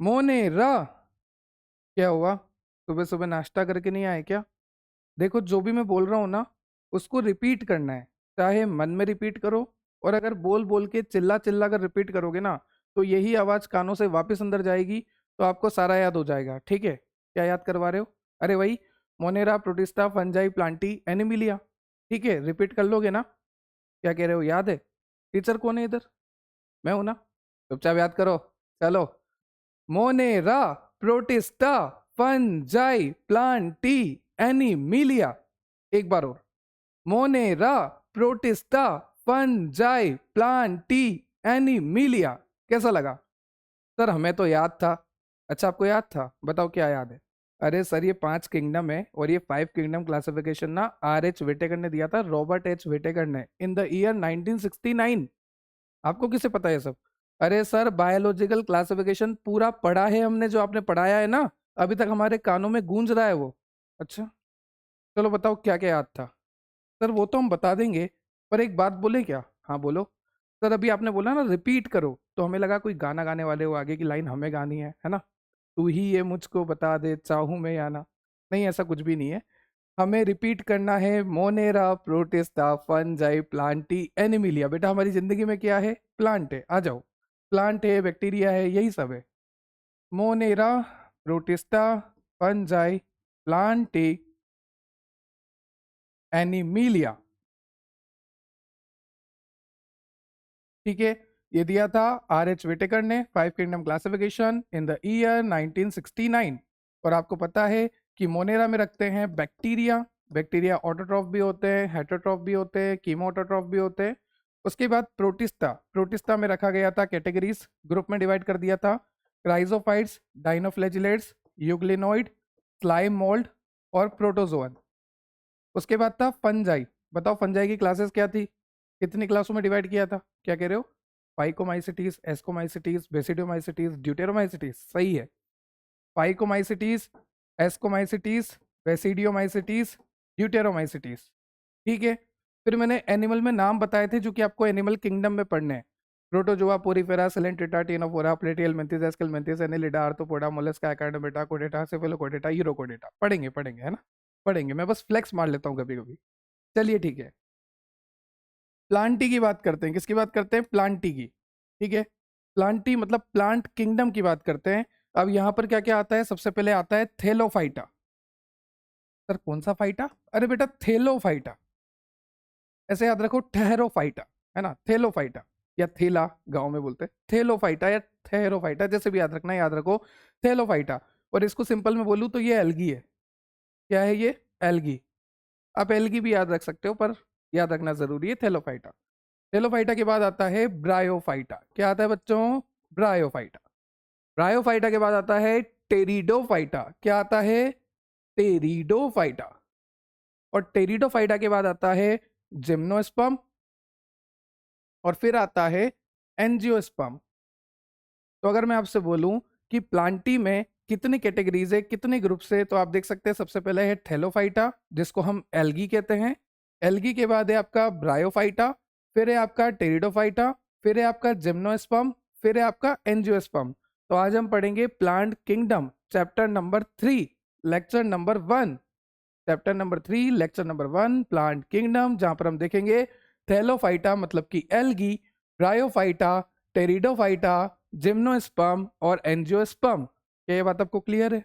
Monera. क्या हुआ? सुबह सुबह नाश्ता करके नहीं आए क्या? देखो, जो भी मैं बोल रहा हूँ ना, उसको रिपीट करना है। चाहे मन में रिपीट करो, और अगर बोल बोल के चिल्ला चिल्ला कर रिपीट करोगे ना, तो यही आवाज कानों से वापस अंदर जाएगी, तो आपको सारा याद हो जाएगा। ठीक है? क्या याद करवा रहे हो? अरे वही, Monera, protista, fungi, Plantae, Animalia. ठीक है, रिपीट कर लोगे ना? क्या कह रहे हो, याद है? टीचर कौन है इधर? मैं हूं ना। चुपचाप याद करो। चलो। Monera, protista, fungi, Plantae, Animalia. एक बार और। Monera, protista, fungi, Plantae, Animalia. कैसा लगा? सर हमें तो याद था। अच्छा, आपको याद था? बताओ क्या याद है? अरे सर, ये 5 किंगडम है, और ये 5 किंगडम क्लासिफिकेशन ना R H विटेकर ने दिया था, रॉबर्ट H विटेकर ने, इन द ईयर 1969। आपको किसे पता है ये सब? अरे सर, बायोलॉजिकल क्लासिफिकेशन पूरा पढ़ा है हमने, जो आपने पढ़ाया है ना, अभी तक हमारे कानों में गूंज रहा है वो। अच्छा, चलो बताओ क्या क्या याद था। सर वो तो हम बता देंगे, पर एक बात बोले क्या? हाँ बोलो। सर अभी आपने बोला ना रिपीट करो, तो हमें लगा कोई गाना गाने वाले हो, आगे की लाइन हमें गानी है ना? तू ही ये मुझको बता दे, चाहूं मैं या ना। नहीं, ऐसा कुछ भी नहीं है। हमें रिपीट करना है, Monera, protista, fungi, Plantae, Animalia. बेटा हमारी जिंदगी में क्या है? प्लांट है। आ जाओ। प्लांट है, बैक्टीरिया है, यही सब है। Monera, protista, fungi, Plantae, Animalia. ठीक है? ये दिया था R H विटेकर ने, 5 kingdom classification in the year 1969। और आपको पता है कि मोनेरा में रखते हैं बैक्टीरिया। बैक्टीरिया ऑटोट्रॉफ भी होते हैं, हेटरोट्रॉफ भी होते हैं, कीमोटोट्रॉफ भी होते हैं। उसके बाद प्रोटिस्टा। प्रोटिस्टा में रखा गया था कैटेगरीज, ग्रुप में डिवाइड कर दिया था। क्राइजोफाइट्स, डाइनोफ्लैजिलेट्स, यूग्लिनोइड, स्लाइम मोल्ड, और प्रोटोजोअन। उसके बाद था फंजाई। बताओ फंजाई की क्लासेस क्या थी? कितनी क्लासों में डिवाइड किया था? क्या कह रहे हो? Phycomycetes, ascomycetes, basidiomycetes, deuteromycetes. सही है। Phycomycetes, ascomycetes, basidiomycetes, deuteromycetes. ठीक है? फिर मैंने एनिमल में नाम बताए थे, जो कि आपको एनिमल किंगडम में पढ़ने हैं। Protozoa, porifera, coelenterata, ctenophora, platyhelminthes, aschelminthes, annelida, arthropoda, mollusca, echinodermata, कोडेटा, सेफेलोकोडेटा, यूरोकोडेटा। पढ़ेंगे पढ़ेंगे, है ना? पढ़ेंगे, मैं बस फ्लेक्स मार लेता हूँ कभी कभी। चलिए ठीक है। प्लांटी की बात करते हैं। किसकी बात करते हैं? प्लांटी की। ठीक है? प्लांटी मतलब प्लांट किंगडम की बात करते हैं। अब यहाँ पर क्या क्या आता है? सबसे पहले आता है थेलोफाइटा। सर कौन सा फाइटा? अरे बेटा थेलोफाइटा। ऐसे याद रखो, ठहरोफाइटा, है ना? थेलोफाइटा, या थेला गांव में बोलते हैं, थेलोफाइटा या थेरोफाइटा, जैसे भी याद रखना है, याद रखो थेलोफाइटा। और इसको सिंपल में बोलूँ तो ये एल्गी है। क्या है ये? एल्गी। आप एल्गी भी याद रख सकते हो, पर याद रखना जरूरी है थेलोफाइटा। थेलोफाइटा के बाद आता है ब्रायोफाइटा। क्या आता है बच्चों? ब्रायोफाइटा। ब्रायोफाइटा के बाद आता है टेरिडोफाइटा। क्या आता है? टेरिडोफाइटा। और टेरिडोफाइटा के बाद आता है जिम्नोस्पर्म। और फिर आता है एंजियोस्पर्म। तो अगर मैं आपसे बोलूं कि प्लांटी में कितनी कैटेगरीज है, कितने ग्रुप्स है, तो आप देख सकते हैं सबसे पहले है थेलोफाइटा, जिसको हम एल्गी कहते हैं। एल्गी के बाद है आपका ब्रायोफाइटा, फिर है आपका टेरिडोफाइटा, फिर है आपका जिम्नोस्पर्म, फिर है आपका एंजियोस्पर्म। तो आज हम पढ़ेंगे plant kingdom, chapter number 3, lecture number 1। Chapter number 3, lecture number 1, plant kingdom, जहां पर हम देखेंगे थैलोफाइटा मतलब कि एल्गी, ब्रायोफाइटा, टेरिडोफाइटा, जिम्नोस्पर्म और एंजियोस्पर्म। क्या ये बात आपको क्लियर है?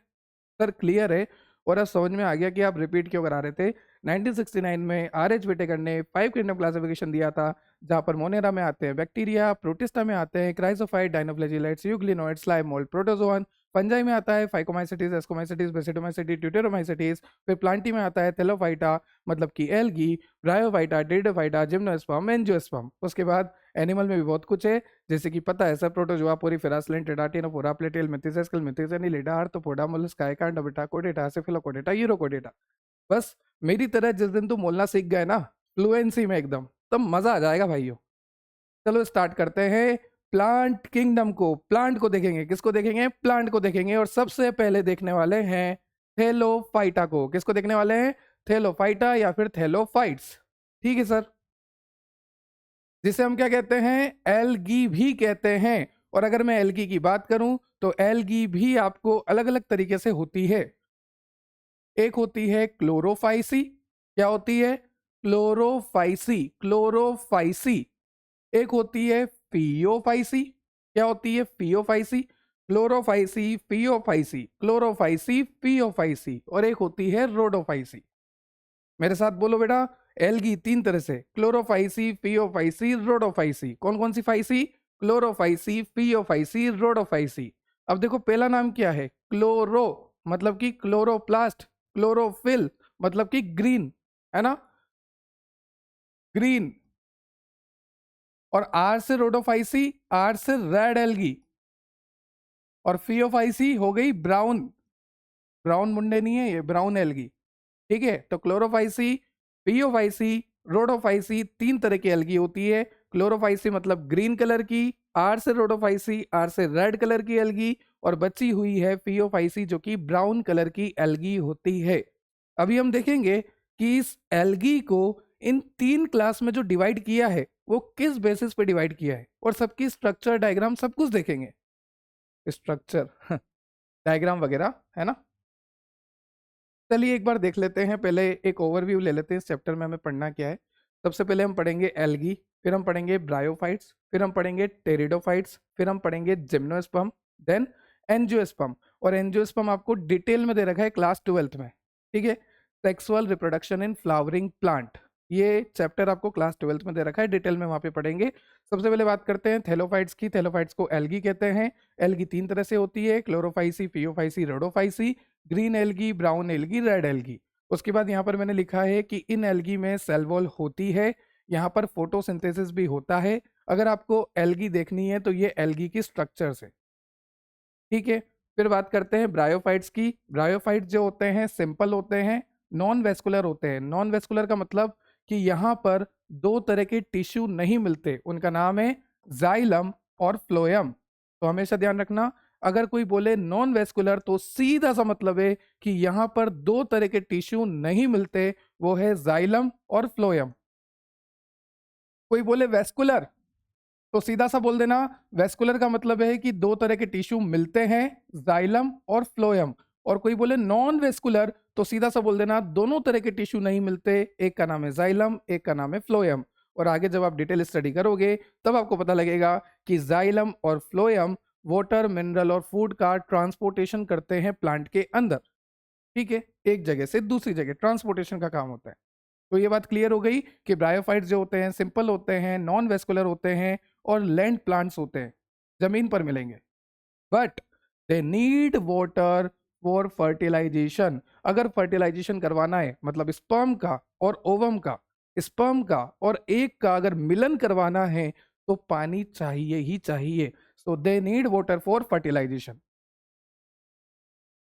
सर क्लियर है। और अब समझ में आ गया कि आप रिपीट क्यों करा रहे थे। 1969 में R H विटेकर ने 5 किंगडम क्लासिफिकेशन दिया था, जहां पर मोनेरा में आते हैं बैक्टीरिया, प्रोटिस्टा में आते हैं chrysophyte, dinoflagellates, यूग्लिनोइड, slime mould, protozoan. Fungi में आता है फाइकोमाइसिटीज, एस्कोमाइसिटीज, बेसिडोमाइसिटीज, ट्यूटेरोमाइसिटीज। फिर प्लांटी में आता है थेलोफाइटा मतलब कि algae, bryophyta, pteridophyta, gymnosperm, angiosperm. उसके बाद एनिमल में भी बहुत कुछ है, जैसे कि पता है sir, protozoa, porifera, coelenterata, ctenophora, platyhelminthes, aschelminthes, annelida, arthropoda, mollusca, echinodermata, कोडेटा, सेफेलोकोडेटा, यूरोकोडेटा। बस मेरी तरह जिस दिन तुम बोलना सीख गए ना, फ्लुएंसी में एकदम, तब मजा आ जाएगा भाइयों। चलो स्टार्ट करते हैं प्लांट किंगडम को। प्लांट को देखेंगे। किसको देखेंगे? प्लांट को देखेंगे। और सबसे पहले देखने वाले हैं थेलोफाइटा को। किसको देखने वाले हैं? थेलोफाइटा या फिर थेलोफाइट्स। ठीक है सर। जिसे हम क्या कहते हैं? एल्गी भी कहते हैं। और अगर मैं एल्गी की बात करूं तो एल्गी भी आपको अलग अलग तरीके से होती है। एक होती है क्लोरोफाइसी। क्या होती है? Chlorophyceae, Chlorophyceae. एक होती है फियोफाइसी। क्या होती है? Phaeophyceae. Chlorophyceae, Phaeophyceae, Chlorophyceae, Phaeophyceae. और एक होती है रोडोफाइसी। मेरे साथ बोलो बेटा। एल्गी तीन तरह से, क्लोरोफाइसी, फियोफाइसी, रोडोफाइसी। कौन कौन सी फाइसी? Chlorophyceae, phaeophyceae, rhodophyceae. अब देखो पहला नाम क्या है? क्लोरो मतलब कि क्लोरोप्लास्ट, क्लोरोफिल मतलब कि ग्रीन, है ना, ग्रीन। और आर से रोडोफाइसी, आर से रेड एल्गी। और फियोफाइसी हो गई ब्राउन, ब्राउन मुंडे नहीं है ये, ब्राउन एल्गी। ठीक है, तो क्लोरोफाइसी, पियोफाइसी, रोडोफाइसी तीन तरह की एल्गी होती है। क्लोरोफाइसी मतलब ग्रीन कलर की, आर से रोडोफाइसी, आर से रेड कलर की एल्गी, और बची हुई है पियोफाइसी जो कि ब्राउन कलर की एल्गी होती है। अभी हम देखेंगे कि इस एल्गी को इन तीन क्लास में जो डिवाइड किया है वो किस बेसिस पे डिवाइड किया है, और सबकी स्ट्रक्चर डायग्राम सब कुछ देखेंगे। स्ट्रक्चर डायग्राम वगैरह, है ना। चलिए एक बार देख लेते हैं, पहले एक ओवरव्यू ले लेते हैं इस चैप्टर में हमें पढ़ना क्या है। सबसे पहले हम पढ़ेंगे एल्गी, फिर हम पढ़ेंगे ब्रायोफाइट्स, फिर हम पढ़ेंगे टेरिडोफाइट्स, फिर हम पढ़ेंगे जिम्नोस्पर्म, देन एंजियोस्पर्म। और एंजियोस्पर्म आपको डिटेल में दे रखा है क्लास 12th में। ठीक है, sexual reproduction in flowering plant, ये चैप्टर आपको क्लास 12th में दे रखा है, डिटेल में वहां पे पढ़ेंगे। सबसे पहले बात करते हैं थैलोफाइट्स की। थैलोफाइट्स को एल्गी कहते हैं। एल्गी तीन तरह से होती है, Chlorophyceae, phaeophyceae, Rhodophyceae. Green algae, brown algae, red algae. उसके बाद यहाँ पर मैंने लिखा है कि इन एल्गी में सेल वॉल होती है, यहाँ पर फोटोसिंथेसिस भी होता है। अगर आपको एल्गी देखनी है तो ये एल्गी की स्ट्रक्चर है। ठीक है, फिर बात करते हैं ब्रायोफाइट्स की। ब्रायोफाइट्स जो होते हैं सिंपल होते हैं, नॉन वेस्कुलर होते हैं। नॉन वेस्कुलर का मतलब कि यहाँ पर दो तरह के टिश्यू नहीं मिलते, उनका नाम है जाइलम और फ्लोएम। तो हमेशा ध्यान रखना, अगर कोई बोले नॉन वेस्कुलर तो सीधा सा मतलब है कि यहाँ पर दो तरह के टिश्यू नहीं मिलते, वो है जाइलम और फ्लोएम। कोई बोले वेस्कुलर तो सीधा सा बोल देना, वेस्कुलर का मतलब है कि दो तरह के टिश्यू मिलते हैं, जाइलम और फ्लोएम। और कोई बोले नॉन वेस्कुलर तो सीधा सा बोल देना, दोनों तरह के टिश्यू नहीं मिलते, एक का नाम है जाइलम, एक का नाम है फ्लोएम। और आगे जब आप डिटेल स्टडी करोगे तब आपको पता लगेगा कि जाइलम और फ्लोएम वाटर, मिनरल और फूड का ट्रांसपोर्टेशन करते हैं प्लांट के अंदर। ठीक है, एक जगह से दूसरी जगह ट्रांसपोर्टेशन का काम होता है। तो ये बात क्लियर हो गई कि ब्रायोफाइट्स जो होते हैं सिंपल होते हैं, नॉन वेस्कुलर होते हैं और लैंड प्लांट्स होते हैं, जमीन पर मिलेंगे। But they need water for fertilisation. अगर फर्टिलाइजेशन करवाना है, मतलब स्पर्म का और ओवम का, स्पर्म का और एग का अगर मिलन करवाना है तो पानी चाहिए ही चाहिए। So they need water for fertilisation.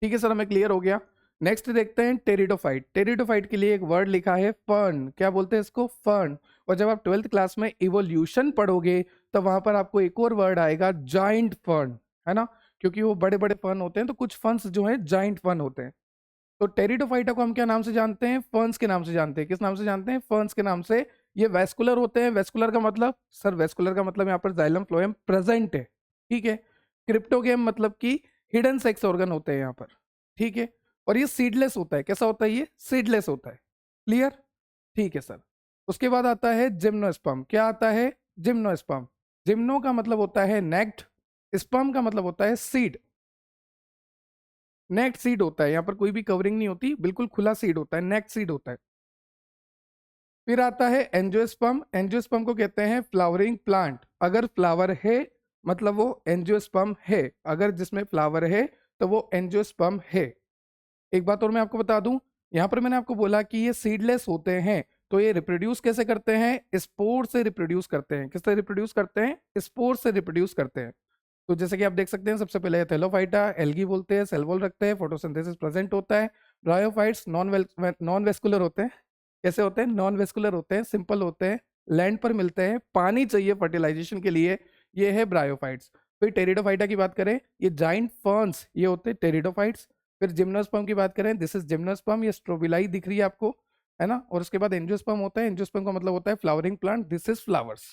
ठीक है सर, हमें क्लियर हो गया। नेक्स्ट देखते हैं टेरिडोफाइट। टेरिडोफाइट के लिए एक वर्ड लिखा है फर्न। क्या बोलते हैं इसको? फर्न। और जब आप 12th क्लास में इवोल्यूशन पढ़ोगे तो वहां पर आपको एक और वर्ड आएगा जाइंट फर्न, है ना, क्योंकि वो बड़े बड़े फर्न होते हैं तो कुछ फर्न्स जो हैं जाइंट फर्न होते हैं। तो टेरिडोफाइटा को हम क्या नाम से जानते हैं? फर्न्स के नाम से जानते हैं। किस नाम से जानते हैं? फर्न्स के नाम से। ये वेस्कुलर होते हैं। वेस्कुलर का मतलब सर, वेस्कुलर का मतलब यहाँ पर जाइलम फ्लोएम प्रेजेंट है। ठीक है, क्रिप्टोगेम मतलब कि हिडन सेक्स ऑर्गन होते हैं यहाँ पर। ठीक है, और ये सीडलेस होता है। कैसा होता है ये? सीडलेस होता है। क्लियर? ठीक है सर। उसके बाद आता है जिम्नोस्पर्म। क्या आता है? जिम्नोस्पर्म। जिम्नो का मतलब होता है नेक्ड, स्पर्म का मतलब होता है सीड। नेक्ड सीड होता है, यहाँ पर कोई भी कवरिंग नहीं होती, बिल्कुल खुला सीड होता है, नेक्ड सीड होता है। फिर आता है एंजियोस्पर्म। एंजियोस्पर्म को कहते हैं फ्लावरिंग प्लांट। अगर फ्लावर है मतलब वो एंजियोस्पर्म है, अगर जिसमें फ्लावर है तो वो एंजियोस्पर्म है। एक बात और मैं आपको बता दूं, यहाँ पर मैंने आपको बोला कि ये सीडलेस होते हैं, तो ये रिप्रोड्यूस कैसे करते हैं? स्पोर से रिप्रोड्यूस करते हैं। किससे रिप्रोड्यूस करते हैं? स्पोर से रिप्रोड्यूस करते हैं। तो जैसे कि आप देख सकते हैं, सबसे पहले थैलोफाइटा, एल्गी बोलते हैं, सेल वॉल रखते हैं, फोटोसिंथेसिस प्रेजेंट होता है। ब्रायोफाइट्स नॉन वेस्कुलर होते हैं। कैसे होते हैं? नॉन वेस्कुलर होते हैं, सिंपल होते हैं, लैंड पर मिलते हैं, पानी चाहिए फर्टिलाइजेशन के लिए। ये है ब्रायोफाइट्स। फिर टेरिडोफाइटा की बात करें, ये जाइंट फर्न्स, ये होते हैं टेरिडोफाइट्स। फिर जिम्नोस्पर्म की बात करें, दिस इज जिम्नोस्पर्म, ये स्ट्रोबिलाई दिख रही है आपको, है ना। और उसके बाद एंजियोस्पर्म होता है। एंजियोस्पर्म का मतलब होता है flowering plant, this is flowers.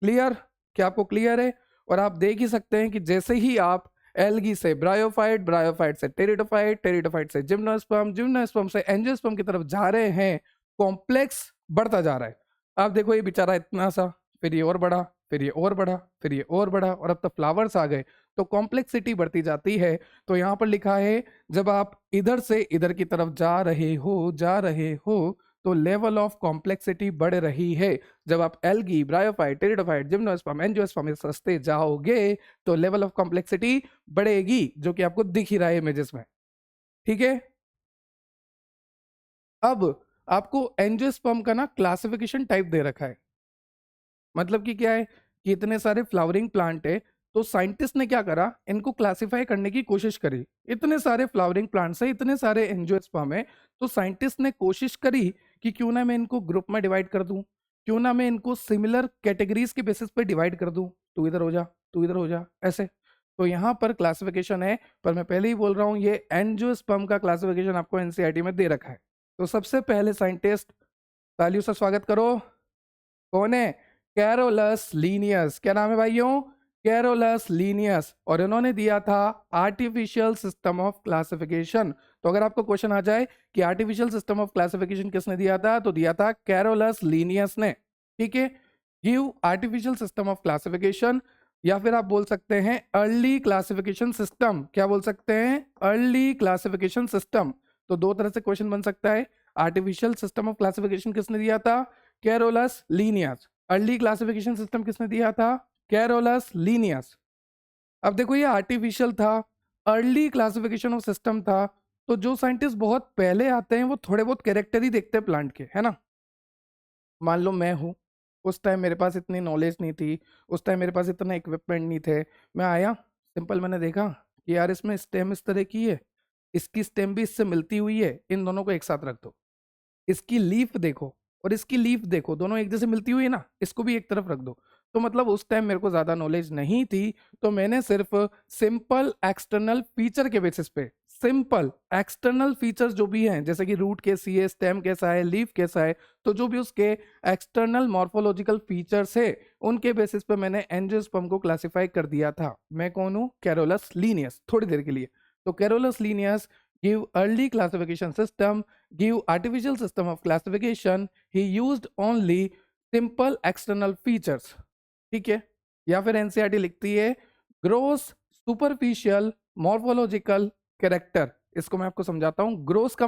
Clear? क्या आपको क्लियर है? और आप देख ही सकते हैं कि जैसे ही आप एल्गी से ब्रायोफाइट, ब्रायोफाइट से टेरिडोफाइट, टेरिडोफाइट से जिम्नोस्पर्म, जिम्नोस्पर्म से एंजियोस्पर्म की तरफ जा रहे हैं, कॉम्प्लेक्स बढ़ता जा रहा है। आप देखो ये बेचारा इतना सा, फिर ये और बढ़ा, फिर ये और बढ़ा, फिर ये और बढ़ा, और अब तक फ्लावर्स आ गए, तो कॉम्प्लेक्सिटी बढ़ती जाती है। तो यहाँ पर लिखा है जब आप इधर से इधर की तरफ जा रहे हो तो लेवल ऑफ कॉम्प्लेक्सिटी बढ़ रही है। जब आप algae, bryophyte, pteridophyte, gymnosperm, angiosperm इस रास्ते जाओगे तो लेवल ऑफ कॉम्प्लेक्सिटी बढ़ेगी, जो कि आपको दिख ही रहा है इमेजेस में। ठीक है, अब आपको एंजियोस्पर्म का ना क्लासिफिकेशन टाइप दे रखा है। मतलब कि क्या है कि इतने सारे फ्लावरिंग प्लांट है, तो साइंटिस्ट ने क्या करा, इनको क्लासिफाई करने की कोशिश करी। इतने सारे फ्लावरिंग प्लांट्स है, इतने सारे एंजियोस्पर्म है, तो साइंटिस्ट ने कोशिश करी कि क्यों ना मैं इनको ग्रुप में डिवाइड कर दूं, क्यों ना मैं इनको सिमिलर कैटेगरीज के बेसिस पे डिवाइड कर दूं, तू इधर हो जा, तू इधर हो जा, ऐसे। तो यहाँ पर क्लासिफिकेशन है, पर मैं पहले ही बोल रहा हूँ ये एंजियोस्पर्म का क्लासिफिकेशन आपको एनसीईआरटी में दे रखा है। तो सबसे पहले साइंटिस्ट, तालियों से स्वागत करो, कौन है? Carolus Linnaeus. क्या नाम है भाइयों? Carolus Linnaeus. और इन्होंने दिया था आर्टिफिशियल सिस्टम ऑफ क्लासिफिकेशन। तो अगर आपको क्वेश्चन आ जाए कि आर्टिफिशियल सिस्टम ऑफ क्लासिफिकेशन किसने दिया था, तो दिया था कैरोलस लीनियस ने। ठीक है, give artificial system of classification, या फिर आप बोल सकते हैं अर्ली क्लासिफिकेशन सिस्टम। क्या बोल सकते हैं? Early classification system. तो दो तरह से क्वेश्चन बन सकता है। आर्टिफिशियल सिस्टम ऑफ क्लासिफिकेशन किसने दिया था? Carolus Linnaeus. Early classification system किसने दिया था? Carolus Linnaeus. अब देखो ये आर्टिफिशियल था, अर्ली क्लासिफिकेशन ऑफ सिस्टम था, तो जो साइंटिस्ट बहुत पहले आते हैं वो थोड़े बहुत कैरेक्टर ही देखते हैं प्लांट के, है ना। मान लो मैं हूँ, उस टाइम मेरे पास इतनी नॉलेज नहीं थी, उस टाइम मेरे पास इतना इक्विपमेंट नहीं थे। मैं आया, सिंपल मैंने देखा कि यार इसमें स्टेम इस तरह की है, इसकी स्टेम भी इससे मिलती हुई है, इन दोनों को एक साथ रख दो। इसकी लीफ देखो और इसकी लीफ देखो, दोनों एक जैसे मिलती हुई है ना, इसको भी एक तरफ रख दो। तो मतलब उस टाइम मेरे को ज्यादा नॉलेज नहीं थी, तो मैंने सिर्फ सिंपल एक्सटर्नल फीचर के बेसिस पे, सिंपल एक्सटर्नल फीचर्स जो भी हैं, जैसे कि रूट कैसी है, स्टेम कैसा है, लीफ कैसा है, तो जो भी उसके एक्सटर्नल मॉर्फोलॉजिकल फीचर्स है, उनके बेसिस पे मैंने एंजियोस्पर्म को क्लासिफाई कर दिया था। मैं कौन हूँ? कैरोलस लीनियस, थोड़ी देर के लिए। तो Carolus Linnaeus give early classification system, give artificial system of classification, he used only simple external features। ठीक है, या फिर एनसीईआरटी लिखती है ग्रोस सुपरफिशियल मॉर्फोलॉजिकल कैरेक्टर। इसको मैं आपको समझाता हूं। ग्रोस का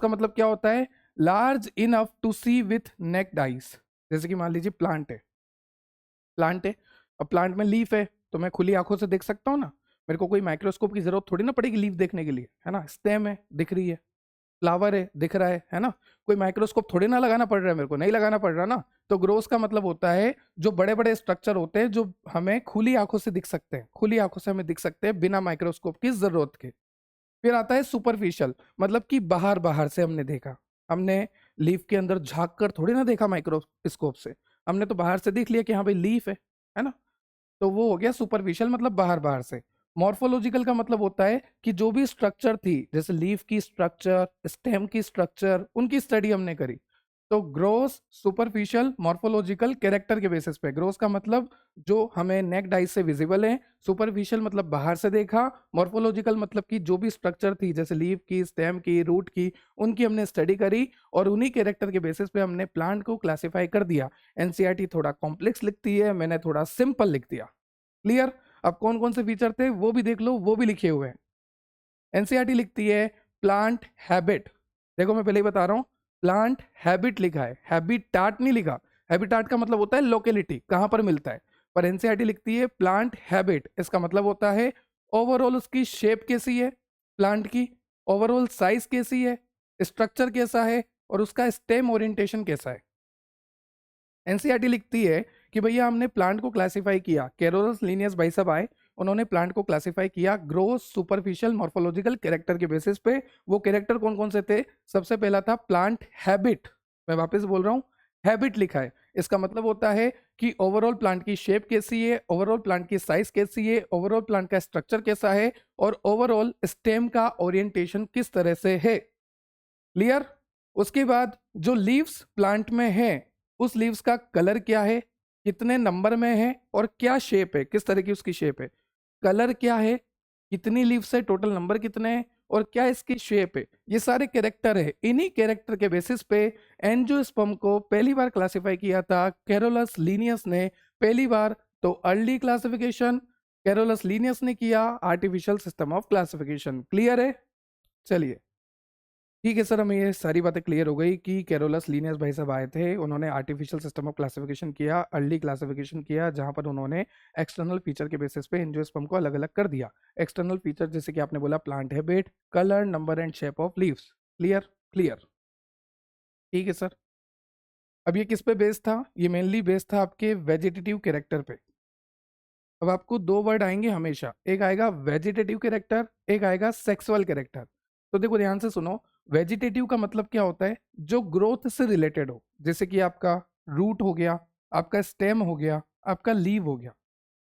मतलब क्या होता है? Large enough to see with naked eyes. जैसे कि मान लीजिए प्लांट है, अब प्लांट में लीफ है, तो मैं खुली आंखों से देख सकता हूँ ना, मेरे को कोई माइक्रोस्कोप की जरूरत थोड़ी ना पड़ेगी लीफ देखने के लिए, है ना। स्टेम है, दिख रही है, फ्लावर है, दिख रहा है ना। कोई माइक्रोस्कोप थोड़ी ना लगाना पड़ रहा है, मेरे को नहीं लगाना पड़ रहा ना। तो ग्रोस का मतलब होता है जो बड़े बड़े स्ट्रक्चर होते हैं, जो हमें खुली आंखों से दिख सकते हैं, खुली आंखों से हमें दिख सकते हैं बिना माइक्रोस्कोप की जरूरत के। फिर आता है सुपरफिशियल, मतलब कि बाहर बाहर से हमने देखा, हमने लीफ के अंदर झांक कर थोड़ी ना देखा माइक्रोस्कोप से, हमने तो बाहर से देख लिया कि हाँ भाई लीफ है ना। तो वो हो गया सुपरफिशियल, मतलब बाहर बाहर से। मॉर्फोलॉजिकल का मतलब होता है कि जो भी स्ट्रक्चर थी, जैसे लीफ की स्ट्रक्चर, स्टेम की स्ट्रक्चर, उनकी स्टडी हमने करी। तो ग्रोस, सुपरफिशियल, मॉर्फोलॉजिकल, कैरेक्टर के बेसिस पे। ग्रोस का मतलब जो हमें नेक्ड आई से विजिबल है, सुपरफिशियल मतलब बाहर से देखा, मॉर्फोलॉजिकल मतलब कि जो भी स्ट्रक्चर थी, जैसे लीफ की, स्टेम की, रूट की, उनकी हमने स्टडी करी, और उन्हीं कैरेक्टर के बेसिस पे हमने प्लांट को क्लासिफाई कर दिया। एनसीईआरटी थोड़ा कॉम्प्लेक्स लिखती है, मैंने थोड़ा सिंपल लिख दिया। क्लियर? अब कौन कौन से फीचर थे वो भी देख लो, वो भी लिखे हुए हैं। एनसीईआरटी लिखती है प्लांट हैबिट। देखो मैं पहले ही बता रहा हूं, प्लांट हैबिट लिखा है, हैबिटाट नहीं लिखा। हैबिटाट का मतलब होता है लोकेलिटी, कहां पर मिलता है। पर एनसीईआरटी लिखती है प्लांट हैबिट, इसका मतलब होता है ओवरऑल उसकी शेप कैसी है प्लांट की, ओवरऑल साइज कैसी है, स्ट्रक्चर कैसा है, और उसका स्टेम ओरिएंटेशन कैसा है। एनसीईआरटी लिखती है कि भैया हमने प्लांट को क्लासिफाई किया, कैरोलस लीनियस भाई साहब आए, उन्होंने प्लांट को क्लासिफाई किया ग्रोस, सुपरफिशियल, मॉर्फोलॉजिकल, कैरेक्टर के बेसिस पे। वो कैरेक्टर कौन कौन से थे? सबसे पहला था प्लांट हैबिट। मैं वापस बोल रहा हूँ, हैबिट लिखा है, इसका मतलब होता है कि ओवरऑल प्लांट की शेप कैसी है, ओवरऑल प्लांट की साइज कैसी है, ओवरऑल प्लांट का स्ट्रक्चर कैसा है, और ओवरऑल स्टेम का ओरिएंटेशन किस तरह से है। क्लियर? उसके बाद जो लीव्स प्लांट में है, उस लीव्स का कलर क्या है, कितने नंबर में है और क्या शेप है, किस तरह की उसकी शेप है, कलर क्या है, कितनी लीव्स है, टोटल नंबर कितने हैं और क्या इसकी शेप है, ये सारे कैरेक्टर है। इन्हीं कैरेक्टर के बेसिस पे एंजियोस्पर्म को पहली बार क्लासिफाई किया था कैरोलस लीनियस ने पहली बार। तो अर्ली क्लासिफिकेशन कैरोलस लीनियस ने किया, artificial system of classification. Clear है? चलिए ठीक है सर, हमें ये सारी बातें क्लियर हो गई कि कैरोलस लीनियस भाई साहब आए थे, उन्होंने आर्टिफिशियल सिस्टम ऑफ क्लासिफिकेशन किया, अर्ली क्लासिफिकेशन किया, जहां पर उन्होंने एक्सटर्नल फीचर के बेसिस पे एंजियोस्पर्म को अलग अलग कर दिया। एक्सटर्नल फीचर जैसे कि आपने बोला plant habit, colour, number and shape of leaves. Clear? Clear. ठीक है सर। अब ये किस पे बेस्ड था? ये मेनली बेस्ड था आपके वेजिटेटिव कैरेक्टर पे। अब आपको दो वर्ड आएंगे हमेशा, एक आएगा वेजिटेटिव कैरेक्टर, एक आएगा सेक्सुअल कैरेक्टर। तो देखो ध्यान से सुनो, वेजिटेटिव का मतलब क्या होता है? जो ग्रोथ से रिलेटेड हो, जैसे कि आपका रूट हो गया, आपका स्टेम हो गया, आपका लीव हो गया,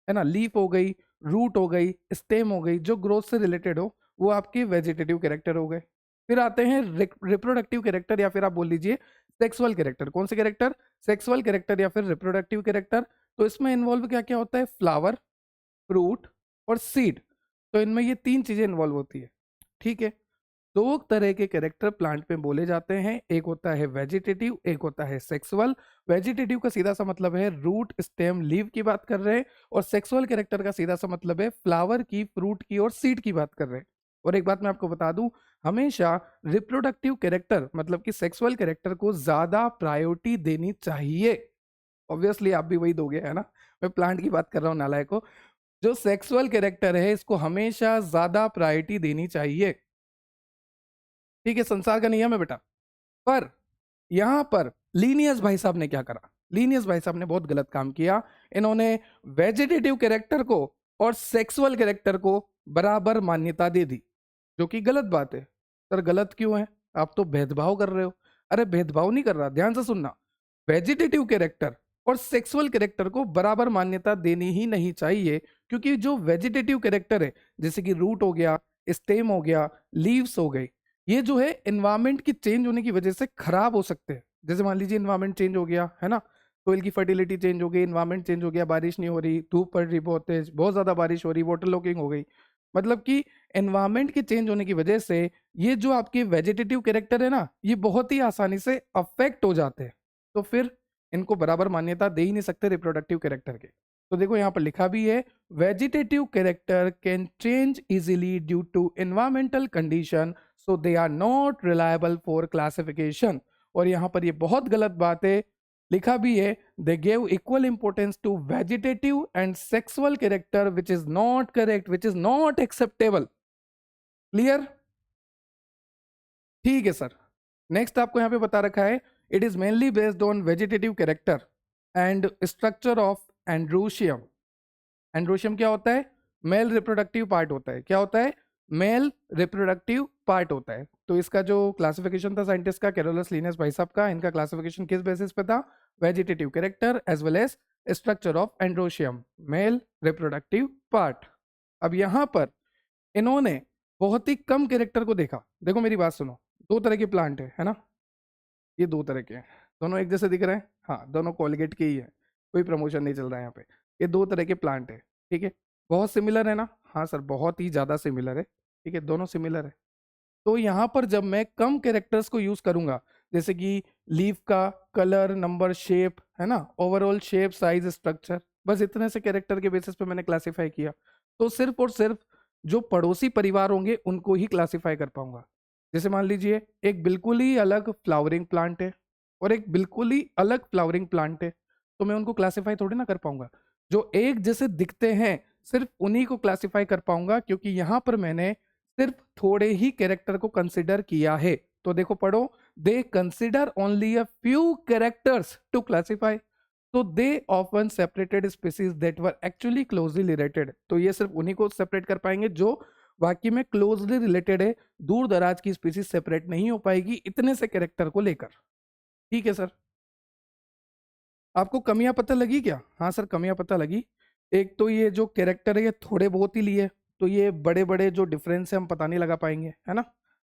है ना, लीफ हो गई, रूट हो गई, स्टेम हो गई, जो ग्रोथ से रिलेटेड हो वो आपके वेजिटेटिव कैरेक्टर हो गए। फिर आते हैं रिप्रोडक्टिव कैरेक्टर या फिर आप बोल लीजिए सेक्सुअल कैरेक्टर। कौन से कैरेक्टर? सेक्सुअल कैरेक्टर या फिर रिप्रोडक्टिव कैरेक्टर। तो इसमें इन्वॉल्व क्या क्या होता है? फ्लावर, फ्रूट और सीड। तो इनमें ये तीन चीजें इन्वॉल्व होती है। ठीक है। दो तरह के कैरेक्टर प्लांट में बोले जाते हैं, एक होता है वेजिटेटिव, एक होता है सेक्सुअल। वेजिटेटिव का सीधा सा मतलब है रूट, स्टेम, लीव की बात कर रहे हैं, और सेक्सुअल कैरेक्टर का सीधा सा मतलब है फ्लावर की, फ्रूट की और सीड की बात कर रहे हैं। और एक बात मैं आपको बता दूं, हमेशा रिप्रोडक्टिव कैरेक्टर मतलब कि सेक्सुअल कैरेक्टर को ज्यादा प्रायोरिटी देनी चाहिए। ऑब्वियसली आप भी वही दोगे, है ना? मैं प्लांट की बात कर रहा हूँ नालायक को। जो सेक्सुअल कैरेक्टर है इसको हमेशा ज्यादा प्रायोरिटी देनी चाहिए। ठीक है, संसार का नियम है बेटा। पर यहां पर लीनियस भाई साहब ने क्या करा? लीनियस भाई साहब ने बहुत गलत काम किया। इन्होंने वेजिटेटिव कैरेक्टर को और सेक्सुअल कैरेक्टर को बराबर मान्यता दे दी, जो कि गलत बात है। सर गलत क्यों है? आप तो भेदभाव कर रहे हो। अरे भेदभाव नहीं कर रहा, ध्यान से सुनना। वेजिटेटिव कैरेक्टर और सेक्सुअल कैरेक्टर को बराबर मान्यता देनी ही नहीं चाहिए, क्योंकि जो वेजिटेटिव कैरेक्टर है, जैसे कि रूट हो गया, स्टेम हो गया, लीव्स हो गई, ये जो है एनवायरमेंट की चेंज होने की वजह से खराब हो सकते हैं। जैसे मान लीजिए एनवायरमेंट चेंज हो गया, है ना, सोइल की फर्टिलिटी चेंज हो गई, एनवायरमेंट चेंज हो गया, बारिश नहीं हो रही, धूप पड़ रही बहुत तेज, बहुत ज्यादा बारिश हो रही, वाटर लॉकिंग हो गई, मतलब कि एनवायरमेंट के चेंज होने की वजह से ये जो आपके वेजिटेटिव कैरेक्टर है ना, ये बहुत ही आसानी से अफेक्ट हो जाते हैं। तो फिर इनको बराबर मान्यता दे ही नहीं सकते रिप्रोडक्टिव कैरेक्टर के। तो देखो यहाँ पर लिखा भी है, vegetative character can change easily due to environmental condition, so they are not reliable for classification. और यहाँ पर ये बहुत गलत बात है, लिखा भी है, they gave equal importance to vegetative and sexual character, which is not correct, which is not acceptable. Clear? ठीक है सर। नेक्स्ट आपको यहाँ पे बता रखा है, it is mainly based on vegetative character and structure of androecium. Androecium क्या होता है? मेल रिप्रोडक्टिव पार्ट होता है। क्या होता है? मेल रिप्रोडक्टिव पार्ट होता है। तो इसका जो क्लासिफिकेशन था साइंटिस्ट का, कैरोलस लीनियस भाई साहब का, इनका क्लासिफिकेशन किस बेसिस पे था? Vegetative character as well as structure of androecium, male reproductive part. अब यहाँ पर इन्होंने बहुत ही कम कैरेक्टर को देखा। देखो मेरी बात सुनो, दो तरह के प्लांट है ना, ये दो तरह के हैं, दोनों एक जैसे दिख रहे हैं, हाँ दोनों कोलगेट के ही है, कोई प्रमोशन नहीं चल रहा है यहाँ पे। ये दो तरह के प्लांट है, ठीक है, बहुत सिमिलर है ना? हाँ सर, बहुत ही ज़्यादा सिमिलर है, ठीक है, दोनों सिमिलर है। तो यहाँ पर जब मैं कम कैरेक्टर्स को यूज करूंगा, जैसे कि लीफ का कलर, नंबर, शेप, है ना, ओवरऑल शेप, साइज, स्ट्रक्चर, बस इतने से कैरेक्टर के बेसिस पे मैंने क्लासिफाई किया, तो सिर्फ और सिर्फ जो पड़ोसी परिवार होंगे उनको ही क्लासिफाई कर पाऊंगा। जैसे मान लीजिए एक बिल्कुल ही अलग फ्लावरिंग प्लांट है और एक बिल्कुल ही अलग फ्लावरिंग प्लांट है, तो मैं उनको क्लासिफाई थोड़ी ना कर पाऊंगा। जो एक जैसे दिखते हैं सिर्फ उन्हीं को क्लासिफाई कर पाऊंगा, क्योंकि यहाँ पर मैंने सिर्फ थोड़े ही कैरेक्टर को कंसिडर किया है। तो देखो पढ़ो, they consider only a few characters to classify, तो they often separated species that were actually closely related. तो ये सिर्फ उन्हीं को सेपरेट कर पाएंगे जो वाकई में क्लोजली रिलेटेड है, दूर दराज की स्पीसीज सेपरेट नहीं हो पाएगी इतने से कैरेक्टर को लेकर। ठीक है सर। आपको कमियां पता लगी क्या? हाँ सर, कमियां पता लगी। एक तो ये जो कैरेक्टर है ये थोड़े बहुत ही लिए, तो ये बड़े बड़े जो डिफरेंस है हम पता नहीं लगा पाएंगे, है ना?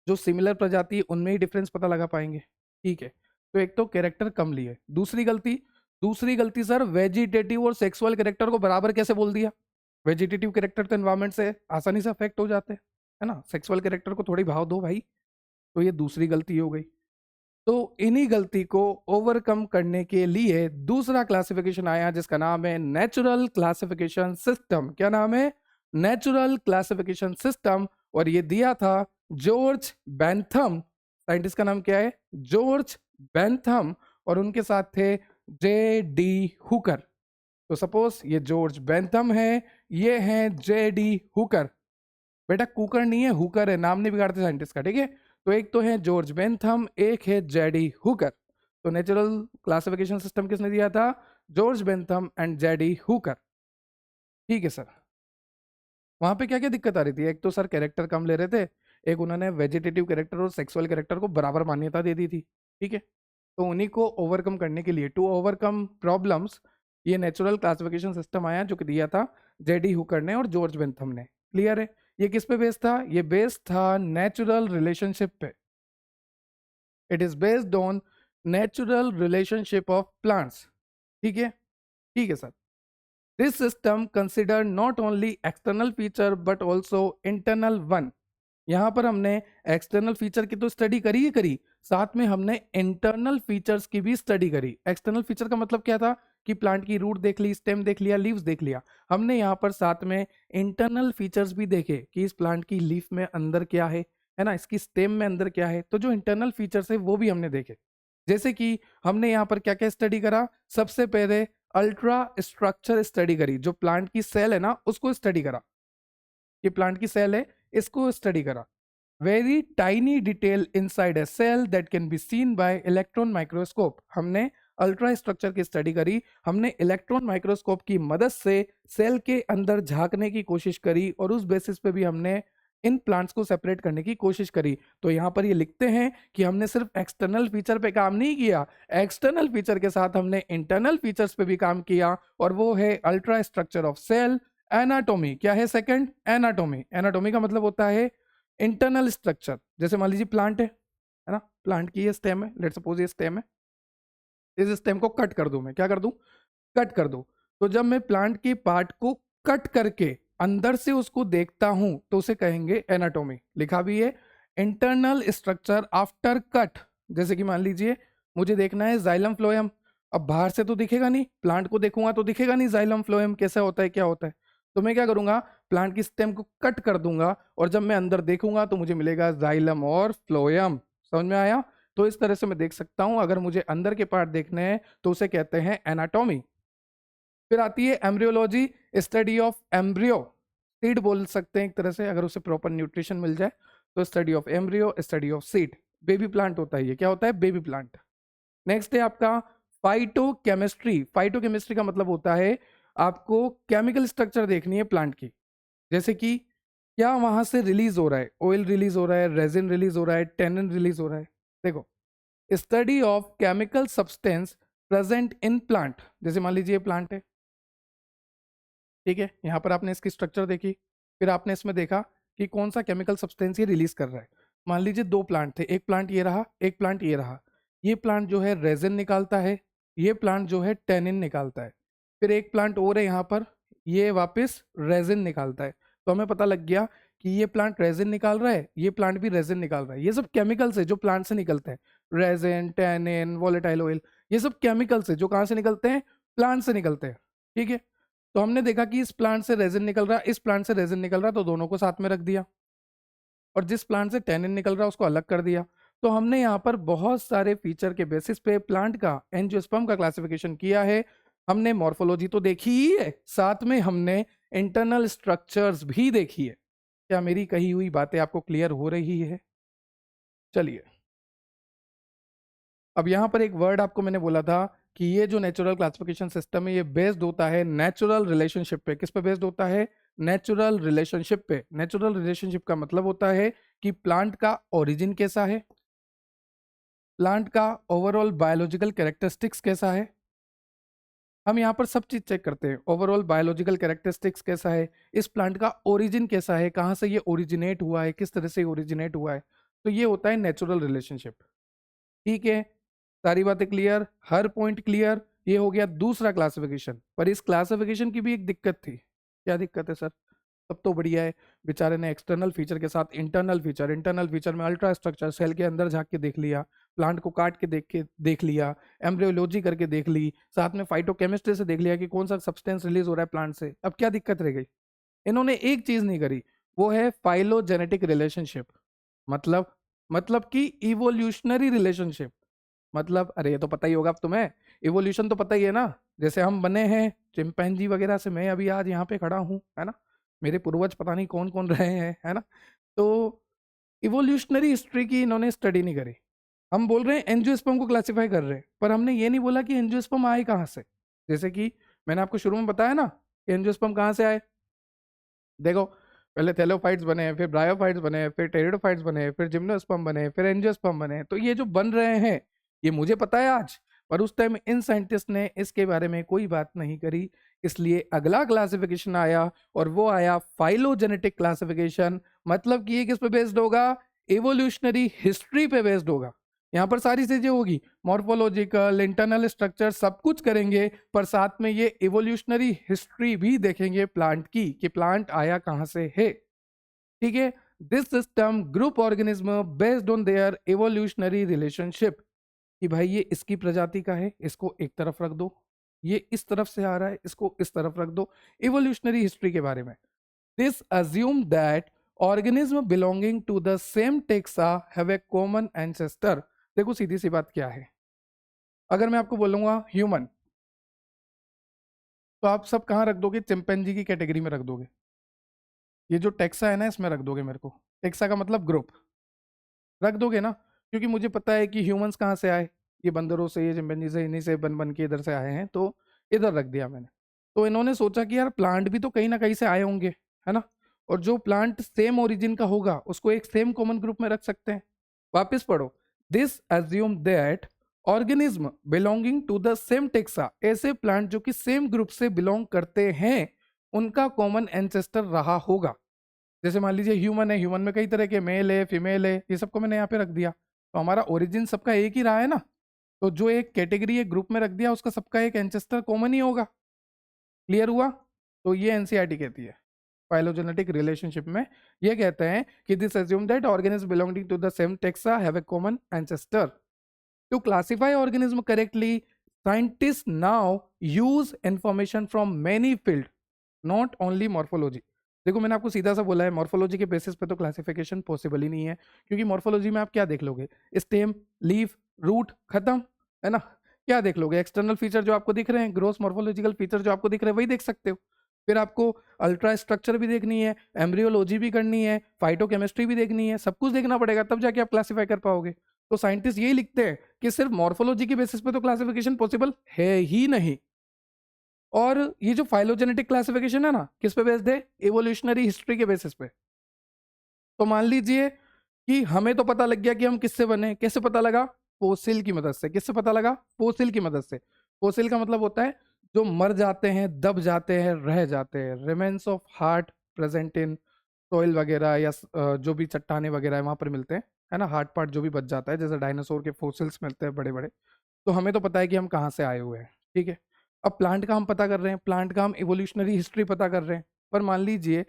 जो सिमिलर प्रजाति है उनमें ही डिफरेंस पता लगा पाएंगे। ठीक है, तो एक तो कैरेक्टर कम लिए। दूसरी गलती, दूसरी गलती सर, वेजिटेटिव और सेक्सुअल कैरेक्टर को बराबर कैसे बोल दिया? वेजिटेटिव कैरेक्टर तो एनवायरमेंट से आसानी से अफेक्ट हो जाते हैं, है ना, सेक्सुअल कैरेक्टर को थोड़ी भाव दो भाई। तो ये दूसरी गलती हो गई। तो इन्हीं गलती को ओवरकम करने के लिए दूसरा क्लासिफिकेशन आया जिसका नाम है नेचुरल क्लासिफिकेशन सिस्टम। क्या नाम है? Natural classification system. और ये दिया था जॉर्ज बेंथम। साइंटिस्ट का नाम क्या है? George Bentham. और उनके साथ थे जे डी हुकर। तो सपोज ये जॉर्ज बेंथम है, ये है जे डी हुकर। बेटा कुकर नहीं है, हुकर है, नाम नहीं बिगाड़ते साइंटिस्ट का, ठीक है। तो एक तो है जॉर्ज बेंथम, एक है जेडी हुकर। तो नेचुरल क्लासिफिकेशन सिस्टम किसने दिया था? George Bentham and JD Hooker. ठीक है सर। वहां पे क्या क्या दिक्कत आ रही थी? एक तो सर कैरेक्टर कम ले रहे थे, एक उन्होंने वेजिटेटिव कैरेक्टर और सेक्सुअल कैरेक्टर को बराबर मान्यता दे दी थी, ठीक है। तो उन्हीं को ओवरकम करने के लिए, टू ओवरकम प्रॉब्लम्स, ये नेचुरल क्लासिफिकेशन सिस्टम आया जो कि दिया था जेडी हुकर ने और जॉर्ज बेंथम ने। क्लियर है? ये किस पे बेस्ड था? ये बेस्ड था नेचुरल रिलेशनशिप पे। It is based on natural relationship of plants. ठीक है, ठीक है sir. This system consider not only external feature but also internal one. यहां पर हमने एक्सटर्नल फीचर की तो स्टडी करी ही करी, साथ में हमने इंटरनल फीचर्स की भी स्टडी करी। एक्सटर्नल फीचर का मतलब क्या था? कि प्लांट की रूट देख ली, स्टेम देख लिया, लीव्स देख लिया। हमने यहाँ पर साथ में इंटरनल फीचर्स भी देखे कि इस प्लांट की लीफ में अंदर क्या है ना, इसकी स्टेम में अंदर क्या है। तो जो इंटरनल फीचर्स है वो भी हमने देखे। जैसे कि हमने यहाँ पर क्या क्या स्टडी करा? सबसे पहले अल्ट्रा स्ट्रक्चर स्टडी करी, जो प्लांट की सेल है ना उसको स्टडी करा। ये प्लांट की सेल है, इसको स्टडी करा। Very tiny detail inside a cell that can be seen by electron microscope. हमने अल्ट्रा स्ट्रक्चर की स्टडी करी, हमने इलेक्ट्रॉन माइक्रोस्कोप की मदद से सेल के अंदर झांकने की कोशिश करी और उस बेसिस पे भी हमने इन प्लांट्स को सेपरेट करने की कोशिश करी। तो यहाँ पर ये लिखते हैं कि हमने सिर्फ एक्सटर्नल फीचर पे काम नहीं किया, एक्सटर्नल फीचर के साथ हमने इंटरनल फीचर्स पे भी काम किया, और वो है ultra structure of cell. Anatomy क्या है? Second, anatomy. एनाटोमी का मतलब होता है इंटरनल स्ट्रक्चर। जैसे मान लीजिए प्लांट है ना, प्लांट की ये स्टेम है, लेट्स सपोज ये स्टेम है, इस स्टेम को कट कर दूं मैं, क्या कर दूं? कट कर दूं। तो जब मैं प्लांट के पार्ट को कट करके अंदर से उसको देखता हूं तो उसे कहेंगे एनाटोमी। लिखा भी है इंटरनल स्ट्रक्चर आफ्टर कट। जैसे कि मान लीजिए मुझे देखना है जाइलम फ्लोएम, अब बाहर से तो दिखेगा नहीं, प्लांट को देखूंगा तो दिखेगा नहीं जाइलम फ्लोएम कैसा होता है, क्या होता है। तो मैं क्या करूंगा? प्लांट की स्टेम को कट कर दूंगा और जब मैं अंदर देखूंगा तो मुझे मिलेगा जाइलम और फ्लोएम। समझ में आया? तो इस तरह से मैं देख सकता हूं। अगर मुझे अंदर के पार्ट देखने हैं तो उसे कहते हैं एनाटॉमी। फिर आती है embryology, study of embryo. Seed बोल सकते हैं एक तरह से, अगर उसे प्रॉपर न्यूट्रिशन मिल जाए तो study of embryo, study of seed. Baby plant होता है ये, क्या होता है? Baby plant. नेक्स्ट है आपका फाइटोकेमिस्ट्री। फाइटोकेमिस्ट्री का मतलब होता है आपको केमिकल स्ट्रक्चर देखनी है प्लांट की। जैसे कि क्या वहां से रिलीज हो रहा है, ऑयल रिलीज हो रहा है, रेजिन रिलीज हो रहा है, टेनिन रिलीज हो रहा है। देखो, study of chemical substance present in plant. जैसे मान लीजिए प्लांट है, ठीक है, यहाँ पर आपने इसकी स्ट्रक्चर देखी, फिर आपने इसमें देखा कि कौन सा केमिकल सब्सटेंस ये रिलीज कर रहा है। मान लीजिए दो प्लांट थे, एक प्लांट ये रहा, एक प्लांट ये रहा। ये प्लांट जो है रेजिन निकालता है, ये प्लांट जो है टेनिन निकालता है। फिर एक प्लांट और है यहाँ पर, ये वापस रेजिन निकालता है। तो हमें पता लग गया कि ये प्लांट रेजिन निकाल रहा है, ये प्लांट भी रेजिन निकाल रहा है। ये सब केमिकल्स है जो प्लांट से निकलते हैं। रेजिन, टेनिन, वोलेटाइल ऑयल, ये सब केमिकल्स है जो कहाँ से निकलते हैं? प्लांट से निकलते हैं। ठीक है, तो हमने देखा कि इस प्लांट से रेजिन निकल रहा है, इस प्लांट से रेजिन निकल रहा है, तो दोनों को साथ में रख दिया, और जिस प्लांट से टेनिन निकल रहा है उसको अलग कर दिया। तो हमने यहाँ पर बहुत सारे फीचर के बेसिस पे प्लांट का, एंजियोस्पर्म का क्लासिफिकेशन किया है। हमने मॉर्फोलॉजी तो देखी ही है, साथ में हमने इंटरनल स्ट्रक्चर्स भी देखी है। क्या मेरी कही हुई बातें आपको क्लियर हो रही है? चलिए, अब यहाँ पर एक वर्ड आपको मैंने बोला था कि ये जो नेचुरल क्लासिफिकेशन सिस्टम है ये बेस्ड होता है नेचुरल रिलेशनशिप पे। किस पे बेस्ड होता है? नेचुरल रिलेशनशिप पे। नेचुरल रिलेशनशिप का मतलब होता है कि प्लांट का ओरिजिन कैसा है, प्लांट का ओवरऑल बायोलॉजिकल कैरेक्टरिस्टिक्स कैसा है। हम यहाँ पर सब चीज चेक करते हैं, ओवरऑल बायोलॉजिकल कैरेक्टरिस्टिक्स कैसा है, इस प्लांट का ओरिजिन कैसा है, कहाँ से ये ओरिजिनेट हुआ है, किस तरह से ओरिजिनेट हुआ है। तो ये होता है नेचुरल रिलेशनशिप। ठीक है, सारी बातें क्लियर, हर पॉइंट क्लियर। ये हो गया दूसरा क्लासिफिकेशन। पर इस क्लासिफिकेशन की भी एक दिक्कत थी। क्या दिक्कत है सर? सब तो बढ़िया है, बेचारे ने एक्सटर्नल फीचर के साथ इंटरनल फीचर में अल्ट्रा स्ट्रक्चर, सेल के अंदर झांक के देख लिया, प्लांट को काट के देख लिया, एम्ब्रियोलॉजी करके देख ली, साथ में फाइटोकेमिस्ट्री से देख लिया कि कौन सा सब्सटेंस रिलीज हो रहा है प्लांट से। अब क्या दिक्कत रह गई? इन्होंने एक चीज नहीं करी, वो है फाइलोजेनेटिक रिलेशनशिप। मतलब मतलब कि इवोल्यूशनरी रिलेशनशिप। मतलब अरे ये तो पता ही होगा अब तुम्हें, इवोल्यूशन तो पता ही है ना। जैसे हम बने हैं चिंपैंजी वगैरह से, मैं अभी आज यहाँ पे खड़ा हूँ, है ना। मेरे पूर्वज पता नहीं कौन कौन रहे हैं, है ना। तो इवोल्यूशनरी हिस्ट्री की इन्होंने स्टडी नहीं करी। हम बोल रहे हैं एंजियोस्पर्म को क्लासिफाई कर रहे हैं, पर हमने ये नहीं बोला कि एंजियोस्पर्म आए कहाँ से। जैसे कि मैंने आपको शुरू में बताया ना कि एंजियोस्पर्म कहाँ से आए। देखो, पहले थैलोफाइट्स बने, फिर ब्रायोफाइट्स बने, फिर टेरिडोफाइट्स बने, फिर जिम्नोस्पर्म बने, फिर एंजियोस्पर्म बने। तो ये जो बन रहे हैं ये मुझे पता है आज, पर उस टाइम इन साइंटिस्ट ने इसके बारे में कोई बात नहीं करी। इसलिए अगला क्लासिफिकेशन आया और वो आया फाइलोजेनेटिक क्लासिफिकेशन। मतलब कि ये किस पे बेस्ड होगा? एवोल्यूशनरी हिस्ट्री पे बेस्ड होगा। यहाँ पर सारी चीजें होगी, मॉर्फोलॉजिकल, इंटरनल स्ट्रक्चर, सब कुछ करेंगे, पर साथ में ये इवोल्यूशनरी हिस्ट्री भी देखेंगे प्लांट की, कि प्लांट आया कहां से है। ठीक है। This system group organism based on their evolutionary relationship, कि भाई ये इसकी प्रजाति का है, इसको एक तरफ रख दो, ये इस तरफ से आ रहा है, इसको इस तरफ रख दो। इवोल्यूशनरी हिस्ट्री के बारे में, this assume that organism belonging to the same taxa have a common ancestor. देखो सीधी सी बात क्या है, अगर मैं आपको बोलूंगा ह्यूमन, तो आप सब कहाँ रख दोगे? चिंपैंजी की कैटेगरी में रख दोगे। ये जो टेक्सा है ना, इसमें रख दोगे मेरे को। टेक्सा का मतलब ग्रुप, रख दोगे ना, क्योंकि मुझे पता है कि ह्यूमंस कहाँ से आए, ये बंदरों से, ये चिंपैंजी से, इन्हीं से बन बन के इधर से आए हैं, तो इधर रख दिया मैंने। तो इन्होंने सोचा कि यार प्लांट भी तो कहीं ना कहीं से आए होंगे, है ना। और जो प्लांट सेम ओरिजिन का होगा उसको एक सेम कॉमन ग्रुप में रख सकते हैं। वापस पढ़ो, this assume that organism belonging to the same taxa, ऐसे प्लांट जो कि सेम ग्रुप से बिलोंग करते हैं, उनका कॉमन एंसेस्टर रहा होगा। जैसे मान लीजिए ह्यूमन है, ह्यूमन में कई तरह के मेल है, फीमेल है, ये सबको मैंने यहाँ पे रख दिया, तो हमारा ओरिजिन सबका एक ही रहा है ना। तो जो एक कैटेगरी एक ग्रुप में रख दिया उसका सबका एक एंसेस्टर कॉमन ही होगा। क्लियर हुआ? तो ये एनसीईआरटी कहती है फाइलोजेनेटिक रिलेशनशिप में, ये कहते हैं कि this assume that organism belonging to the same taxa have a common ancestor. To classify organism correctly, scientist now use information from many field, not only morphology. देखो मैंने आपको सीधा सा बोला है, मॉर्फोलॉजी के बेसिस पे तो क्लासिफिकेशन पॉसिबल ही नहीं है, क्योंकि मॉर्फोलॉजी में आप क्या देख लोगे? स्टेम, लीफ, रूट, खत्म, है ना। क्या देख लोगे? एक्सटर्नल फीचर जो आपको दिख रहे हैं, ग्रोस मॉर्फोलॉजिकल फीचर जो आपको दिख रहे हैं, वही देख सकते हो। फिर आपको अल्ट्रा स्ट्रक्चर भी देखनी है, एम्ब्रियोलॉजी भी करनी है, फाइटोकेमिस्ट्री भी देखनी है, सब कुछ देखना पड़ेगा, तब जाके आप क्लासीफाई कर पाओगे। तो साइंटिस्ट यही लिखते हैं कि सिर्फ मॉर्फोलॉजी के बेसिस पे तो क्लासिफिकेशन पॉसिबल है ही नहीं। और ये जो फाइलोजेनेटिक क्लासिफिकेशन है ना, किस पे बेस्ड है? इवोल्यूशनरी हिस्ट्री के बेसिस पे। तो मान लीजिए कि हमें तो पता लग गया कि हम किससे बने, कैसे पता लगा? फोसिल की मदद से। किससे पता लगा? फोसिल की मदद से। फोसिल का मतलब होता है जो मर जाते हैं, दब जाते हैं, रह जाते हैं, remains of heart present in soil वगैरह, या जो भी चट्टाने वगैरह है वहां पर मिलते हैं, है ना। हार्ट पार्ट जो भी बच जाता है, जैसे डायनासोर के फोसिल्स मिलते हैं बड़े बड़े। तो हमें तो पता है कि हम कहाँ से आए हुए हैं, ठीक है। अब प्लांट का हम पता कर रहे हैं, प्लांट का हम इवोल्यूशनरी हिस्ट्री पता कर रहे हैं, पर मान लीजिए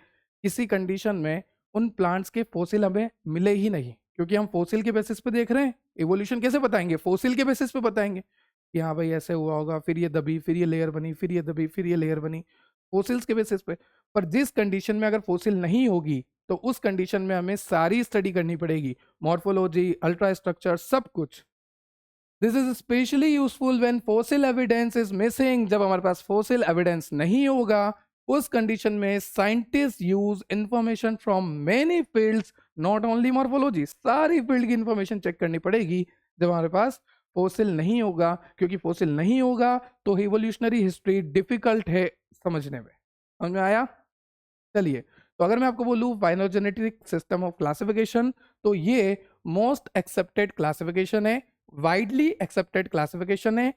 किसी कंडीशन में उन प्लांट्स के फोसिल हमें मिले ही नहीं, क्योंकि हम फोसिल के बेसिस पे देख रहे हैं। इवोल्यूशन कैसे बताएंगे? फोसिल के बेसिस पे बताएंगे कि हाँ भाई ऐसे हुआ होगा, फिर ये दबी, फिर ये लेयर बनी, फिर ये दबी, फिर ये लेयर बनी, फोसिल्स के बेसिस पे। पर जिस कंडीशन में अगर फोसिल नहीं होगी, तो उस कंडीशन में हमें सारी स्टडी करनी पड़ेगी, मॉर्फोलॉजी, अल्ट्रा स्ट्रक्चर, सब कुछ। This is specially useful when fossil evidence is missing, जब हमारे पास फॉसिल एविडेंस नहीं होगा, उस कंडीशन में scientist use information from many fields, not only morphology, सारी फील्ड की इंफॉर्मेशन चेक करनी पड़ेगी जब हमारे पास फॉसिल नहीं होगा, क्योंकि फॉसिल नहीं होगा तो इवोल्यूशनरी हिस्ट्री डिफिकल्ट है समझने में। समझ में आया? चलिए, तो अगर मैं आपको बोलूं फाइलोजेनेटिक सिस्टम ऑफ क्लासिफिकेशन, तो ये मोस्ट एक्सेप्टेड क्लासिफिकेशन है, वाइडली एक्सेप्टेड क्लासिफिकेशन है,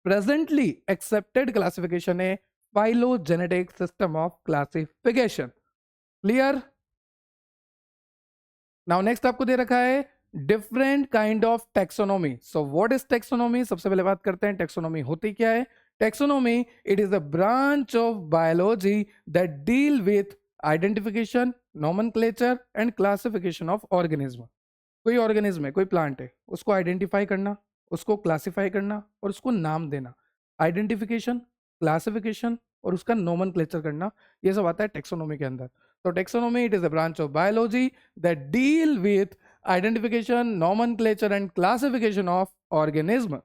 प्रेजेंटली एक्सेप्टेड क्लासिफिकेशन है, phylogenetic system of classification. Clear? Now next आपको दे रखा है different kind of taxonomy. So what is taxonomy? सबसे पहले बात करते हैं टेक्सोनॉमी होती क्या है। Taxonomy, it is a branch of biology that deal with identification, nomenclature and classification of organism. कोई ऑर्गेनिज्म है, कोई प्लांट है, उसको आइडेंटिफाई करना, उसको क्लासिफाई करना और उसको नाम देना, आइडेंटिफिकेशन, क्लासिफिकेशन और उसका नोमेनक्लेचर करना, ये सब आता है टेक्सोनोमी के अंदर. तो taxonomy it is a branch of biology that deal with identification, nomenclature and classification of organism.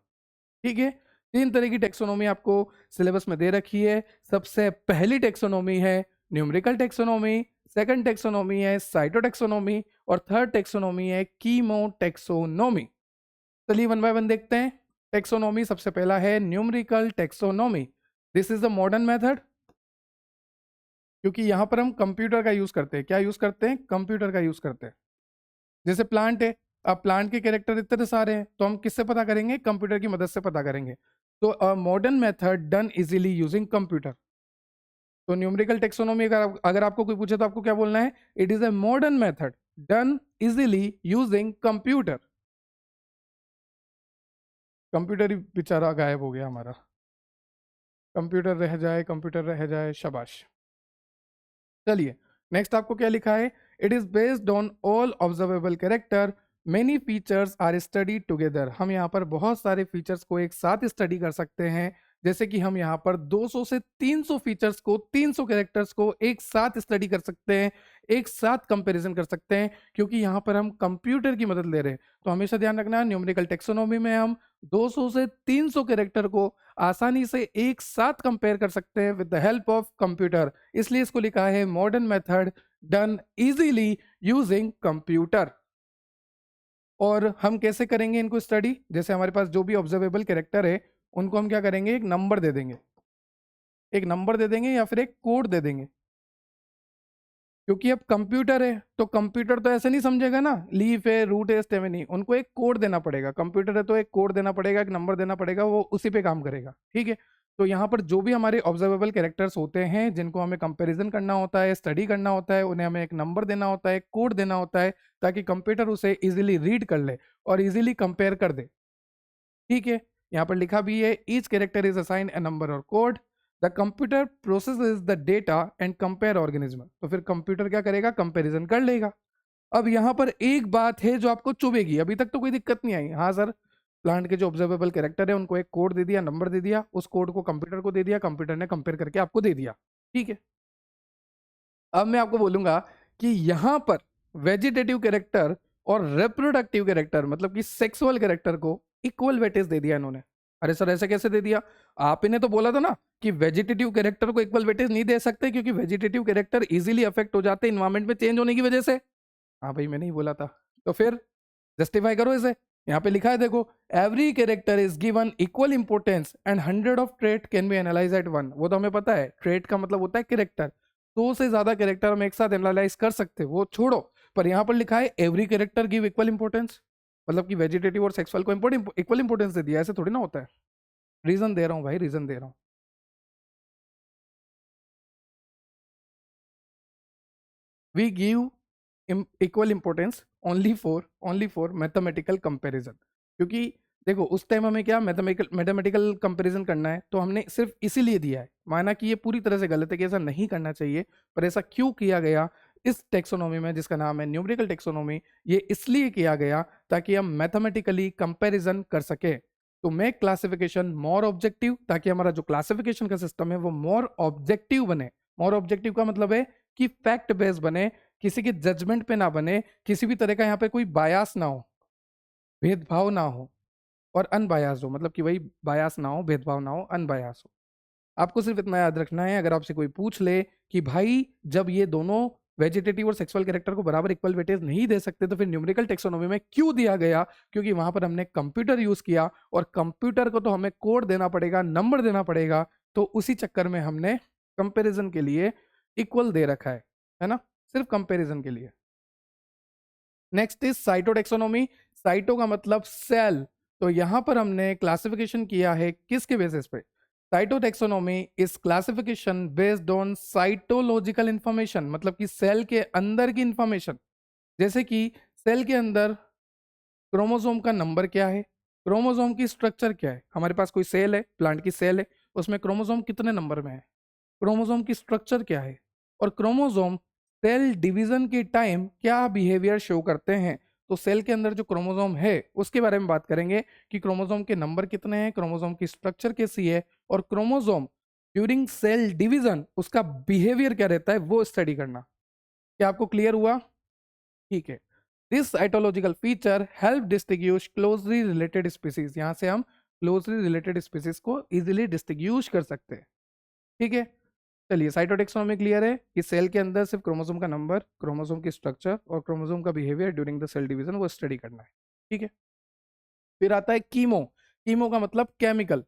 ठीक है, 3 तरह की टेक्सोनोमी आपको सिलेबस में दे रखी है. सबसे पहली टेक्सोनोमी है न्यूमेरिकल टेक्सोनोमी, सेकंड टेक्सोनोमी है साइटोटेक्सोनोमी और थर्ड टेक्सोनोमी है कीमोटेक्सोनोमी. चलिए वन बाय वन देखते हैं. टेक्सोनोमी सबसे पहला है numerical taxonomy. This is the modern method, क्योंकि यहां पर हम कंप्यूटर का यूज करते हैं. क्या यूज करते हैं? कंप्यूटर का यूज करते हैं. जैसे प्लांट है, अब प्लांट के कैरेक्टर इतने सारे हैं तो हम किससे पता करेंगे? कंप्यूटर की मदद से पता करेंगे. तो modern method done easily using computer. तो न्यूमेरिकल टेक्सोनोमी अगर आपको कोई पूछे तो आपको क्या बोलना है? It is a modern method done easily using computer. Computer ही बेचारा गायब हो गया हमारा. कंप्यूटर रह जाए, कंप्यूटर रह जाए, शाबाश. चलिए नेक्स्ट आपको क्या लिखा है? It is based on all observable character, many features are study together. हम यहाँ पर बहुत सारे फीचर्स को एक साथ स्टडी कर सकते हैं. जैसे कि हम यहाँ पर 200 से 300 फीचर्स को, 300 कैरेक्टर्स को एक साथ स्टडी कर सकते हैं, एक साथ कंपैरिजन कर सकते हैं, क्योंकि यहाँ पर हम कंप्यूटर की मदद ले रहे हैं. तो हमेशा ध्यान रखना, न्यूमेरिकल टेक्सोनोमी में हम 200 से 300 कैरेक्टर को आसानी से एक साथ कंपेयर कर सकते हैं with the help of computer. इसलिए इसको लिखा है modern method done easily using computer. और हम कैसे करेंगे इनको स्टडी? जैसे हमारे पास जो भी ऑब्जर्वेबल कैरेक्टर है उनको हम क्या करेंगे? एक नंबर दे देंगे, एक नंबर दे देंगे या फिर एक कोड दे देंगे. क्योंकि अब कंप्यूटर है तो कंप्यूटर तो ऐसे नहीं समझेगा ना, लीफ है, रूट है, स्टेम है, नहीं. उनको एक कोड देना पड़ेगा. कंप्यूटर है तो एक कोड देना पड़ेगा, एक नंबर देना पड़ेगा, वो उसी पे काम करेगा. ठीक है, तो यहाँ पर जो भी हमारे ऑब्जर्वेबल कैरेक्टर्स होते हैं जिनको हमें कंपैरिजन करना होता है, स्टडी करना होता है, उन्हें हमें एक नंबर देना होता है, कोड देना होता है, ताकि कंप्यूटर उसे इजीली रीड कर ले और इजीली कंपेयर कर दे. ठीक है, यहाँ पर लिखा भी है each character is assign a number और code. The computer processes the data and compare organism. तो फिर कंप्यूटर क्या करेगा? कंपैरिजन कर लेगा. अब यहाँ पर एक बात है जो आपको चुभेगी. अभी तक तो कोई दिक्कत नहीं आई. हाँ सर, प्लांट के जो ऑब्जर्वेबल कैरेक्टर है उनको एक कोड दे दिया, नंबर दे दिया, उस कोड को कंप्यूटर को दे दिया, कंप्यूटर ने कंपेयर करके आपको दे दिया. ठीक है, अब मैं आपको बोलूंगा कि यहां पर वेजिटेटिव कैरेक्टर और रिप्रोडक्टिव कैरेक्टर, मतलब कि सेक्सुअल कैरेक्टर को इक्वल वेटेज दे दिया इन्होंने. अरे सर ऐसे कैसे दे दिया? आप इन्हें तो बोला था ना कि वेजिटेटिव कैरेक्टर को इक्वल वेटेज नहीं दे सकते, क्योंकि वेजिटेटिव कैरेक्टर इजीली अफेक्ट हो जाते हैं इन्वायरमेंट में चेंज होने की वजह से. हाँ भाई, मैंने ही बोला था. तो फिर जस्टिफाई करो इसे. यहाँ पे लिखा है देखो, every character is given equal importance and 100 of trait can be analyse at one. वो तो हमें पता है, ट्रेट का मतलब होता है कैरेक्टर. 100 से ज्यादा कैरेक्टर हम एक साथ एनालाइज कर सकते हैं, वो छोड़ो. पर यहाँ पर लिखा है every character give equal importance, मतलब कि वेजिटेटिव और सेक्सुअल को इक्वल इंपोर्टेंस दे दिया. ऐसे थोड़ी ना होता है. रीजन दे रहा हूँ भाई, रीजन दे रहा हूँ. We give equal importance only for mathematical comparison. क्योंकि देखो उस टाइम हमें क्या मैथमेटिकल कंपैरिजन करना है, तो हमने सिर्फ इसीलिए दिया है. माना कि ये पूरी तरह से गलत है, कि ऐसा नहीं करना चाहिए, पर ऐसा क्यों किया गया इस टेक्सोनोमी में जिसका नाम है न्यूमेरिकल टेक्सोनोमी? ये इसलिए किया गया ताकि हम मैथमेटिकली कंपैरिजन कर सके. तो मेक क्लासिफिकेशन मोर ऑब्जेक्टिव, ताकि हमारा जो क्लासिफिकेशन का सिस्टम है वो मोर ऑब्जेक्टिव बने. मोर ऑब्जेक्टिव का मतलब है कि फैक्ट बेस बने, किसी के जजमेंट पे ना बने, किसी भी तरह का यहाँ पे कोई बायास ना हो, भेदभाव ना हो, और अनबायास हो. मतलब कि वही बायास ना हो, भेदभाव ना हो, अनबायास हो. आपको सिर्फ इतना याद रखना है, अगर आपसे कोई पूछ ले कि भाई जब ये दोनों वेजिटेटिव और सेक्सुअल कैरेक्टर को बराबर इक्वल वेटेज नहीं दे सकते तो फिर न्यूमेरिकल टेक्सोनोमी में क्यों दिया गया? क्योंकि वहां पर हमने कंप्यूटर यूज किया, और कंप्यूटर को तो हमें कोड देना पड़ेगा, नंबर देना पड़ेगा. तो उसी चक्कर में हमने कंपेरिजन के लिए इक्वल दे रखा है ना, सिर्फ कंपेरिजन के लिए. Next is cytotaxonomy. साइटो का मतलब सेल. तो यहां पर हमने क्लासिफिकेशन किया है किसके बेसिस पे? Cytotaxonomy is classification based on cytological information, मतलब कि सेल के अंदर की इंफॉर्मेशन. जैसे कि सेल के अंदर क्रोमोसोम का नंबर क्या है, क्रोमोसोम की स्ट्रक्चर क्या है. हमारे पास कोई सेल है, प्लांट की सेल है, उसमें क्रोमोसोम कितने नंबर में है, क्रोमोसोम की स्ट्रक्चर क्या है, और क्रोमोसोम सेल डिवीजन के टाइम क्या बिहेवियर शो करते हैं। तो सेल के अंदर जो क्रोमोसोम है उसके बारे में बात करेंगे कि क्रोमोसोम के नंबर कितने हैं, क्रोमोसोम की स्ट्रक्चर कैसी है, और क्रोमोसोम ड्यूरिंग सेल डिवीजन उसका बिहेवियर क्या रहता है वो स्टडी करना। क्या आपको क्लियर हुआ? ठीक है। This cytological feature help distinguish closely related species, यहां से हम क्लोजली रिलेटेड स्पीसीज को इजीली डिस्टिंग्विश कर सकते हैं। ठीक है, चलिए साइटोटेक्सोनॉमी क्लियर है कि सेल के अंदर सिर्फ क्रोमोसोम का नंबर, क्रोमोसोम की स्ट्रक्चर और क्रोमोसोम का behaviour during the cell division वो स्टडी करना है। ठीक है, फिर आता है कीमो। कीमो का मतलब केमिकल।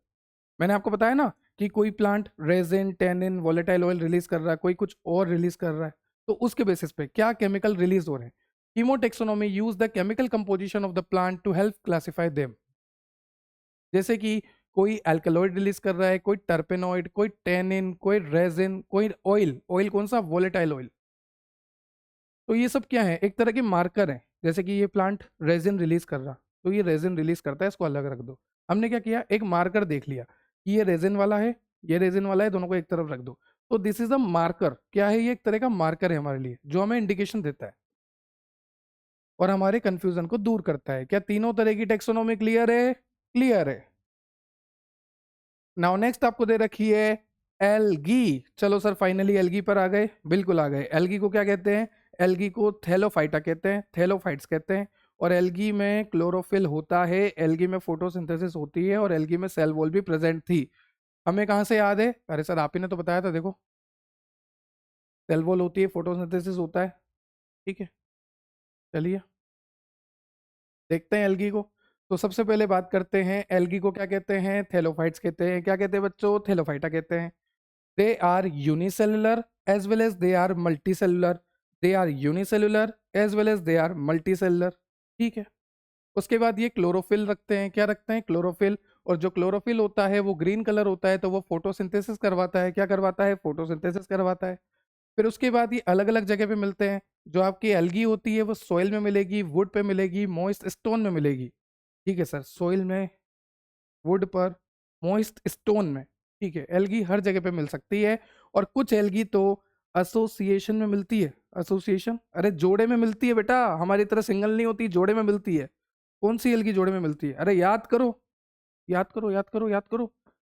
मैंने आपको बताया ना कि कोई plant resin, tannin, volatile oil release कर रहा है, कोई कुछ और रिलीज कर रहा है, तो उसके बेसिस पे क्या केमिकल रिलीज हो रहे हैं। Chemotaxonomy use the chemical composition of the plant to help classify them. जैसे कि कोई अल्कलॉइड रिलीज कर रहा है, कोई टर्पेनॉइड, कोई टेनिन, कोई रेजिन, कोई ऑयल। ऑयल कौन सा? Volatile oil. तो ये सब क्या है? एक तरह के मार्कर हैं। जैसे कि ये प्लांट रेजिन रिलीज कर रहा, तो ये रेजिन रिलीज करता है, इसको अलग रख दो। हमने क्या किया, एक मार्कर देख लिया कि ये रेजिन वाला है, ये रेजिन वाला है, दोनों को एक तरफ रख दो। तो दिस इज अ मार्कर। क्या है ये? एक तरह का मार्कर है हमारे लिए, जो हमें इंडिकेशन देता है और हमारे कंफ्यूजन को दूर करता है। क्या तीनों तरह की टेक्सोनोमी क्लियर है? क्लियर है। नाउ नेक्स्ट आपको दे रखी है एल्गी। चलो सर फाइनली एल्गी पर आ गए। बिल्कुल आ गए। एल्गी को क्या कहते हैं? एल्गी को थैलोफाइटा कहते हैं, थैलोफाइट्स कहते हैं। और एल्गी में क्लोरोफिल होता है, एल्गी में फोटोसिंथेसिस होती है, और एल्गी में सेल वॉल भी प्रेजेंट थी। हमें कहाँ से याद है? अरे सर आप ही ने तो बताया था, देखो सेल वॉल होती है, फोटोसिंथेसिस होता है। ठीक है, चलिए देखते हैं एल्गी को। तो सबसे पहले बात करते हैं एल्गी को क्या कहते हैं? थैलोफाइट्स कहते हैं। क्या कहते हैं बच्चों? थैलोफाइटा कहते हैं। They are unicellular as well as they are multicellular. They are unicellular as well as they are multicellular. ठीक है, उसके बाद ये क्लोरोफिल रखते हैं। क्या रखते हैं? क्लोरोफिल। और जो क्लोरोफिल होता है वो ग्रीन कलर होता है, तो वो फोटोसिंथेसिस करवाता है। क्या करवाता है? फोटोसिंथेसिस करवाता है। फिर उसके बाद ये अलग अलग जगह पे मिलते हैं। जो आपकी एल्गी होती है वो सोइल में मिलेगी, वुड पे मिलेगी, मॉइस्ट स्टोन में मिलेगी। ठीक है सर, सोइल में, वुड पर, मॉइस्ट स्टोन में। ठीक है, एल्गी हर जगह पे मिल सकती है। और कुछ एल्गी तो एसोसिएशन में मिलती है। एसोसिएशन, अरे जोड़े में मिलती है बेटा, हमारी तरह सिंगल नहीं होती, जोड़े में मिलती है। कौन सी एल्गी जोड़े में मिलती है? अरे याद करो, याद करो, याद करो, याद करो।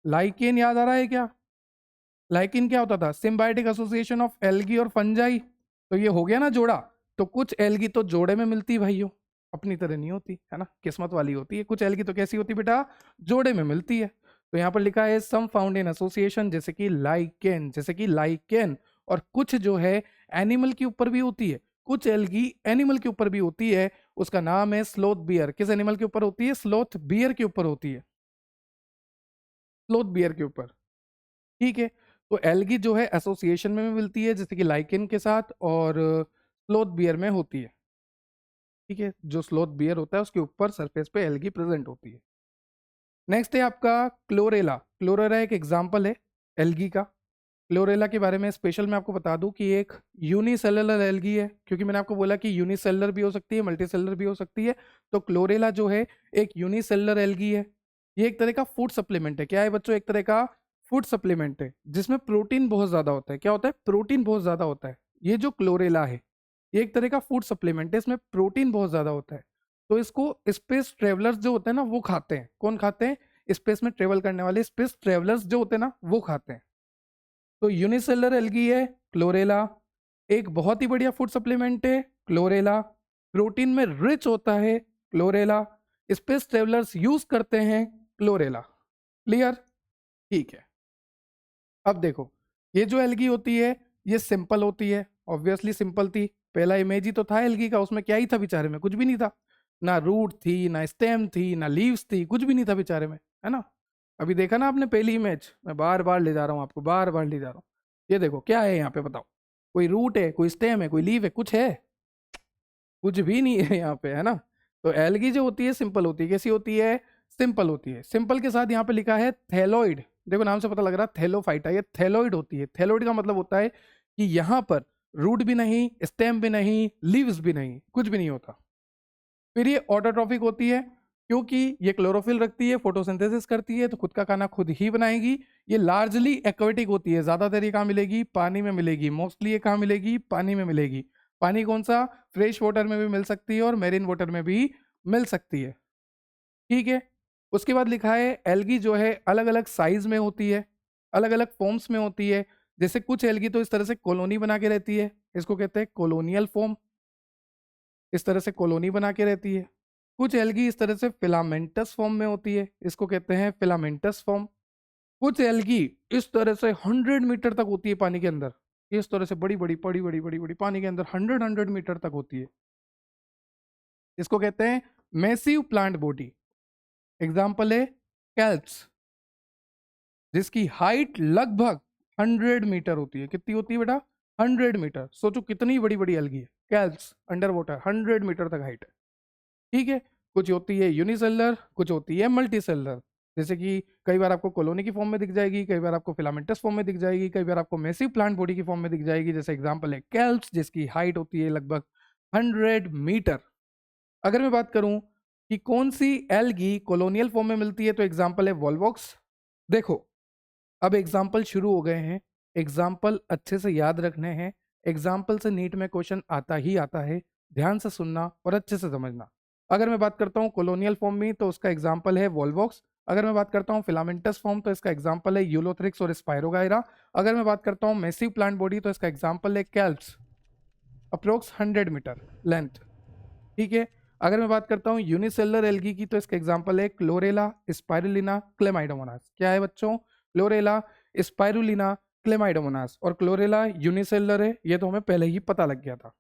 लाइकेन याद आ रहा है क्या? लाइकेन क्या होता था? सिम्बायोटिक एसोसिएशन ऑफ एल्गी और फंजाई। तो ये हो गया ना जोड़ा। तो कुछ एल्गी तो जोड़े में मिलती है भाइयों, अपनी तरह नहीं होती है ना, किस्मत वाली होती है। कुछ एल्गी तो कैसी होती है बेटा? जोड़े में मिलती है। तो यहाँ पर लिखा है सम फाउंड इन एसोसिएशन, जैसे कि लाइकेन, जैसे कि लाइकेन। और कुछ जो है एनिमल के ऊपर भी होती है, कुछ एल्गी एनिमल के ऊपर भी होती है। उसका नाम है स्लोथ बियर। किस एनिमल के ऊपर होती है? स्लोथ बियर के ऊपर होती है, स्लोथ बियर के ऊपर। ठीक है, तो एल्गी जो है एसोसिएशन में भी मिलती है, जैसे कि लाइकेन के साथ, और स्लोथ बियर में होती है। ठीक है, जो स्लोथ बियर होता है उसके ऊपर सरफेस पे एल्गी प्रेजेंट होती है। नेक्स्ट है आपका क्लोरेला। क्लोरेला एक एग्जांपल है एल्गी का। क्लोरेला के बारे में स्पेशल मैं आपको बता दूं कि एक यूनिसेलुलर एल्गी है, क्योंकि मैंने आपको बोला कि यूनिसेलुलर भी हो सकती है, मल्टीसेलुलर भी हो सकती है। तो क्लोरेला जो है एक यूनिसेलुलर एल्गी है। ये एक तरह का फूड सप्लीमेंट है। क्या है बच्चों? एक तरह का फूड सप्लीमेंट है जिसमें प्रोटीन बहुत ज्यादा होता है। क्या होता है? प्रोटीन बहुत ज्यादा होता है। ये जो क्लोरेला है ये एक तरह का फूड सप्लीमेंट है, इसमें प्रोटीन बहुत ज्यादा होता है। तो इसको स्पेस ट्रेवलर्स जो होते हैं ना वो खाते हैं। कौन खाते हैं? स्पेस में ट्रेवल करने वाले स्पेस ट्रेवलर्स जो होते हैं ना वो खाते हैं। तो यूनिसेलुलर एल्गी है क्लोरेला, एक बहुत ही बढ़िया फूड सप्लीमेंट है क्लोरेला, प्रोटीन में रिच होता है क्लोरेला, स्पेस ट्रेवलर्स यूज करते हैं क्लोरेला। क्लियर? ठीक है, अब देखो ये जो एल्गी होती है ये सिंपल होती है। ऑब्वियसली सिंपल थी, पहला इमेज ही तो था एल्गी का, उसमें क्या ही था बेचारे में? कुछ भी नहीं था। ना रूट थी, ना स्टेम थी, ना लीव्स थी, कुछ भी नहीं था बेचारे में, है ना। अभी देखा ना आपने पहली इमेज, मैं बार बार ले जा रहा हूँ आपको, बार बार ले जा रहा हूँ। ये देखो क्या है यहाँ पे, बताओ। कोई रूट है, कोई स्टेम है, कोई लीव है, कुछ है? कुछ भी नहीं है यहाँ पे, है ना। तो एल्गी जो होती है सिंपल होती है। कैसी होती है? सिंपल होती है। सिंपल के साथ यहाँ पे लिखा है थैलोइड। देखो नाम से पता लग रहा है थैलोफाइटा, ये थैलोइड होती है। थैलोइड का मतलब होता है कि यहाँ पर रूट भी नहीं, स्टेम भी नहीं, लीव्स भी नहीं, कुछ भी नहीं होता। फिर ये ऑटोट्रॉफिक होती है। क्योंकि ये क्लोरोफिल रखती है, फोटोसिंथेसिस करती है, तो खुद का खाना खुद ही बनाएगी। ये लार्जली एक्वेटिक होती है, ज्यादातर ये कहाँ मिलेगी? पानी में मिलेगी। मोस्टली ये कहाँ मिलेगी? पानी में मिलेगी। पानी कौन सा? फ्रेश वाटर में भी मिल सकती है और मेरीन वाटर में भी मिल सकती है। ठीक है। उसके बाद लिखा है एल्गी जो है अलग अलग साइज में होती है, अलग अलग फॉर्म्स में होती है। जैसे कुछ एल्गी तो इस तरह से कॉलोनी बना के रहती है, इसको कहते हैं कॉलोनियल फॉर्म, इस तरह से कॉलोनी बना के रहती है। कुछ एल्गी इस तरह से फिलामेंटस फॉर्म में होती है, इसको कहते हैं फिलामेंटस फॉर्म। कुछ एल्गी इस तरह से 100 मीटर तक होती है पानी के अंदर, इस तरह से बड़ी बड़ी बड़ी बड़ी बड़ी बड़ी पानी के अंदर 100 मीटर तक होती है, इसको कहते हैं मैसिव प्लांट बॉडी। एग्जाम्पल है कैल्प्स, जिसकी हाइट लगभग 100 मीटर होती है। कितनी होती है बेटा? 100 मीटर। सोचो कितनी बड़ी बड़ी एल्गी है। कैल्प्स अंडर वाटर 100 मीटर तक हाइट है। ठीक है। कुछ होती है यूनिसेलुलर, कुछ होती है मल्टी सेलुलर। जैसे कि कई बार आपको कॉलोनी की फॉर्म में दिख जाएगी, कई बार आपको फिलामेंटस फॉर्म में दिख जाएगी, कई बार आपको मैसिव प्लांट बॉडी की फॉर्म में दिख जाएगी। जैसे एग्जांपल है कैल्प्स, जिसकी हाइट होती है लगभग 100 मीटर। अगर मैं बात करूं कि कौन सी एल्गी कॉलोनियल फॉर्म में मिलती है, तो एग्जांपल है वॉल्वॉक्स। देखो अब एग्जाम्पल शुरू हो गए हैं, एग्जाम्पल अच्छे से याद रखने हैं। एग्जाम्पल से नीट में क्वेश्चन आता ही आता है, ध्यान से सुनना और अच्छे से समझना। अगर मैं बात करता हूँ कॉलोनियल फॉर्म में, तो उसका एग्जाम्पल है वॉल्वॉक्स। अगर मैं बात करता हूँ फिलामेंटस फॉर्म, तो इसका एग्जाम्पल है यूलोथ्रिक्स और स्पायरोगायरा। अगर मैं बात करता हूँ मैसिव प्लांट बॉडी, तो इसका एग्जाम्पल है कैल्प्स, अप्रोक्स 100 मीटर लेंथ। ठीक है। अगर मैं बात करता हूँ यूनिसेलुलर एल्गी की, तो इसका एग्जांपल है क्लोरेला, स्पाइरुलिना, क्लेमाइडोमोनास। क्या है बच्चों? Chlorella, spirulina, Chlamydomonas. और क्लोरेला यूनिसेलुलर है, ये तो हमें पहले ही पता लग गया था।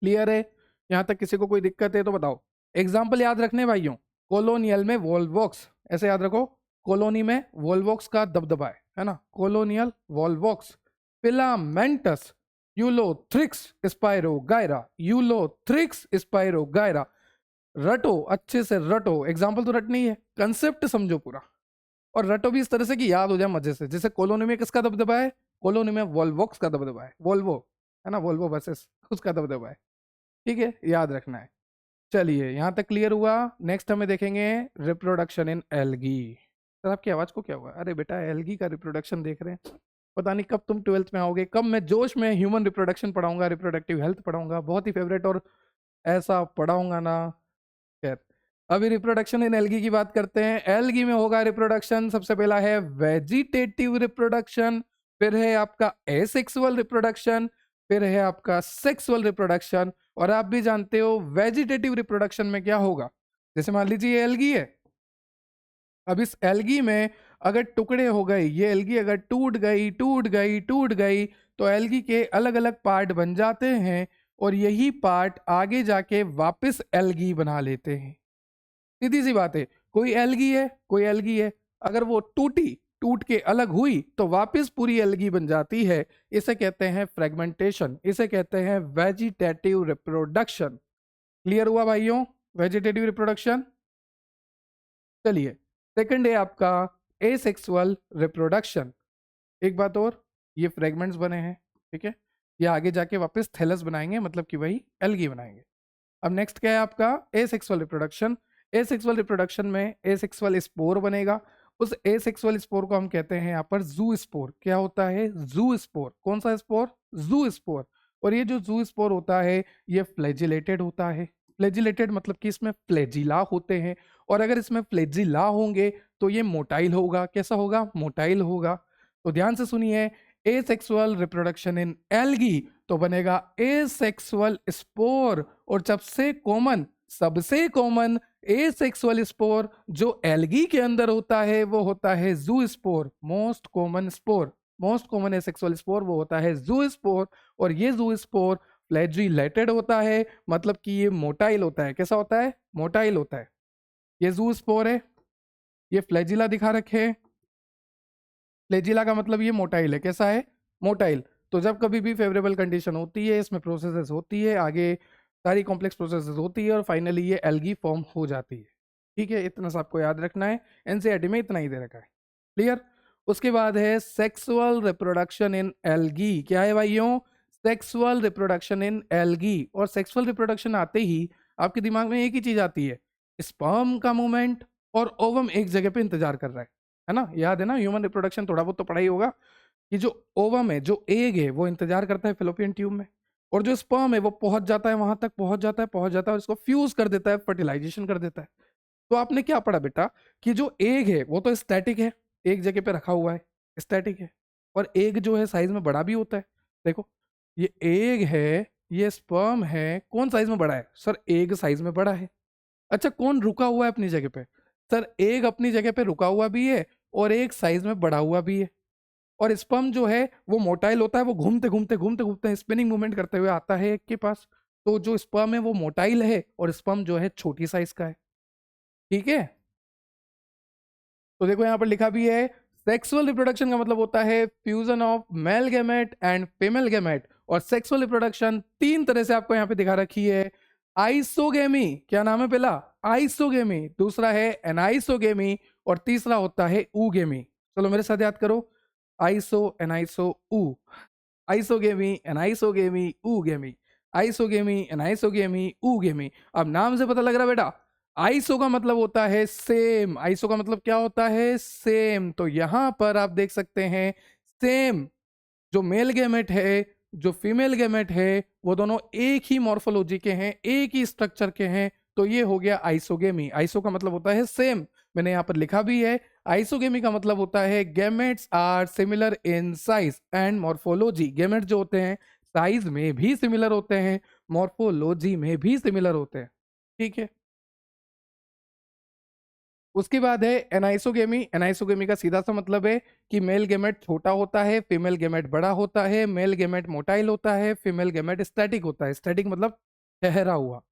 क्लियर है? यहां तक किसी को कोई दिक्कत है तो बताओ। एग्जाम्पल याद रखने भाइयों, कोलोनियल में वॉल्वॉक्स, ऐसे याद रखो, कॉलोनी में वॉल्वॉक्स का दबदबा है ना, colonial volvox. Filamentous ulothrix spirogyra, ulothrix spirogyra. रटो, अच्छे से रटो, एग्जाम्पल तो रटनी है, कंसेप्ट समझो पूरा। और रटो भी इस तरह से कि याद हो जाए मजे से। जैसे कॉलोनी में किसका दबदबा है? कॉलोनी में वॉल्वॉक्स का दबदबा है, वॉल्वो है ना, वॉल्वो बसेस, उसका दबदबा है। ठीक है, याद रखना है। चलिए यहां तक क्लियर हुआ। नेक्स्ट हमें देखेंगे रिप्रोडक्शन इन एल्गी। सर आपकी आवाज को क्या हुआ? अरे बेटा एल्गी का रिप्रोडक्शन देख रहे हैं, पता नहीं कब तुम 12th में आओगे, कब मैं जोश में ह्यूमन रिप्रोडक्शन पढ़ाऊंगा, रिप्रोडक्टिव हेल्थ पढ़ाऊंगा, बहुत ही फेवरेट और ऐसा पढ़ाऊंगा ना। खैर, अभी रिप्रोडक्शन इन एल्गी की बात करते हैं। एल्गी में होगा रिप्रोडक्शन, सबसे पहला है वेजिटेटिव रिप्रोडक्शन, फिर है आपका एसेक्सुअल रिप्रोडक्शन, फिर है आपका सेक्सुअल रिप्रोडक्शन। और आप भी जानते हो वेजिटेटिव रिप्रोडक्शन में क्या होगा। जैसे मान लीजिए ये एल्गी है, अब इस एल्गी में अगर टुकड़े हो गए, ये एल्गी अगर टूट गई टूट गई टूट गई, तो एल्गी के अलग अलग पार्ट बन जाते हैं और यही पार्ट आगे जाके वापस एल्गी बना लेते हैं। सीधी सी बात है, कोई एल्गी है, कोई एल्गी है, अगर वो टूट के अलग हुई तो वापस पूरी एल्गी बन जाती है। इसे कहते हैं फ्रेगमेंटेशन, इसे कहते हैं वेजिटेटिव रिप्रोडक्शन। क्लियर हुआ भाइयों? Vegetative reproduction. चलिए सेकंड है आपका एसेक्सुअल रिप्रोडक्शन। एक बात और, ये फ्रेगमेंट्स बने हैं, ठीक है, ये आगे जाके वापस थैलस बनाएंगे, मतलब कि वही एल्गी बनाएंगे। अब नेक्स्ट क्या है आपका? Asexual reproduction. एसेक्सुअल रिप्रोडक्शन में एसेक्सुअल स्पोर बनेगा। उस एसेक्सुअल स्पोर को हम कहते हैं यहाँ पर जू स्पोर। क्या होता है? जू स्पोर। कौन सा स्पोर? जू स्पोर। और ये जो जू स्पोर होता है ये फ्लैजिलेटेड होता है। फ्लैजिलेटेड मतलब कि इसमें फ्लैजिला होते हैं, और अगर इसमें फ्लैजिला होंगे तो ये मोटाइल होगा। कैसा होगा? मोटाइल होगा। तो ध्यान से सुनिए, एसेक्सुअल रिप्रोडक्शन इन एल्गी तो बनेगा एसेक्सुअल स्पोर। और सबसे कॉमन एसेक्सुअल स्पोर जो एल्गी के अंदर होता है वो होता है जू spore. Most common spore, most common asexual spore वो होता है जू स्पोर। और ये जू स्पोर फ्लैजिलेटेड होता है, मतलब कि ये मोटाइल होता है। कैसा होता है? मोटाइल होता है। ये जू स्पोर है, ये फ्लैजिला दिखा रखे। फ्लैजिला का मतलब ये मोटाइल है। कैसा है? मोटाइल। तो जब कभी भी फेवरेबल कंडीशन होती है, इसमें प्रोसेसेस होती है, आगे सारी कॉम्प्लेक्स प्रोसेसेस होती है और फाइनली ये एल्गी फॉर्म हो जाती है। ठीक है, इतना सा आपको याद रखना है, एनसीईआरटी में इतना ही दे रखा है। क्लियर? उसके बाद है सेक्सुअल रिप्रोडक्शन इन एल्गी। क्या है भाइयों? Sexual reproduction in algae. और सेक्सुअल रिप्रोडक्शन आते ही आपके दिमाग में एक ही चीज आती है, स्पर्म का मूवमेंट और ओवम एक जगह पे इंतजार कर रहा है ना? याद है ना, ह्यूमन रिप्रोडक्शन थोड़ा बहुत तो पढ़ा ही होगा कि जो ओवम है, जो एग है, वो इंतजार करता है फेलोपियन ट्यूब में, और जो स्पर्म है वो पहुंच जाता है, वहां तक पहुंच जाता है और इसको फ्यूज कर देता है, फर्टिलाइजेशन कर देता है। तो आपने क्या पढ़ा बेटा कि जो एग है वो तो स्टैटिक है, एक जगह पे रखा हुआ है, स्टैटिक है, और एग जो है साइज में बड़ा भी होता है। देखो, ये एग है, ये स्पर्म है, कौन साइज में बड़ा है सर? एग साइज में बड़ा है। अच्छा, कौन रुका हुआ है अपनी जगह पे? सर एग अपनी जगह पे रुका हुआ भी है और एक साइज में बढ़ा हुआ भी है। और स्पर्म जो है वो मोटाइल होता है, वो घूमते घूमते घूमते घूमते स्पिनिंग मूवमेंट करते हुए आता है एग के पास। तो जो स्पर्म है वो मोटाइल है और स्पर्म जो है छोटी साइज का है। ठीक है, तो देखो यहाँ पर लिखा भी है, सेक्सुअल रिप्रोडक्शन का मतलब होता है fusion of male gamete and female gamete. और सेक्सुअल रिप्रोडक्शन तीन तरह से आपको यहाँ पे दिखा रखी है। आइसोगेमी, क्या नाम है पहला? आइसोगेमी, दूसरा है एनाइसोगेमी, और तीसरा होता है ऊगेमी। चलो मेरे साथ याद करो, आइसो एनाइसो ऊ, आइसोगेमी एनाइसोगेमी ऊगेमी, आइसोगेमी एनाइसोगेमी ऊगेमी। अब नाम से पता लग रहा बेटा, आइसो का मतलब होता है सेम, आइसो का मतलब क्या होता है? सेम। तो यहां पर आप देख सकते हैं सेम, जो मेल गैमेट है, जो फीमेल गैमेट है, वो दोनों एक ही मॉर्फोलॉजी के हैं, एक ही स्ट्रक्चर के हैं। तो ये हो गया आइसोगेमी। आइसो का मतलब होता है सेम, मैंने यहां पर लिखा भी है। आइसोगेमी का मतलब होता है gametes are similar in size and morphology. Gamete जो होते हैं साइज में भी सिमिलर होते हैं, मॉर्फोलॉजी में भी सिमिलर होते हैं। ठीक है, उसके बाद है एनाइसोगेमी। एनाइसोगेमी का सीधा सा मतलब है कि मेल गेमेट छोटा होता है, फीमेल गेमेट बड़ा होता है, मेल गेमेट मोटाइल होता है, फीमेल गेमेट स्टैटिक होता है। स्टैटिक मतलब ठहरा हुआ।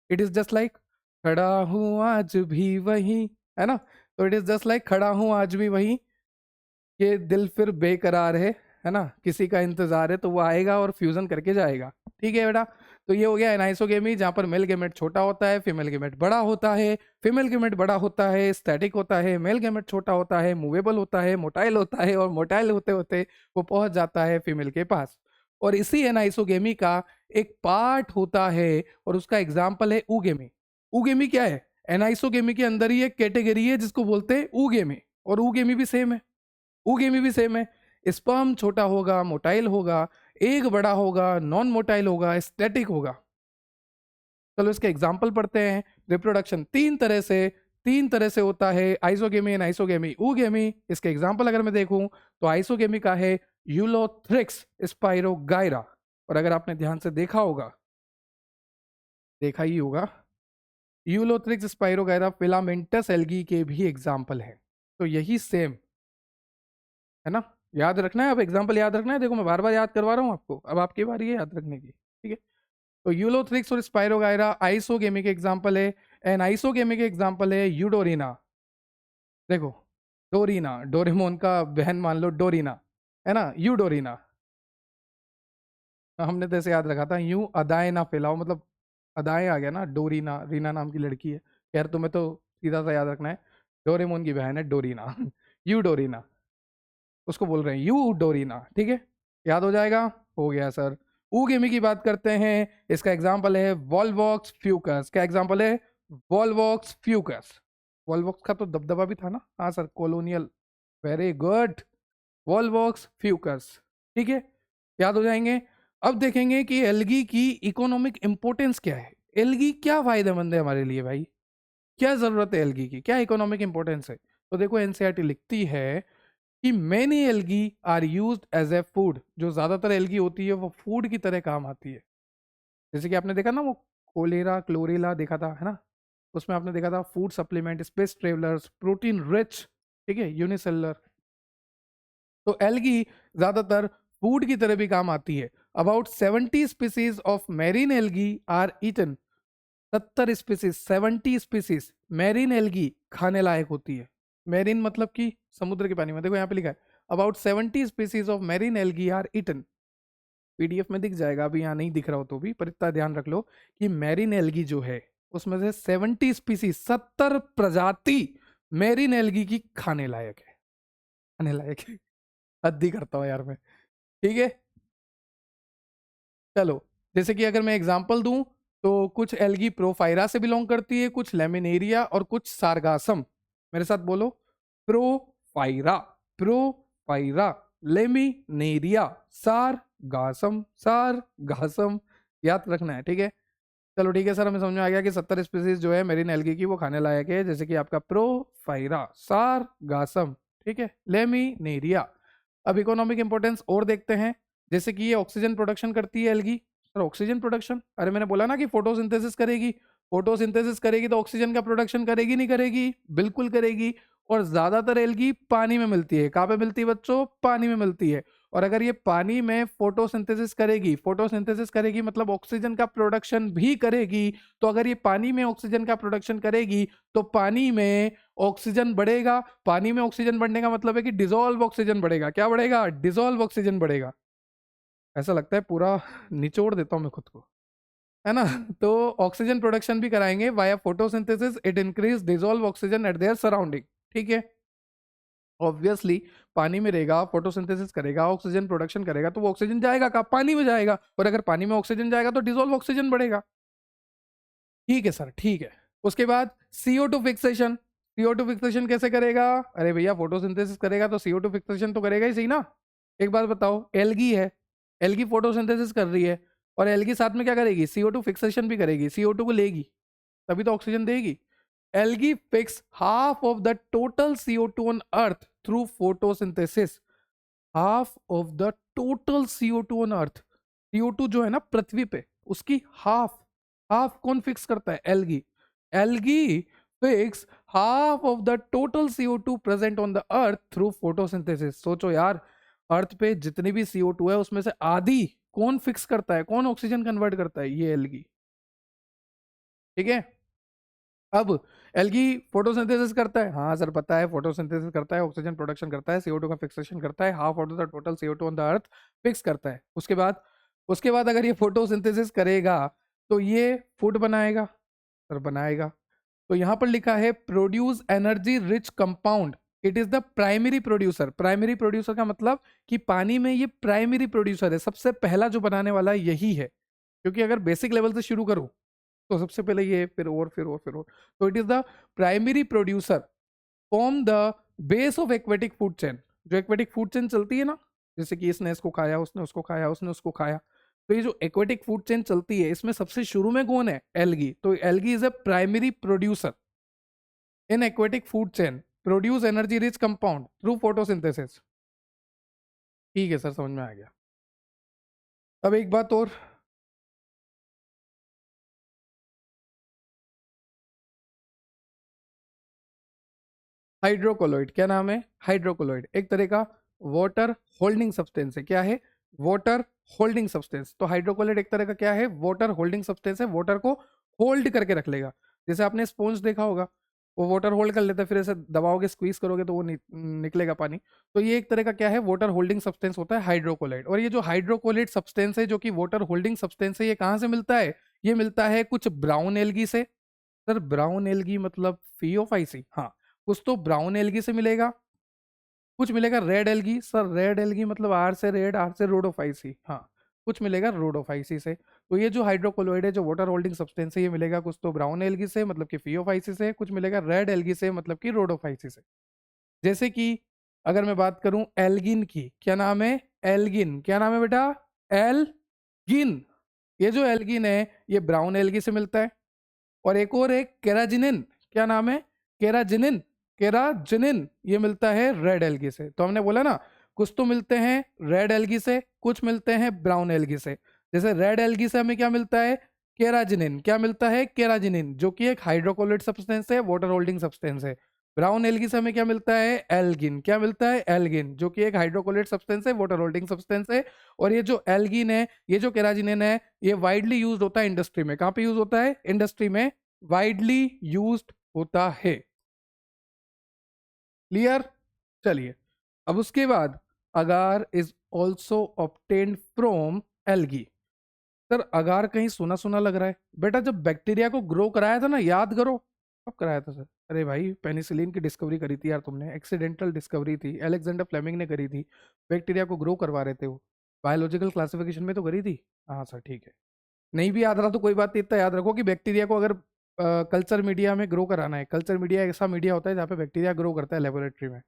इट इज जस्ट लाइक खड़ा हूं आज भी वही, है ना? तो इट इज जस्ट लाइक खड़ा हूं आज भी वही, कि दिल फिर बेकरार है ना, किसी का इंतजार है तो वो आएगा और फ्यूजन करके जाएगा। ठीक है बेटा, तो ये हो गया एनाइसोगेमी, जहां पर मेल गेमेट छोटा होता है, फीमेल गेमेट बड़ा होता है। फीमेल गेमेट बड़ा होता है, स्टैटिक होता है, मेल गेमेट छोटा होता है, मूवेबल होता है, मोटाइल होता है, और मोटाइल होते होते वो पहुंच जाता है फीमेल के पास। और इसी एनाइसोगेमी का एक पार्ट होता है और उसका एग्जाम्पल है ऊगेमी। ऊगेमी क्या है? एनाइसोगेमी के अंदर ही एक कैटेगरी है जिसको बोलते हैं ऊगेमी, और ऊगेमी भी सेम है। ऊगेमी भी सेम है, स्पर्म छोटा होगा, मोटाइल होगा, एग बड़ा होगा, नॉन मोटाइल होगा, स्टैटिक होगा। चलो इसके एग्जाम्पल पढ़ते हैं। रिप्रोडक्शन तीन तरह से होता है, आइसोगेमी, एनाइसोगेमी, ऊगेमी। इसके एग्जाम्पल अगर मैं देखूं तो आइसोगेमी का है यूलोथ्रिक्स स्पाइरोगाइरा। और अगर आपने ध्यान से देखा होगा, देखा ही होगा, यूलोथ्रिक्स स्पाइरोगाइरा फिलामेंटस एल्गी के भी एग्जाम्पल है। तो यही सेम है ना, याद रखना है। अब एग्जाम्पल याद रखना है, देखो मैं बार बार याद करवा रहा हूँ आपको, अब आपकी बारी है याद रखने की। ठीक है, तो यूलोथ्रिक्स और स्पाइरोगाइरा आइसोगेमी के एग्जाम्पल है, एंड आइसोगेमी के एग्जाम्पल है यूडोरिना। देखो, डोरीना, डोरेमोन का बहन मान लो डोरीना, है ना, यूडोरिना। हमने तो ऐसे याद रखा था, यूं अदाएं ना फैलाओ, मतलब अदाएं आ गया ना, डोरीना, रीना नाम की लड़की है। खैर तुम्हें तो सीधा सा याद रखना है, डोरेमोन की बहन है डोरीना यूडोरिना, उसको बोल रहे हैं यू डोरीना। ठीक है, याद हो जाएगा। हो गया सर। ऊगेमी की बात करते हैं, इसका एग्जाम्पल है वॉल्वॉक्स फ्यूकस। क्या एग्जाम्पल है? Volvox Fucus. वॉल्वॉक्स का तो दबदबा भी था ना, हाँ sir, colonial. Very good, Volvox Fucus. ठीक है, याद हो जाएंगे। अब देखेंगे कि एल्गी की इकोनॉमिक इंपोर्टेंस क्या है। एल्गी क्या फायदेमंद है हमारे लिए भाई, क्या जरूरत है एल्गी की, क्या इकोनॉमिक इंपोर्टेंस है? तो देखो एनसीईआरटी लिखती है कि many algae are used as a food. जो ज्यादातर एल्गी होती है वो फूड की तरह काम आती है। जैसे कि आपने देखा ना वो कोलेरा क्लोरेला देखा था, है ना, उसमें आपने देखा था food supplement, space travellers, protein rich, ठीक है, यूनिसेलुलर। तो एल्गी ज्यादातर फूड की तरह भी काम आती है। About 70 species of marine algae are eaten. 70 species, 70 species marine algae खाने लायक होती है। मेरीन मतलब कि समुद्र के पानी में। देखो यहाँ पे लिखा है about 70 species of marine algae are eaten. PDF में दिख जाएगा, अभी यहाँ नहीं दिख रहा हो तो भी, पर इतना ध्यान रख लो कि मेरीन एल्गी जो है उसमें से 70 स्पीसीज, 70 प्रजाति मेरीन एल्गी की खाने लायक है। खाने लायक है, हद ही करता हूँ यार मैं। ठीक है, चलो, जैसे कि अगर मैं एग्जांपल दूं तो कुछ एल्गी प्रोफाइरा से बिलोंग करती है, कुछ लेमिनेरिया और कुछ सारगासम। मेरे साथ बोलो, प्रोफाइरा, प्रोफाइरा, लेमिनेरिया, सारगासम, सारगासम, याद रखना है, ठीक है। चलो ठीक है सर, हमें समझ में आ गया कि 70 स्पीसीज जो है मेरीन एल्गी की वो खाने लायक है, जैसे कि आपका प्रोफाइरा, सारगासम, ठीक है, लेमिनेरिया। अब इकोनॉमिक इंपॉर्टेंस और देखते हैं, जैसे कि ये ऑक्सीजन प्रोडक्शन करती है एल्गी। सर ऑक्सीजन प्रोडक्शन, अरे मैंने बोला ना कि फोटोसिंथेसिस करेगी, फोटोसिंथेसिस करेगी तो ऑक्सीजन का प्रोडक्शन करेगी नहीं करेगी, बिल्कुल करेगी। और ज्यादातर एल्गी पानी में मिलती है। कहाँ पे मिलती है बच्चों? पानी में मिलती है। और अगर ये पानी में फोटोसिंथेसिस करेगी, फोटोसिंथेसिस करेगी मतलब ऑक्सीजन का प्रोडक्शन भी करेगी। तो अगर ये पानी में ऑक्सीजन का प्रोडक्शन करेगी तो पानी में ऑक्सीजन बढ़ेगा। पानी में ऑक्सीजन बढ़ने का मतलब है कि डिसॉल्व ऑक्सीजन बढ़ेगा। क्या बढ़ेगा? डिसॉल्व ऑक्सीजन बढ़ेगा। ऐसा लगता है पूरा निचोड़ देता हूं मैं खुद को, है ना। तो ऑक्सीजन प्रोडक्शन भी कराएंगे via photosynthesis. It increase dissolve oxygen eight their surrounding, ठीक है। ऑब्वियसली पानी में रहेगा, फोटोसिंथेसिस करेगा, ऑक्सीजन प्रोडक्शन करेगा, तो वो ऑक्सीजन जाएगा कहाँ? पानी में जाएगा। और अगर पानी में ऑक्सीजन जाएगा तो डिसॉल्व ऑक्सीजन बढ़ेगा। ठीक है सर, ठीक है। उसके बाद CO2 फिक्सेशन। CO2 फिक्सेशन कैसे करेगा? अरे भैया फोटोसिंथेसिस करेगा तो CO2 फिक्सेशन तो करेगा ही सही ना। एक बात बताओ, एल्गी है, एल्गी फोटोसिंथेसिस कर रही है और एल्गी साथ में क्या करेगी? CO2 फिक्सेशन भी करेगी, CO2 को लेगी, तभी तो ऑक्सीजन देगी। Algae fix half of the total CO2 on Earth through photosynthesis. Half of the total CO2 on Earth. CO2 जो है ना पृथ्वी पे, उसकी हाफ, हाफ कौन फिक्स करता है? Algae. Algae fix half of the total CO2 present on the earth through photosynthesis. सोचो यार, अर्थ पे जितनी भी CO2 है उसमें से आधी कौन फिक्स करता है, कौन ऑक्सीजन कन्वर्ट करता है? ये एल्गी, ठीक है। अब एल्गी फोटोसिंथेसिस करता है, हाँ सर पता है, फोटोसिंथेसिस करता है, ऑक्सीजन प्रोडक्शन करता है, CO2 का फिक्सेशन करता है, half of the total CO2 on the earth fix करता है। उसके बाद अगर ये फोटोसिंथेसिस करेगा तो ये फूड बनाएगा। सर बनाएगा, तो यहां पर लिखा है produce energy rich compound. It is the primary producer. Primary producer का मतलब कि पानी में ये प्राइमरी प्रोड्यूसर है, सबसे पहला जो बनाने वाला यही है। क्योंकि अगर बेसिक लेवल से शुरू करूं तो सबसे पहले ये, फिर और, फिर और, फिर और। तो it is the primary producer form the base of aquatic food chain. जो एक्वेटिक फूड चेन चलती है ना, जैसे कि इसने इसको खाया, उसने उसको खाया, उसने उसको खाया, तो ये जो एक्वेटिक फूड चेन चलती है इसमें सबसे शुरू में कौन है? एल्गी। तो algae is a primary producer in aquatic food chain, produce energy rich compound through photosynthesis. ठीक है सर, समझ में आ गया। अब एक बात और, हाइड्रोकोलोइड। क्या नाम है? हाइड्रोकोलोइड एक तरह का वाटर होल्डिंग सब्सटेंस है। क्या है? Water holding substance. तो हाइड्रोकोलोइड एक तरह का क्या है? वाटर होल्डिंग सब्सटेंस है, वाटर को होल्ड करके रख लेगा। जैसे आपने स्पॉन्ज देखा होगा, वो वाटर होल्ड कर लेता है, फिर ऐसे दबाओगे, स्क्वीज करोगे तो वो निकलेगा पानी। तो ये एक तरह का क्या है? वाटर होल्डिंग सब्सटेंस होता है हाइड्रोकोलोइड। और ये जो हाइड्रोकोलोइड सब्सटेंस है जो कि वाटर होल्डिंग सब्सटेंस है, ये कहाँ से मिलता है? ये मिलता है कुछ ब्राउन एल्गी से। सर ब्राउन एल्गी मतलब फियोफाइसी? हाँ, कुछ तो ब्राउन एल्गी से मिलेगा, कुछ मिलेगा red algae. Sir red algae मतलब आर से रेड, आर से रोडोफाइसी। हाँ, कुछ मिलेगा रोडोफाइसी से। तो ये जो हाइड्रोकोलोइड है, जो वाटर होल्डिंग सब्सटेंस है, ये मिलेगा कुछ तो ब्राउन एल्गी से मतलब कि फियोफाइसी से, कुछ मिलेगा रेड एल्गी से मतलब कि रोडोफाइसी से। जैसे कि अगर मैं बात करूं एल्गिन की, क्या नाम है? एल्गिन। क्या नाम है बेटा? एल्गिन। ये जो एल्गिन है ये ब्राउन एल्गी से मिलता है। और एक और एक केराजिनिन। क्या नाम है? केराजिनिन। केराजिनिन ये मिलता है रेड एल्गी से। तो हमने बोला ना, कुछ तो मिलते हैं रेड एल्गी से, कुछ मिलते हैं ब्राउन एल्गी से। जैसे रेड एल्गी से हमें क्या मिलता है? केराजिनिन। क्या मिलता है? केराजिनिन, जो कि एक हाइड्रोकोलोइड सब्सटेंस है, वाटर होल्डिंग सब्सटेंस है। ब्राउन एल्गी से हमें क्या मिलता है? एल्गिन। क्या मिलता है? एल्गिन, जो कि एक हाइड्रोकोलोइड सब्सटेंस है, वाटर होल्डिंग सब्सटेंस है। और ये जो एल्गिन है, ये जो केराजिनिन है, ये वाइडली यूज होता है इंडस्ट्री में। कहाँ पे यूज होता है? इंडस्ट्री में वाइडली यूज्ड होता है। क्लियर? चलिए, अब उसके बाद agar is also obtained from algae. Sir agar कहीं सुना सुना लग रहा है बेटा। जब बैक्टीरिया को ग्रो कराया था ना, याद करो, कब कराया था सर? अरे भाई पेनिसिलिन की डिस्कवरी करी थी यार तुमने, एक्सीडेंटल डिस्कवरी थी, अलेक्जेंडर फ्लेमिंग ने करी थी। बैक्टीरिया को ग्रो करवा रहे थे वो, बायोलॉजिकल क्लासिफिकेशन में तो करी थी। हाँ सर ठीक है। नहीं भी याद रहा तो कोई बात नहीं, इतना याद रखो कि बैक्टीरिया को अगर कल्चर मीडिया में ग्रो कराना है, कल्चर मीडिया ऐसा मीडिया होता है जहाँ पे बैक्टीरिया ग्रो करता है लेबोरेटरी में,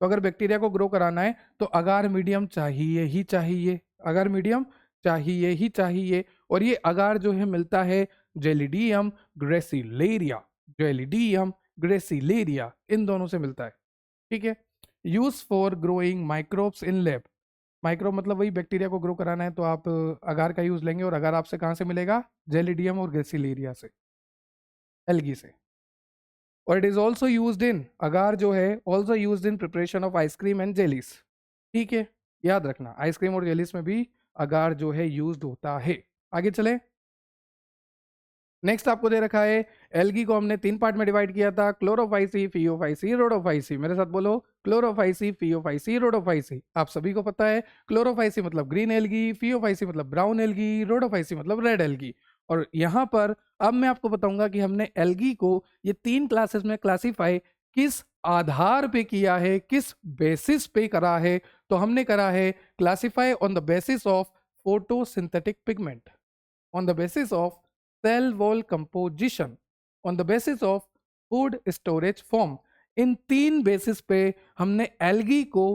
तो अगर बैक्टीरिया को ग्रो कराना है तो अगार मीडियम चाहिए ही चाहिए, अगार मीडियम चाहिए ही चाहिए। और ये अगार जो है मिलता है जेलिडियम ग्रेसिलेरिया, जेलिडियम ग्रेसिलेरिया, इन दोनों से मिलता है, ठीक है। Use for growing microbes in lab, microbe मतलब वही बैक्टीरिया को ग्रो कराना है तो आप अगार का यूज लेंगे, और अगार आपसे कहाँ से मिलेगा, जेलिडियम और ग्रेसिलेरिया से, एल्गी से। और it is also use in, agar जो है also use in preparation of ice cream and jellies, ठीक है, याद रखना आइसक्रीम और जेलीस में भी अगार जो है यूज होता है। आगे चले, नेक्स्ट आपको दे रखा है, एल्गी को हमने 3 पार्ट में डिवाइड किया था, क्लोरोफाइसी, फियोफाइसी, रोडोफाइसी। मेरे साथ बोलो, क्लोरोफाइसी, फियोफाइसी, रोडोफाइसी। आप सभी को पता है क्लोरोफाइसी मतलब ग्रीन एल्गी, फियोफाइसी मतलब ब्राउन एल्गी, रोडोफाइसी मतलब रेड एल्गी। और यहाँ पर अब मैं आपको बताऊंगा कि हमने एल्गी को ये 3 क्लासेस में क्लासीफाई किस आधार पे किया है, किस बेसिस पे करा है। तो हमने करा है classify on the basis of photosynthetic pigment, on the basis of cell wall composition, on the basis of food storage form। In 3 basis पे हमने एल्गी को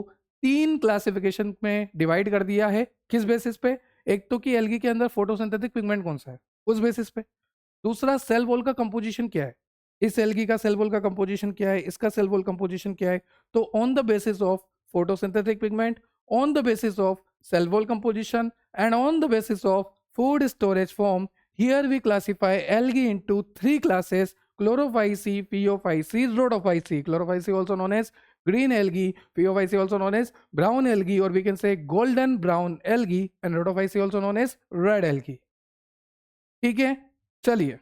3 क्लासिफिकेशन में डिवाइड कर दिया है। किस बेसिस पे, एक तो कि एल्गी के अंदर फोटोसिंथेटिक पिगमेंट कौन सा है, उस बेसिस पे। दूसरा, सेल वॉल का कंपोजिशन क्या है, इस एल्गी का सेल वॉल का कंपोजिशन क्या है, इसका सेल वॉल कंपोजिशन क्या है। तो on the basis of photosynthetic pigment, on the basis of cell wall composition and on the basis of food storage form, here we classify algae into 3 classes: chlorophyceae, phaeophyceae, rhodophyceae. Chlorophyceae also known as green algae, phaeophyceae also known as brown algae, or we can say golden brown algae, and rhodophyceae also known as red algae। ठीक है, चलिए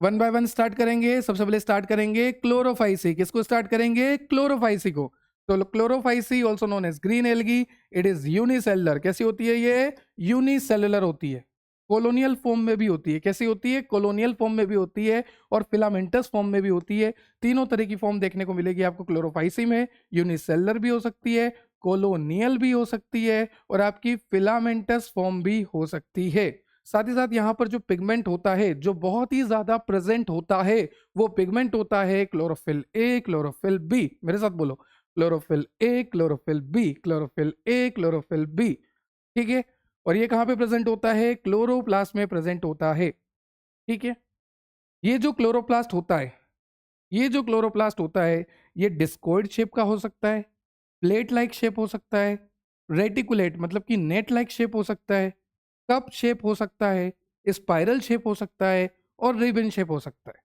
one by one start करेंगे। सबसे पहले start करेंगे Chlorophyceae. किसको start करेंगे, chlorophyceae को। तो chlorophyceae also known as green algae, it is unicellular. कैसी होती है ये, यूनिसेलुलर होती है। कॉलोनियल फॉर्म में भी होती है, कैसी होती है, कॉलोनियल फॉर्म में भी होती है, और फिलामेंटस फॉर्म में भी होती है। तीनों तरह की फॉर्म देखने को मिलेगी आपको क्लोरोफाइसी में। यूनिसेलुलर भी हो सकती है, कॉलोनियल भी हो सकती है, और आपकी फिलामेंटस फॉर्म भी हो सकती है। साथ ही साथ यहाँ पर जो पिगमेंट होता है, जो बहुत ही ज्यादा प्रेजेंट होता है, वो पिगमेंट होता है क्लोरोफिल ए, क्लोरोफिल बी। मेरे साथ बोलो, chlorophyll a, chlorophyll B, chlorophyll a, chlorophyll B, ठीक है। और ये कहाँ पे प्रेजेंट होता है, क्लोरोप्लास्ट में प्रेजेंट होता है, ठीक है। ये जो क्लोरोप्लास्ट होता है, ये जो क्लोरोप्लास्ट होता है, ये डिस्कॉइड शेप का हो सकता है, प्लेट लाइक शेप हो सकता है, रेटिकुलेट मतलब कि नेट लाइक शेप हो सकता है, कप शेप हो सकता है, स्पाइरल शेप हो सकता है, और रिबन शेप हो सकता है।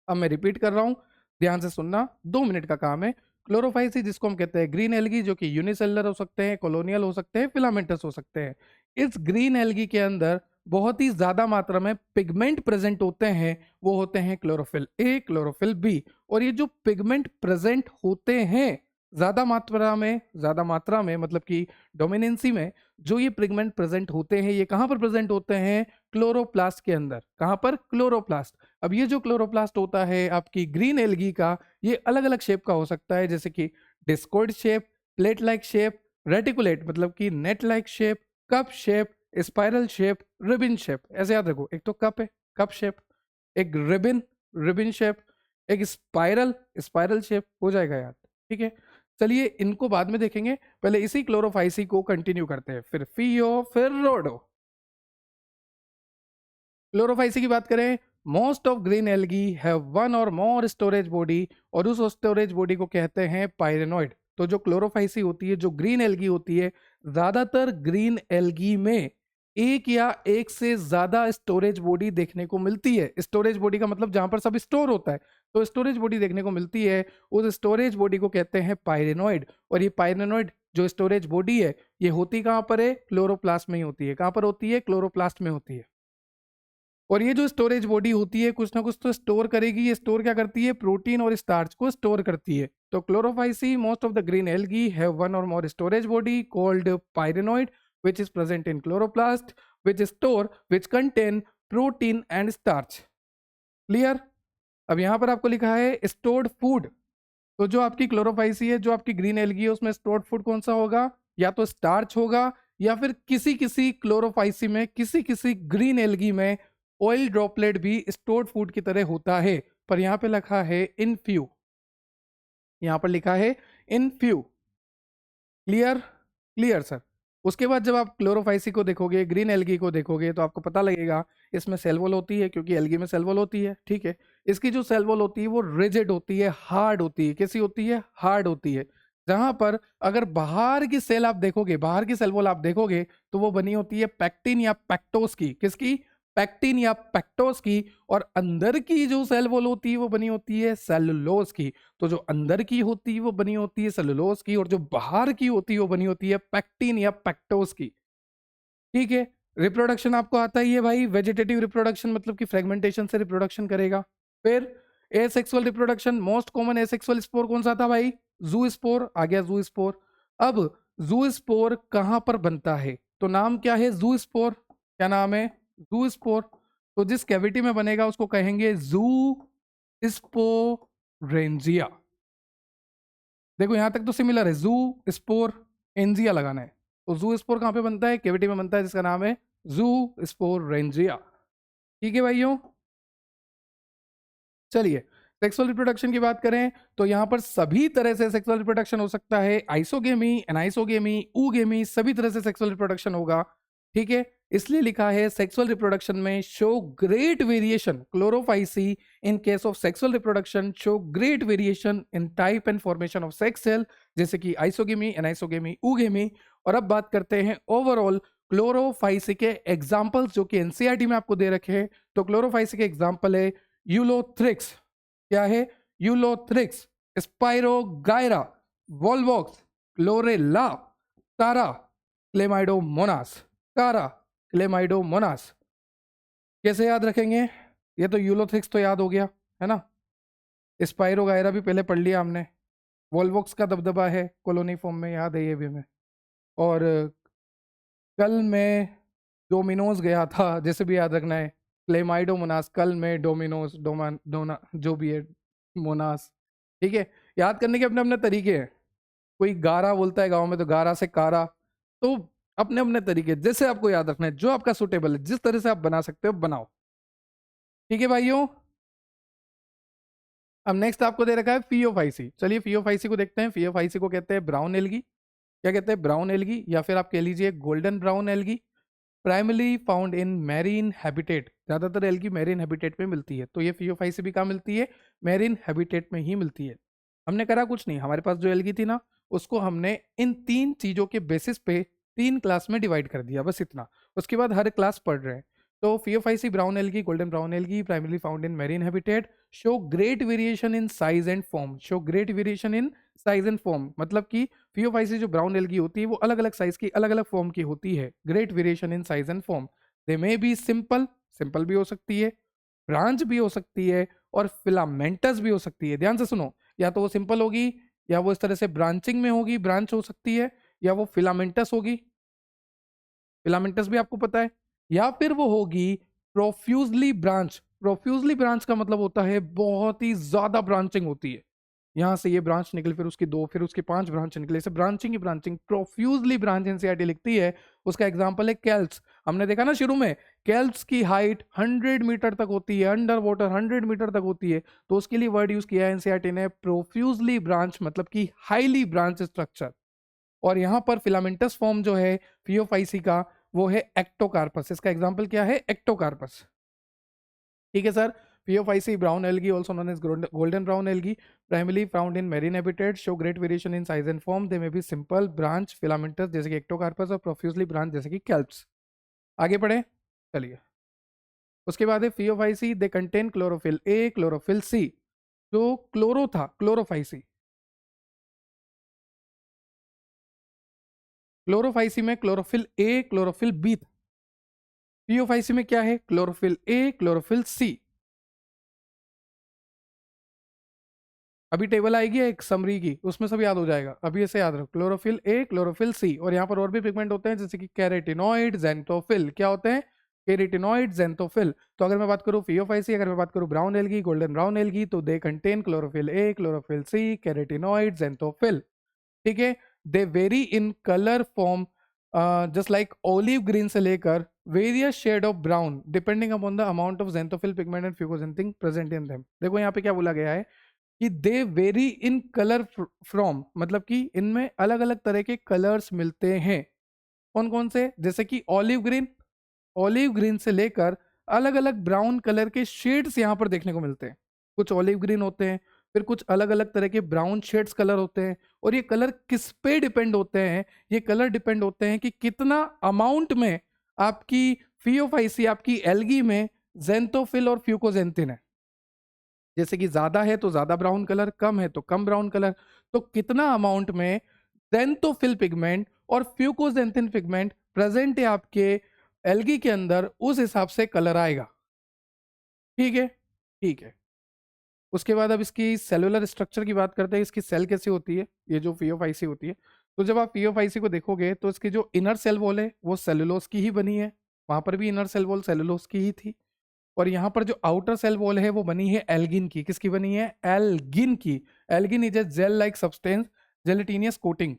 अब मैं रिपीट कर रहा हूं, ध्यान से सुनना, 2 मिनट का काम है। क्लोरोफाइसी जिसको हम कहते हैं ग्रीन एल्गी, जो कि यूनिसेलुलर हो सकते हैं, कॉलोनियल हो सकते हैं, फिलामेंटस हो सकते हैं। इस ग्रीन एल्गी के अंदर बहुत ही ज्यादा मात्रा में पिगमेंट प्रेजेंट होते हैं, वो होते हैं क्लोरोफिल ए, क्लोरोफिल बी। और ये जो पिगमेंट प्रेजेंट होते हैं ज्यादा मात्रा में मतलब कि डोमिनेंसी में, जो ये पिगमेंट प्रेजेंट होते हैं, ये कहां पर प्रेजेंट होते हैं, क्लोरोप्लास्ट के अंदर। कहां पर, क्लोरोप्लास्ट। अब ये जो क्लोरोप्लास्ट होता है आपकी ग्रीन एल्गी का, ये अलग अलग शेप का हो सकता है, जैसे कि discoid shape, plate like shape, reticulate मतलब कि net like shape, cup shape, spiral shape, ribbon shape. ऐसे याद रखो, एक तो कप है, कप शेप, एक रिबन, रिबन शेप, एक स्पाइरल, स्पाइरल शेप, हो जाएगा याद, ठीक है। चलिए इनको बाद में देखेंगे, पहले इसी क्लोरोफाइसी को कंटिन्यू करते हैं, फिर फियो, फिर रोडो। क्लोरोफाइसी की बात करें, most of green algae have one और मोर स्टोरेज बॉडी, और उस स्टोरेज बॉडी को कहते हैं पायरेनोइड। तो जो क्लोरोफाइसी होती है, जो ग्रीन एल्गी होती है, ज्यादातर ग्रीन एल्गी में एक या एक से ज्यादा स्टोरेज बॉडी देखने को मिलती है। स्टोरेज बॉडी का मतलब जहां पर सब स्टोर होता है, तो स्टोरेज बॉडी देखने को मिलती है, उस स्टोरेज बॉडी को कहते हैं पायरेनोइड। और ये पायरेनोइड जो स्टोरेज बॉडी है, ये होती कहां पर है, क्लोरोप्लास्ट में ही होती है। कहां पर होती है, क्लोरोप्लास्ट में होती है। और ये जो स्टोरेज बॉडी होती है, कुछ ना कुछ तो स्टोर करेगी। ये स्टोर क्या करती है, प्रोटीन और स्टार्च को स्टोर करती है। तो chlorophyceae, most of the green algae have one और more storage body called pyrenoid, which is present in chloroplast, which contain protein and starch। Clear. अब यहां पर आपको लिखा है स्टोर्ड फूड। तो जो आपकी क्लोरोफाइसी है, जो आपकी ग्रीन एल्गी है, उसमें स्टोर्ड फूड कौन सा होगा, या तो स्टार्च होगा, या फिर किसी किसी क्लोरोफाइसी में, किसी किसी ग्रीन एल्गी में ऑयल ड्रॉपलेट भी स्टोर्ड फूड की तरह होता है, पर यहाँ पे लिखा है इन फ्यू, यहाँ पर लिखा है in few. Clear? Clear sir. उसके बाद जब आप क्लोरोफाइसी को देखोगे, ग्रीन एल्गी को देखोगे, तो आपको पता लगेगा इसमें सेल वॉल होती है, क्योंकि एल्गी में सेल वॉल होती है, ठीक है। इसकी जो सेल वॉल होती है वो रिजिड होती है, हार्ड होती है। कैसी होती है? हार्ड होती है। जहां पर अगर बाहर की सेल आप देखोगे, बाहर की सेल वॉल आप देखोगे, तो वो बनी होती है पैक्टिन या पैक्टोस की। किसकी? पैक्टिन या पैक्टोस की। और अंदर की जो सेल वॉल होती है वो बनी होती है सेलुलोज की। तो जो अंदर की होती है वो बनी होती है सेलुलोज की, और जो बाहर की होती है वो बनी होती है पैक्टिन या पैक्टोस की। ठीक है। रिप्रोडक्शन आपको आता ही है भाई, वेजिटेटिव रिप्रोडक्शन मतलब कि फ्रेगमेंटेशन से रिप्रोडक्शन करेगा। फिर asexual reproduction, most common asexual spore कौन सा था भाई? जू स्पोर। आ गया जू स्पोर। अब जू स्पोर कहां पर बनता है? तो नाम क्या है? जू स्पोर। क्या नाम है? जू स्पोर। तो जिस कैविटी में बनेगा उसको कहेंगे जू स्पोरेंजिया। देखो यहां तक तो सिमिलर है, जू स्पोर एंजिया लगाना है। तो जू स्पोर कहां पे बनता है? कैविटी में बनता है, जिसका नाम है जू स्पोरेंजिया। ठीक है भाइयों। चलिए, सेक्सुअल रिप्रोडक्शन की बात करें तो यहां पर सभी तरह से सेक्सुअल रिप्रोडक्शन हो सकता है। आइसोगेमी, एनाइसोगेमी, ऊगेमी, सभी तरह से सेक्सुअल रिप्रोडक्शन होगा। ठीक है। इसलिए लिखा है सेक्सुअल रिप्रोडक्शन में show great variation, chlorophyceae in case of sexual reproduction show great variation in type and formation of sex cell, जैसे कि आइसोगेमी, एनाइसोगेमी, ऊगेमी। और अब बात करते हैं ओवरऑल क्लोरोफाइसी के एग्जाम्पल्स, जो कि एनसीईआरटी में आपको दे रखे हैं। तो क्लोरोफाइसी के एग्जाम्पल है यूलोथ्रिक्स। क्या है? यूलोथ्रिक्स, स्पाइरोगायरा, वोल्वॉक्स, क्लोरेला, कारा, क्लेमाइडोमोनास। कारा, क्लेमाइडोमोनास। कैसे याद रखेंगे? ये तो यूलोथ्रिक्स तो याद हो गया है ना। स्पाइरोगायरा भी पहले पढ़ लिया हमने। वोल्वॉक्स का दबदबा है कॉलोनी फॉर्म में, याद है ये भी हमें। और कल मैं डोमिनोज गया था, जैसे भी याद रखना है। क्लेमाइडोमोनास, कल में डोमिनोज, डोना जो भी है, मोनास। ठीक है। याद करने के अपने अपने तरीके हैं। कोई गारा बोलता है गांव में, तो गारा से कारा। तो अपने अपने तरीके, जैसे आपको याद रखना है, जो आपका सुटेबल है, जिस तरह से आप बना सकते हो बनाओ। ठीक है भाइयों। अब नेक्स्ट आपको दे रखा है फियोफाइसी। चलिए फियोफाइसी को देखते हैं। फियोफाइसी को कहते हैं ब्राउन एल्गी। क्या कहते हैं? ब्राउन एल्गी, या फिर आप कह लीजिए golden brown algae. Primarily found in marine habitat. ज्यादातर एल्गी मैरीन हैबिटेट में मिलती है। तो ये फियोफाइसी भी कहाँ मिलती है? मैरीन हैबिटेट में ही मिलती है। हमने करा कुछ नहीं, हमारे पास जो एल्गी थी ना, उसको हमने इन तीन चीजों के बेसिस पे तीन क्लास में डिवाइड कर दिया, बस इतना। उसके बाद हर क्लास पढ़ रहे हैं। तो Phaeophyceae brown algae, golden brown algae, primarily found in marine habitat, show great variation in size and form. Show great variation in size and form मतलब कि फियोफाइसी जो ब्राउन एल्गी होती है वो अलग अलग साइज की, अलग अलग फॉर्म की होती है। Great variation in size and form. They may be simple, simple भी हो सकती है, ब्रांच भी हो सकती है, और फिलामेंटस भी हो सकती है। ध्यान से सुनो, या तो वो सिंपल होगी, या वो इस तरह से ब्रांचिंग में होगी, ब्रांच हो सकती है, या वो फिलामेंटस होगी, फिलामेंटस भी आपको पता है, या फिर वो होगी प्रोफ्यूजली ब्रांच। प्रोफ्यूजली ब्रांच का मतलब होता है बहुत ही ज्यादा ब्रांचिंग होती है। यहां से ये ब्रांच निकले, फिर उसकी दो, फिर उसकी पांच ब्रांच निकले, इसे ब्रांचिंग ही ब्रांचिंग, प्रोफ्यूजली ब्रांच एनसीईआरटी लिखती है। उसका एग्जांपल है कैल्प्स। हमने देखा ना शुरू में, कैल्प्स की हाइट 100 मीटर तक होती है, अंडर वाटर 100 मीटर तक होती है। तो उसके लिए वर्ड यूज किया है एनसीईआरटी ने, प्रोफ्यूजली ब्रांच मतलब कि हाईली ब्रांच स्ट्रक्चर। और यहाँ पर फिलामेंटस फॉर्म जो है फियोफाइसी का, वो है एक्टोकार्पस। इसका एग्जांपल क्या है? एक्टोकार्पस। ठीक है sir. Phaeophyceae brown algae, also known as golden brown algae, primarily found in marine habitats, show great variation in size and form. They may be simple, branch, filamentous जैसे कि Ectocarpus, और profusely branch जैसे कि kelps. आगे पढ़े, चलिए। उसके बाद है phaeophyceae, they contain chlorophyll a, chlorophyll c. जो क्लोरो था, क्लोरोफाइसी, क्लोरोफाइसी में क्लोरोफिल ए, क्लोरोफिल बी था। फियोफाइसी में क्या है? Chlorophyll a, chlorophyll c. अभी टेबल आएगी एक समरी की, उसमें सब याद हो जाएगा। अभी ऐसे याद रखो, क्लोरोफिल ए, क्लोरोफिल सी। और यहाँ पर और भी पिगमेंट होते हैं, जैसे कि कैरेटिनॉइड, जेंटोफिल। क्या होते हैं? कैरेटिनॉइड, जेंटोफिल। तो अगर मैं बात करूँ फियोफाइसी, अगर मैं बात करूँ brown algae, golden brown algae, तो they contain chlorophyll a, chlorophyll c, carotenoid, xanthophyll. ठीक है। They vary in colour, form, just like olive green से लेकर various shade of brown depending upon the amount of xanthophyll pigment and fucoxanthin present in them. देखो यहाँ पे क्या बोला गया है कि they vary in colour from, मतलब कि इनमें अलग अलग तरह के कलर्स मिलते हैं। कौन कौन से? जैसे कि ऑलिव ग्रीन से लेकर अलग अलग ब्राउन कलर के शेड्स यहाँ पर देखने को मिलते हैं। कुछ ऑलिव ग्रीन होते हैं, फिर कुछ अलग अलग तरह के ब्राउन शेड्स कलर होते हैं। और ये कलर किस पे डिपेंड होते हैं? ये कलर डिपेंड होते हैं कि कितना अमाउंट में आपकी फियोफाइसी, आपकी एल्गी में ज़ेंथोफिल और फ्यूकोजेंथिन है। जैसे कि ज्यादा है तो ज्यादा ब्राउन कलर, कम है तो कम ब्राउन कलर। तो कितना अमाउंट में ज़ेंथोफिल पिगमेंट और फ्यूकोजेंथिन पिगमेंट प्रेजेंट है आपके एल्गी के अंदर, उस हिसाब से कलर आएगा। ठीक है, ठीक है। उसके बाद अब इसकी सेलुलर स्ट्रक्चर की बात करते हैं। इसकी सेल कैसी होती है, ये जो फियोफाइसी होती है। तो जब आप फियोफाइसी को देखोगे तो इसकी जो इनर सेल वॉल है वो सेलुलोज की ही बनी है। वहां पर भी इनर सेल वॉल सेलुलोज की ही थी। और यहाँ पर जो आउटर सेल वॉल है वो बनी है एल्गिन की। किसकी बनी है? एल्गिन की। Algin is a gel like substance, gelatinous coating.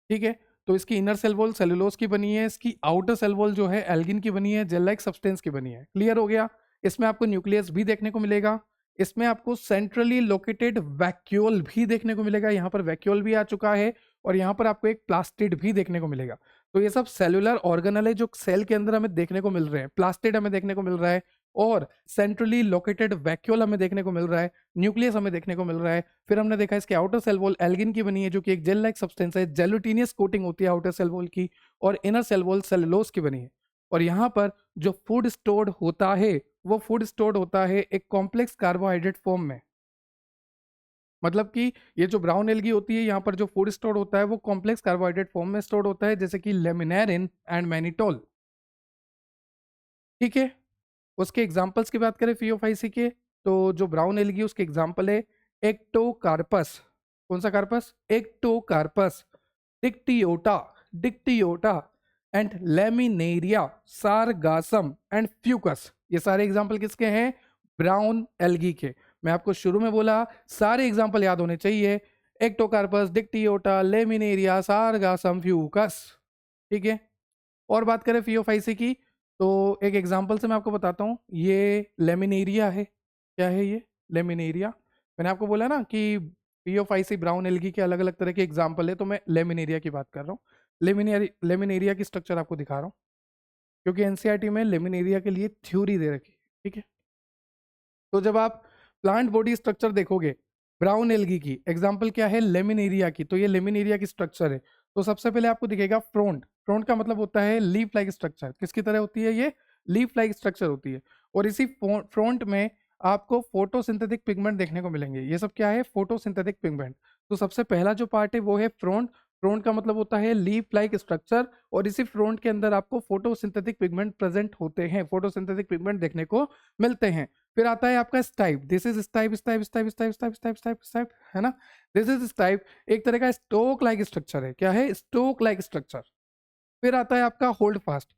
ठीक है, तो इसकी इनर सेल वॉल सेलुलोज की बनी है, इसकी आउटर सेल वॉल जो है एल्गिन की बनी है, जेल लाइक सब्सटेंस की बनी है। क्लियर हो गया? इसमें आपको न्यूक्लियस भी देखने को मिलेगा। इसमें आपको सेंट्रली लोकेटेड वैक्यूल भी देखने को मिलेगा। यहाँ पर वैक्यूल भी आ चुका है। और यहाँ पर आपको एक प्लास्टिड भी देखने को मिलेगा। तो ये सब सेलुलर ऑर्गेनल है जो सेल के अंदर हमें देखने को मिल रहे हैं। प्लास्टिड हमें देखने को मिल रहा है, और सेंट्रली लोकेटेड वैक्यूल हमें देखने को मिल रहा है, न्यूक्लियस हमें देखने को मिल रहा है। फिर हमने देखा इसके आउटर सेल वॉल एल्गिन की बनी है जो कि एक जेल लाइक सब्सटेंस है, जेलुटिनियस कोटिंग होती है आउटर सेल वॉल की। और इनर सेल वॉल सेलुलोज की बनी है। और यहाँ पर जो फूड स्टोर्ड होता है वो फूड स्टोर्ड होता है एक कॉम्प्लेक्स कार्बोहाइड्रेट फॉर्म में। मतलब कि ये जो ब्राउन एल्गी होती है, यहाँ पर जो फूड स्टोर्ड होता है वो कॉम्प्लेक्स कार्बोहाइड्रेट फॉर्म में स्टोर्ड होता है, जैसे कि लेमिनेरिन एंड मैनिटोल। ठीक है, उसके एग्जाम्पल्स की बात करें फियोफाइसी के, तो जो ब्राउन एल्गी उसके एग्जाम्पल है एक्टोकार्पस। कौन सा carpus? Ectocarpus, dictyota, dictyota and laminaria, sargassum and fucus. ये सारे एग्जाम्पल किसके हैं? ब्राउन एल्गी के। मैं आपको शुरू में बोला सारे एग्जाम्पल याद होने चाहिए। Ectocarpus, dictyota, laminaria, sargassum, fucus. ठीक है, और बात करें फियोफाइसी की, तो एक एग्जांपल से मैं आपको बताता हूँ। ये लेमिनेरिया है। क्या है ये? लेमिनेरिया। मैंने आपको बोला ना कि फियोफाइसी ब्राउन एल्गी के अलग अलग तरह के एग्जांपल है, तो मैं लेमिनेरिया की बात कर रहा हूँ। लेमिनेरिया की स्ट्रक्चर आपको दिखा रहा हूँ, क्योंकि एनसीईआरटी में लेमिनेरिया के लिए थ्योरी दे रखी है। ठीक है, तो जब आप प्लांट बॉडी स्ट्रक्चर देखोगे ब्राउन एल्गी की, एग्जांपल क्या है? लेमिनेरिया की। तो ये लेमिनेरिया की स्ट्रक्चर है। तो सबसे पहले आपको दिखेगा फ्रंट। फ्रंट का मतलब होता है लीफ लाइक स्ट्रक्चर। किसकी तरह होती है? ये लीफ लाइक स्ट्रक्चर होती है। और इसी फ्रंट में आपको फोटोसिंथेटिक पिगमेंट देखने को मिलेंगे। ये सब क्या है? Photosynthetic pigment. तो सबसे पहला जो पार्ट है वो है फ्रंट। फ्रंट का मतलब होता है लीफ लाइक स्ट्रक्चर, और इसी फ्रंट के अंदर आपको फोटोसिंथेटिक पिगमेंट प्रेजेंट होते हैं, फोटोसिंथेटिक पिगमेंट देखने को मिलते हैं। फिर आता है आपका stipe. This is stipe, stipe, stipe, stipe, stipe, stipe, stipe, stipe, है ना? दिस इज स्टाइप, एक तरह का स्टोक लाइक स्ट्रक्चर है। क्या है? Stalk like structure. फिर आता है आपका होल्ड फास्ट।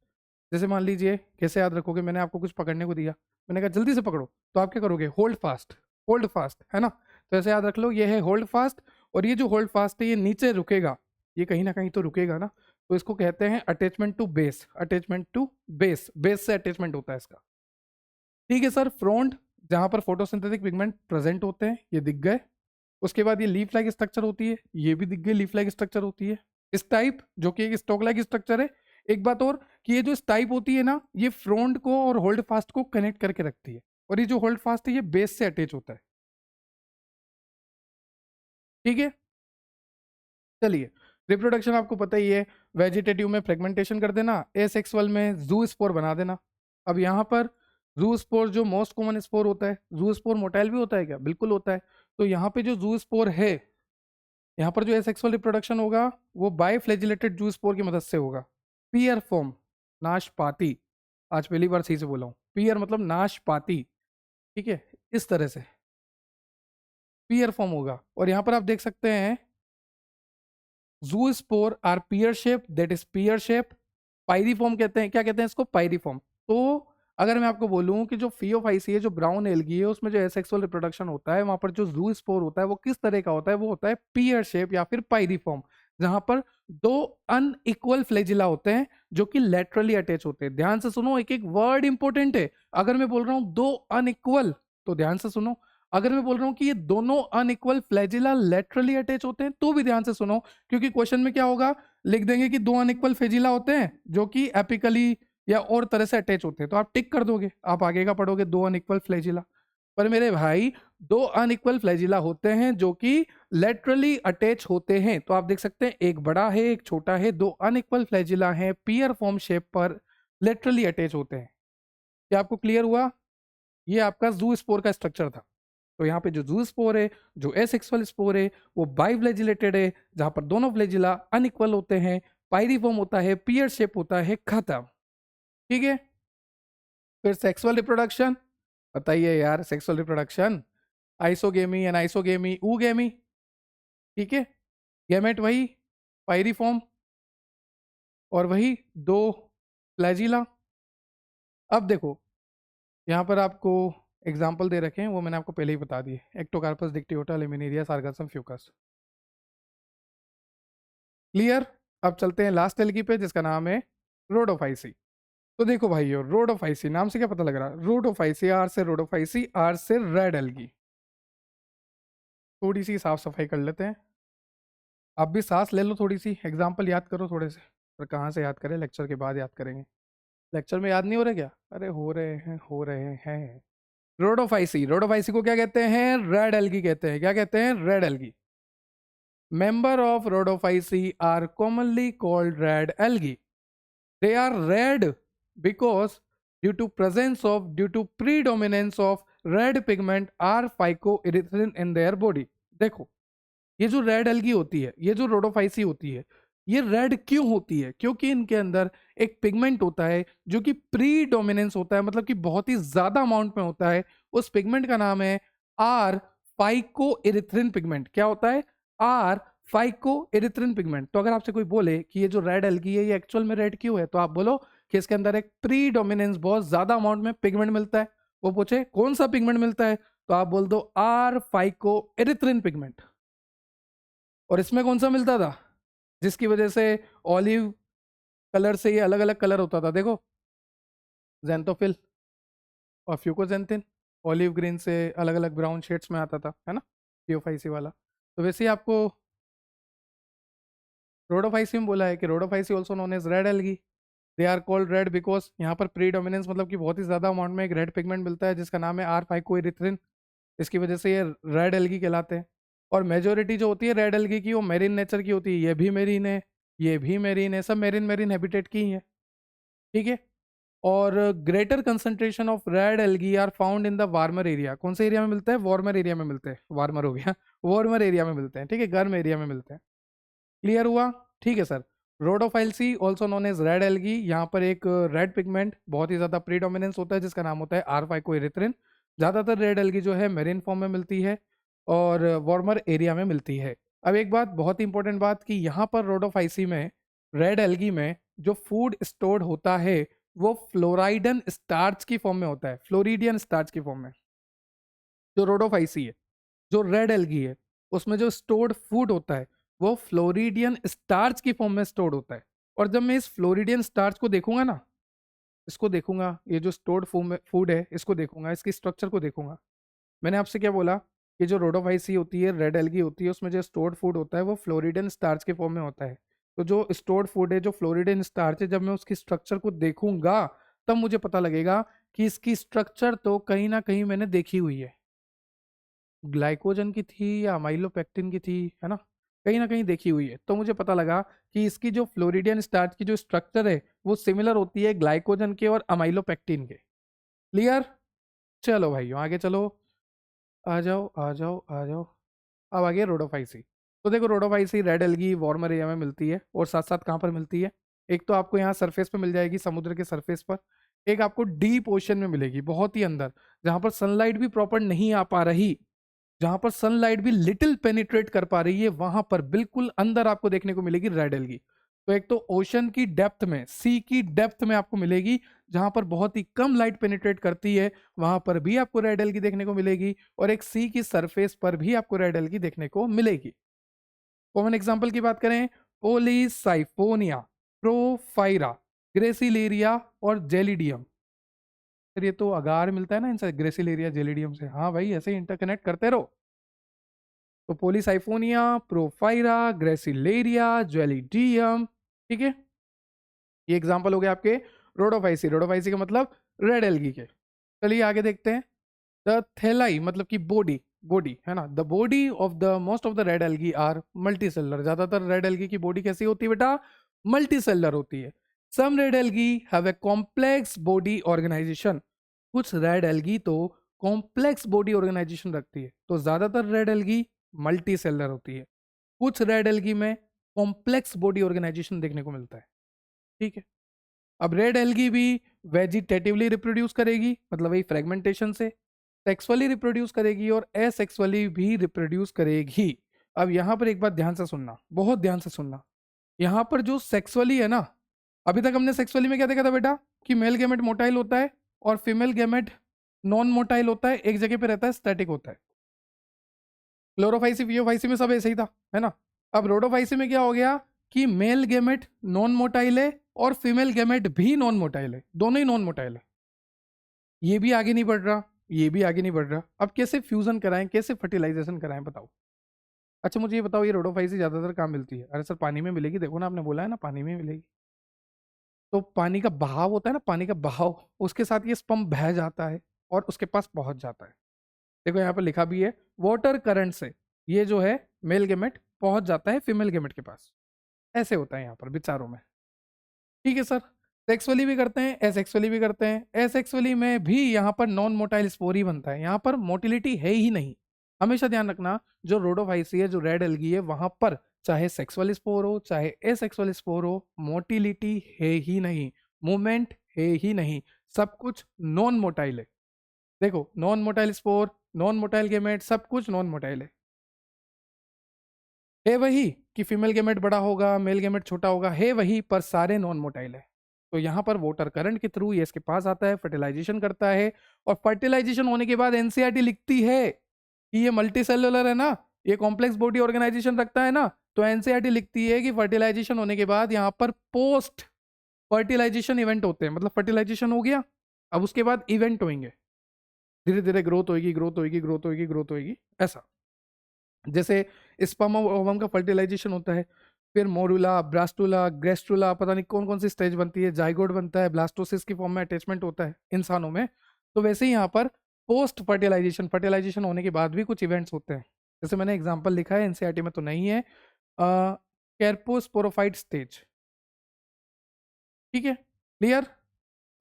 जैसे मान लीजिए, कैसे याद रखोगे? मैंने आपको कुछ पकड़ने को दिया, मैंने कहा जल्दी से पकड़ो, तो आप क्या करोगे? होल्ड फास्ट, होल्ड फास्ट, है ना? तो ऐसे याद रख लो, ये है होल्ड फास्ट। और ये जो होल्ड फास्ट है ये नीचे रुकेगा, ये कहीं ना कहीं तो रुकेगा ना। तो इसको कहते हैं attachment to base. Attachment to base, base से अटैचमेंट होता है इसका। ठीक है सर, फ्रंट जहां पर फोटोसिंथेटिक पिगमेंट प्रेजेंट होते हैं, ये दिख गए। उसके बाद ये लीफ लाइक स्ट्रक्चर होती है, ये भी दिख गई, लीफ लाइक स्ट्रक्चर होती है। इस टाइप जो कि एक स्टॉक लाइक स्ट्रक्चर है। एक बात और, कि ये जो टाइप होती है ना, ये फ्रंट को और होल्ड फास्ट को कनेक्ट करके रखती है। और ये जो होल्ड फास्ट है ये बेस से अटैच होता है। ठीक है, चलिए। रिप्रोडक्शन आपको पता ही है, वेजिटेटिव में फ्रेगमेंटेशन कर देना, एसेक्सुअल में जू स्पोर बना देना। अब यहाँ पर जू स्पोर जो मोस्ट कॉमन स्पोर होता है, जू स्पोर मोटाइल भी होता है क्या? बिल्कुल होता है। तो यहाँ पे जो जू स्पोर है, यहाँ पर जो एसेक्सुअल रिप्रोडक्शन होगा वो बायफ्लैजिलेटेड जू स्पोर की मदद से होगा। पियर फॉर्म, नाशपाती। आज पहली बार सही से बोला हूँ, पियर मतलब नाशपाती। ठीक है, इस तरह से पियर फॉर्म होगा। और यहाँ पर आप देख सकते हैं zoospore are pear shape, that is pear shape. Pyriform कहते हैं, क्या कहते हैं इसको? पायरीफॉर्म। तो अगर मैं आपको बोलूं कि जो फियोफाइसी है, जो ब्राउन एल्गी है, उसमें जो एसेक्सुअल रिप्रोडक्शन होता है, वहां पर जो जूस्पोर होता है वो किस तरह का होता है? वो होता है पियर शेप या फिर पायरीफॉर्म, जहां पर दो अनइक्वल फ्लैजिला होते हैं जो कि लेटरली अटैच होते हैं। ध्यान से सुनो, एक एक वर्ड इंपॉर्टेंट है। अगर मैं बोल रहा हूं दो अनइक्वल, तो ध्यान से सुनो। अगर मैं बोल रहा हूं कि ये दोनों अनइक्वल फ्लैजिला लेटरली अटैच होते हैं, तो भी ध्यान से सुनो, क्योंकि क्वेश्चन में क्या होगा, लिख देंगे कि दो अनइक्वल फ्लैजिला होते हैं जो कि एपिकली या और तरह से अटैच होते हैं, तो आप टिक कर दोगे, आप आगे का पढ़ोगे दो अनइक्वल फ्लैजिला। पर मेरे भाई, दो अनइक्वल फ्लैजिला होते हैं जो कि लेटरली अटैच होते हैं। तो आप देख सकते हैं एक बड़ा है एक छोटा है, दो अनइक्वल फ्लैजिला हैं, पियर फॉर्म शेप पर लेटरली अटैच होते हैं। क्या आपको क्लियर हुआ? ये आपका जू स्पोर का स्ट्रक्चर था। तो यहाँ पे जो जू स्पोर है, जो एसेक्सुअल स्पोर है, वो बाइफ्लैजिलेटेड है, जहां पर दोनों फ्लैजिला अनइक्वल होते हैं, पायरिफॉर्म होता है, पियर शेप होता है, खत्म। ठीक है। फिर सेक्सुअल रिप्रोडक्शन बताइए यार, सेक्सुअल रिप्रोडक्शन, आइसोगेमी, एनाइसोगेमी, ऊगेमी। ठीक है। गैमेट वही, पायरिफॉर्म, और वही दो फ्लैजिला। अब देखो, यहाँ पर आपको एग्जाम्पल दे रखे हैं, वो मैंने आपको पहले ही बता दिए, ectocarpus, dictyota, laminaria, sargassum, fucus. Clear? अब चलते हैं लास्ट एल्गी पे जिसका नाम है रोडोफाइसी। तो देखो भाइयों, रोडोफाइसी नाम से क्या पता लग रहा है? रोडोफाइसी, आर से रोडोफाइसी, आर से रेड एल्गी। थोड़ी सी साफ सफाई कर लेते हैं। आप भी सांस ले लो, थोड़ी सी एग्जाम्पल याद करो थोड़े से। पर कहाँ से याद करें, लेक्चर के बाद याद करेंगे। लेक्चर में याद नहीं हो रहे क्या? अरे हो रहे हैं, हो रहे हैं। रोडोफाइसी, रोडोफाइसी को क्या कहते हैं? रेड एल्गी कहते हैं। क्या कहते हैं? Red algae. Member of rhodophyceae are commonly called red algae. They are red because due to predominance of red pigment are phycoerythrin in their body। देखो, ये जो रेड एल्गी होती है, ये जो रोडोफाइसी होती है, ये रेड क्यों होती है? क्योंकि इनके अंदर एक पिगमेंट होता है जो कि प्रीडोमिनेंस होता है, मतलब कि बहुत ही ज्यादा अमाउंट में होता है। उस पिगमेंट का नाम है आर फाइकोएरिथ्रिन पिगमेंट। क्या होता है? R phycoerythrin pigment. तो अगर आपसे कोई बोले कि ये जो रेड एल्गी है ये एक्चुअल में रेड क्यों है, तो आप बोलो कि इसके अंदर एक प्रीडोमिनेंस, बहुत ज्यादा अमाउंट में पिगमेंट मिलता है। वो पूछे कौन सा पिगमेंट मिलता है, तो आप बोल दो आर फाइकोएरिथ्रिन पिगमेंट। और इसमें कौन सा मिलता था जिसकी वजह से ऑलिव कलर से ये अलग अलग कलर होता था? देखो, जेंथोफिल और फ्यूकोजेंथिन, ऑलिव ग्रीन से अलग अलग ब्राउन शेड्स में आता था, है ना, थियोफाइसी वाला। तो वैसे ही आपको रोडोफाइसी में बोला है कि rhodophyceae also known as red algae. They are called red because यहाँ पर प्रीडोमिनेंस, मतलब कि बहुत ही ज्यादा अमाउंट में एक रेड पिगमेंट मिलता है जिसका नाम है आर फाइकोएरिथ्रिन। इसकी वजह से ये रेड एल्गी कहलाते हैं। और मेजोरिटी जो होती है रेड एल्गी की, वो मेरीन नेचर की होती है। ये भी मेरीन है, ये भी मेरीन है, सब मेरीन मेरीन हैबिटेट की ही है। ठीक है। और greater concentration of red algae are found in the warmer area. कौन से एरिया में मिलते हैं? वार्मर एरिया में मिलते हैं। वार्मर हो गया, वार्मर एरिया में मिलते हैं। ठीक है, गर्म एरिया में मिलते हैं। क्लियर हुआ? ठीक है sir. Rhodophyceae also known as red algae, यहाँ पर एक रेड पिगमेंट बहुत ही ज्यादा प्रीडोमिनेंस होता है जिसका नाम होता है आर फाइकोएरिथ्रिन। ज्यादातर रेड एल्गी जो है मेरीन फॉर्म में मिलती है और वार्मर एरिया में मिलती है। अब एक बात, बहुत ही इंपॉर्टेंट बात, कि यहाँ पर रोडोफाइसी में, रेड एल्गी में जो फूड स्टोर्ड होता है वो फ्लोराइडन स्टार्च की फॉर्म में होता है, फ्लोरिडियन स्टार्च की फॉर्म में। जो रोडोफाइसी है, जो रेड एल्गी है, उसमें जो स्टोर्ड फूड होता है वो फ्लोरिडियन स्टार्च की फॉर्म में स्टोर्ड होता है। और जब मैं इस फ्लोरिडियन स्टार्च को देखूंगा ना, इसको देखूंगा, ये जो स्टोर्ड फूड है इसको देखूंगा, इसकी स्ट्रक्चर को देखूंगा। मैंने आपसे क्या बोला कि जो रोडोफाइसी होती है, रेड एल्गी होती है, उसमें जो स्टोर्ड फूड होता है वो फ्लोरिडियन स्टार्च के फॉर्म में होता है। तो जो स्टोर्ड फूड है, जो फ्लोरिडियन स्टार्च है, जब मैं उसकी स्ट्रक्चर को देखूंगा तब मुझे पता लगेगा कि इसकी स्ट्रक्चर तो कहीं ना कहीं मैंने देखी हुई है। ग्लाइकोजन की थी या अमाइलोपेक्टिन की थी, है ना, कहीं ना कहीं देखी हुई है। तो मुझे पता लगा कि इसकी जो फ्लोरिडियन स्टार्च की जो स्ट्रक्चर है वो सिमिलर होती है ग्लाइकोजन के और अमाइलोपेक्टिन के। क्लियर? चलो भाइयों आगे चलो, आ जाओ आ जाओ आ जाओ। अब आ गया रोडोफाइसी। तो देखो, Rhodophyceae red algae warmer area में मिलती है, और साथ साथ कहाँ पर मिलती है? एक तो आपको यहाँ सरफेस पे मिल जाएगी, समुद्र के सरफेस पर। एक आपको डीप ओशन में मिलेगी, बहुत ही अंदर, जहां पर सनलाइट भी प्रॉपर नहीं आ पा रही, जहां पर सनलाइट भी लिटिल पेनिट्रेट कर पा रही है, वहां पर बिल्कुल अंदर आपको देखने को मिलेगी रेड एल्गी। तो एक तो ओशन की डेप्थ में, सी की डेप्थ में आपको मिलेगी, जहां पर बहुत ही कम लाइट पेनिट्रेट करती है, वहां पर भी आपको रेड एल्गी देखने को मिलेगी। और एक सी की सरफेस पर भी आपको रेड एल्गी देखने को मिलेगी। कॉमन एग्जांपल की बात करें, पोलीसाइफोनिया, प्रोफाइरा, ग्रेसिलेरिया और जेलिडियम। फिर ये तो अगार मिलता है ना इनसे, ग्रेसिलेरिया जेलिडियम से। हाँ भाई, ऐसे ही इंटरकनेक्ट करते रहो। तो पोलीसाइफोनिया, प्रोफाइरा, ग्रेसिलेरिया, जेलिडियम, ठीक है। ये एग्जांपल हो गए आपके रोडोफाइसी। रोडोफाइसी का मतलब रेड एल्गी के। चलिए आगे देखते हैं। द थेलाई मतलब कि बॉडी, बॉडी है ना। The body of the most of the red algae are multicellular. ज्यादातर रेड एल्गी की बॉडी कैसी होती है बेटा? मल्टी सेलर होती है। Some red algae have a complex body organisation. कुछ रेड एल्गी तो कॉम्प्लेक्स बॉडी ऑर्गेनाइजेशन रखती है। तो ज्यादातर रेड एल्गी मल्टी सेलर होती है। कुछ रेड एल्गी में कॉम्प्लेक्स बॉडी ऑर्गेनाइजेशन देखने को मिलता है, ठीक है। अब रेड एल्गी भी वेजिटेटिवली रिप्रोड्यूस करेगी, मतलब वही फ्रेगमेंटेशन से, सेक्सुअली रिप्रोड्यूस करेगी और एसेक्सुअली भी रिप्रोड्यूस करेगी। अब यहां पर एक बात ध्यान से सुनना, बहुत ध्यान से सुनना। यहां पर जो सेक्सुअली है ना, अभी तक हमने सेक्सुअली में क्या देखा था बेटा? कि मेल गैमेट मोटाइल होता है और फीमेल गैमेट नॉन मोटाइल होता है, एक जगह पे रहता है, स्टैटिक होता है। क्लोरोफाइसी फियोफाइसी में सब ऐसे ही था, है ना। अब रोडोफाइसी में क्या हो गया कि मेल गैमेट नॉन मोटाइल है और फीमेल गैमेट भी नॉन मोटाइल है, दोनों ही नॉन मोटाइल है। ये भी आगे नहीं बढ़ रहा, ये भी आगे नहीं बढ़ रहा। अब कैसे फ्यूजन कराएं, कैसे फर्टिलाइजेशन कराएं, बताओ। अच्छा मुझे ये बताओ, ये रोडोफाइसी ज्यादातर कहाँ मिलती है? अरे सर पानी में मिलेगी, देखो ना आपने बोला है ना पानी में मिलेगी। तो पानी का बहाव होता है ना, पानी का बहाव, उसके साथ ये स्पर्म बह जाता है और उसके पास पहुंच जाता है। देखो यहाँ पर लिखा भी है, वाटर करंट से ये जो है मेल गेमेट पहुंच जाता है फीमेल गेमेट के पास। ऐसे होता है यहाँ पर विचारों में, ठीक है सर। सेक्सुअली भी करते हैं, एसेक्सुअली भी करते हैं। एसेक्सुअली में भी यहाँ पर नॉन मोटाइल स्पोर ही बनता है, यहाँ पर मोटिलिटी है ही नहीं। हमेशा ध्यान रखना, जो रोडोफाइसी है, जो रेड एल्गी है, वहां पर चाहे सेक्सुअल स्पोर हो चाहे एसेक्सुअल स्पोर हो, मोटिलिटी है ही नहीं, मूवमेंट है ही नहीं, सब कुछ नॉन मोटाइल है। देखो non motile spore, non motile gamete, सब कुछ नॉन मोटाइल है वही कि फीमेल गेमेट बड़ा होगा, मेल गेमेट छोटा होगा, है वही, पर सारे नॉन मोटाइल है। तो यहाँ पर वाटर करंट के थ्रू ये इसके पास आता है, फर्टिलाइजेशन करता है, और फर्टिलाइजेशन होने के बाद एनसीईआरटी लिखती है कि ये मल्टी सेलुलर है ना, ये कॉम्प्लेक्स बॉडी ऑर्गेनाइजेशन रखता है ना। तो एनसीईआरटी लिखती है कि फर्टिलाइजेशन होने के बाद यहाँ पर पोस्ट फर्टिलाइजेशन इवेंट होते हैं। मतलब फर्टिलाइजेशन हो गया, अब उसके बाद इवेंट होंगे, धीरे धीरे ग्रोथ होगी, ग्रोथ होगी, ग्रोथ होगी, ग्रोथ होगी, ऐसा। जैसे स्पर्म और ओवम का फर्टिलाइजेशन होता है, फिर मोरुला, ब्रास्टुला, ग्रेस्टुला, पता नहीं कौन कौन सी स्टेज बनती है, जाइगोट बनता है, ब्लास्टोसिस की फॉर्म में अटैचमेंट होता है इंसानों में। तो वैसे ही यहाँ पर पोस्ट फर्टिलाइजेशन, फर्टिलाइजेशन होने के बाद भी कुछ इवेंट्स होते हैं। जैसे मैंने एग्जाम्पल लिखा है, एनसीईआरटी में तो नहीं है, कैर्पोस्पोरोफाइट स्टेज, ठीक है, क्लियर।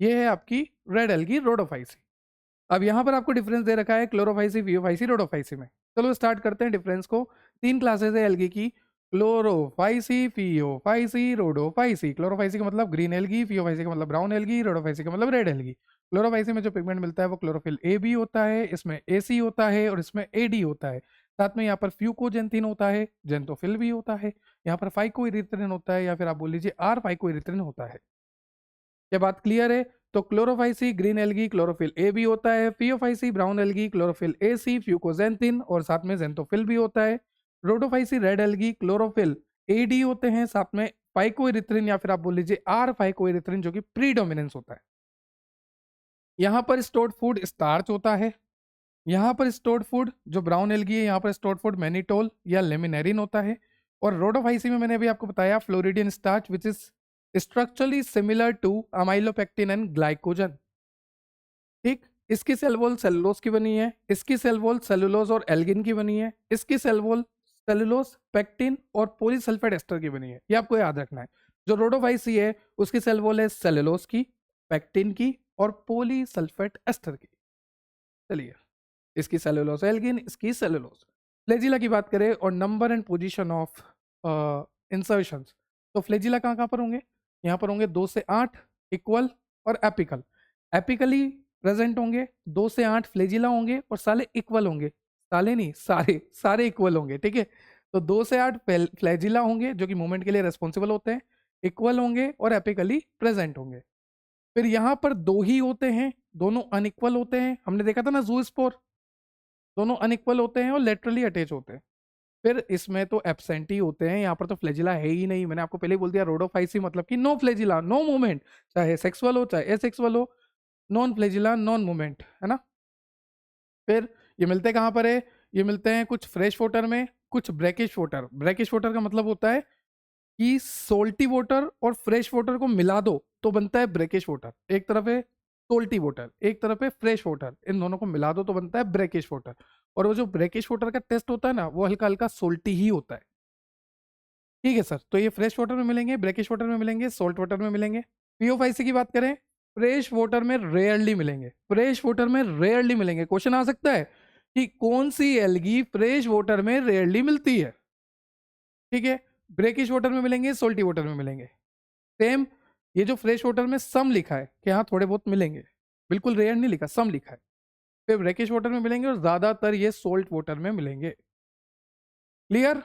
ये है आपकी रेड एल्गी रोडोफाइसी। अब यहाँ पर आपको डिफरेंस दे रखा है क्लोरोफाइसी, वियोफाइसी, रोडोफाइसी में। चलो स्टार्ट करते हैं डिफरेंस को। तीन क्लासेस है एल्गी की, क्लोरोफाइसी, फियोफाइसी, रोडोफाइसी। क्लोरोफाइसी का मतलब ग्रीन एल्गी, फियोफाइसी का मतलब ब्राउन एल्गी, रोडोफाइसी का मतलब रेड एल्गी। क्लोरोफाइसी में जो पिगमेंट मिलता है वो क्लोरोफिल ए बी होता है, इसमें AC होता है और इसमें AD होता है। साथ में यहाँ पर फ्यूकोजेंथिन होता है, जेंथोफिल भी होता है, यहाँ पर फाइकोइरिथ्रिन होता है, या फिर आप बोल लीजिए R फाइकोइरिथ्रिन होता है। ये बात क्लियर है? तो Chlorophyceae green algae, chlorophyll A भी होता है, Phaeophyceae brown algae, chlorophyll AC, fucoxanthin और साथ में जेंथोफिल भी होता है। Rhodophyceae red algae, chlorophyll AD होते हैं, साथ में फाइकोइरिथ्रिन या फिर आप बोल लीजिए R फाइकोइरिथ्रिन, जो कि प्रीडोमिनेंस होता है। यहाँ पर स्टोर्ड फूड स्टार्च होता है। यहाँ पर स्टोर्ड फूड जो ब्राउन एल्गी है, यहाँ पर स्टोर्ड फूड मैनिटोल या लेमिनेरिन होता है। और रोडोफाइसी में मैंने अभी आपको बताया floridean starch, which is structurally similar to amylopectin and glycogen, ठीक। इसकी सेल वॉल सेलुलोज की बनी है, इसकी सेल वॉल सेलुलोज और एल्गिन की बनी है, इसकी सेल वॉल सेलुलोज, पेक्टिन और पॉलीसल्फेट एस्टर की बनी है। ये आपको याद रखना है। जो रोडोफाइसी है उसकी सेल वॉल है सेलुलोज की, पेक्टिन की और पॉलीसल्फेट एस्टर की। चलिए, इसकी सेलुलोज एल्गिन, इसकी सेलुलोज। फ्लैजिला की बात करें और number and position of insertions, तो फ्लैजिला कहाँ कहाँ पर होंगे? यहाँ पर होंगे 2 से 8, इक्वल और एपिकल। एपिकली प्रेजेंट होंगे 2 से 8 फ्लैजिला होंगे और साले इक्वल होंगे, साले नहीं, सारे सारे इक्वल होंगे, ठीक है। तो 2 से 8 फ्लैजिला होंगे जो कि मूवमेंट के लिए रेस्पॉन्सिबल होते हैं, इक्वल होंगे और एपिकली प्रेजेंट होंगे। फिर यहाँ पर 2 ही होते हैं, दोनों अनइक्वल होते हैं। हमने देखा था ना जूस्पोर, दोनों अनइक्वल होते हैं और लेटरली अटैच होते हैं। फिर इसमें तो एब्सेंट ही होते हैं, यहाँ पर तो फ्लैजिला है ही नहीं। मैंने आपको पहले ही बोल दिया रोडोफाइसी मतलब कि नो फ्लैजिला, नो मूवमेंट, चाहे सेक्सुअल हो चाहे एसेक्सुअल हो, नॉन फ्लैजिला नॉन मूवमेंट, है ना। फिर ये मिलते कहाँ पर है? ये मिलते हैं कुछ फ्रेश वाटर में, कुछ ब्रैकिश वाटर। ब्रैकिश वाटर का मतलब होता है कि सोल्टी वाटर और फ्रेश वाटर को मिला दो तो बनता है ब्रैकिश वाटर। एक तरफ है सोल्टी वाटर, एक तरफ है फ्रेश वाटर, इन दोनों को मिला दो तो बनता है ब्रैकिश वाटर। और वो जो ब्रैकिश वाटर का टेस्ट होता है ना, वो हल्का हल्का सोल्टी ही होता है। ठीक है सर, तो ये फ्रेश वाटर में मिलेंगे, ब्रैकिश वाटर में मिलेंगे, सोल्ट वाटर में मिलेंगे। पीओ5सी की बात करें, फ्रेश वाटर में रेयरली मिलेंगे, फ्रेश वाटर में रेयरली मिलेंगे। क्वेश्चन आ सकता है कि कौन सी एल्गी फ्रेश वाटर में रेयरली मिलती है। ठीक है, ब्रेकिश वाटर में मिलेंगे, सोल्टी वाटर में मिलेंगे। सेम ये जो फ्रेश वाटर में सम लिखा है कि हाँ थोड़े बहुत मिलेंगे, बिल्कुल रेयर नहीं लिखा, सम लिखा है। फिर ब्रेकिश वाटर में मिलेंगे और ज्यादातर ये सोल्ट वाटर में मिलेंगे। क्लियर?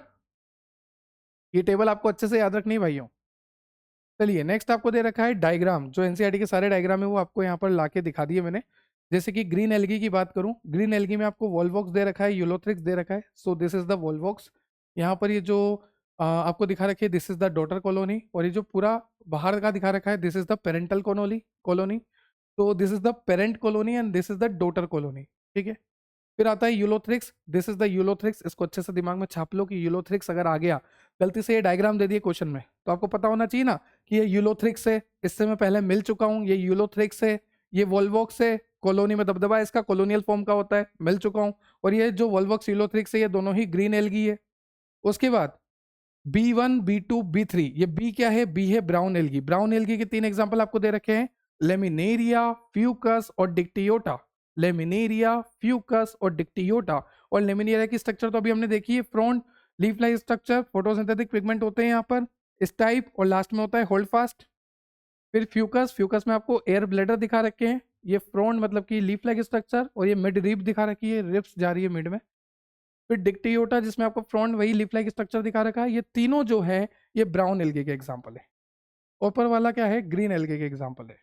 ये टेबल आपको अच्छे से याद रखनी है भाइयों। चलिए नेक्स्ट आपको दे रखा है डायग्राम, जो एनसीईआरटी के सारे डायग्राम है वो आपको यहाँ पर लाके दिखा दिए मैंने। जैसे कि ग्रीन एल्गी की बात करूं, ग्रीन एल्गी में आपको वॉल्वॉक्स दे रखा है, यूलोथ्रिक्स दे रखा है। So this is the volvox. यहाँ पर ये जो आपको दिखा रखी है, this is the daughter colony. और ये जो पूरा बाहर का दिखा रखा है, this is the parental colony. तो this is the parent colony and this is the daughter colony. ठीक है, फिर आता है ulothrix, this is the ulothrix. इसको अच्छे से दिमाग में छाप लो कि यूलोथ्रिक्स अगर आ गया, गलती से ये डायग्राम दे दिए क्वेश्चन में, तो आपको पता होना चाहिए ना कि ये यूलोथ्रिक्स है, इससे मैं पहले मिल चुका हूँ, ये यूलोथ्रिक्स है, ये वॉल्वॉक्स है, कॉलोनी में दबदबा है इसका, कॉलोनियल फॉर्म का होता है, मिल चुका हूँ। और ये जो वॉल्वॉक्स यूलोथ्रिक्स है, ये दोनों ही ग्रीन एल्गी है। उसके बाद B1 B2 B3, ये बी क्या है? बी है ब्राउन एल्गी। ब्राउन एल्गी के 3 एग्जांपल आपको दे रखे हैं, लेमिनेरिया, फ्यूकस और डिक्टियोटा। लेमिनेरिया, फ्यूकस और डिक्टियोटा। और लेमिनेरिया की स्ट्रक्चर तो अभी हमने देखी है, front leaf like structure, photosynthetic pigment होते हैं यहाँ पर इस टाइप, और लास्ट में होता है होल्ड फास्ट। फिर फ्यूकस, फ्यूकस में आपको एयर ब्लेडर दिखा रखे हैं, ये फ्रॉन्ट मतलब कि लीफ लाइक स्ट्रक्चर, और ये मिड रिब दिखा रखी है, रिब्स जा रही है मिड में। फिर डिक्टियोटा जिसमें आपको फ्रंट वही लीफ लाइक स्ट्रक्चर दिखा रखा है। ये तीनों जो है ये ब्राउन एल्गे के एग्जांपल है। ऊपर वाला क्या है? ग्रीन एल्गे के एग्जांपल है।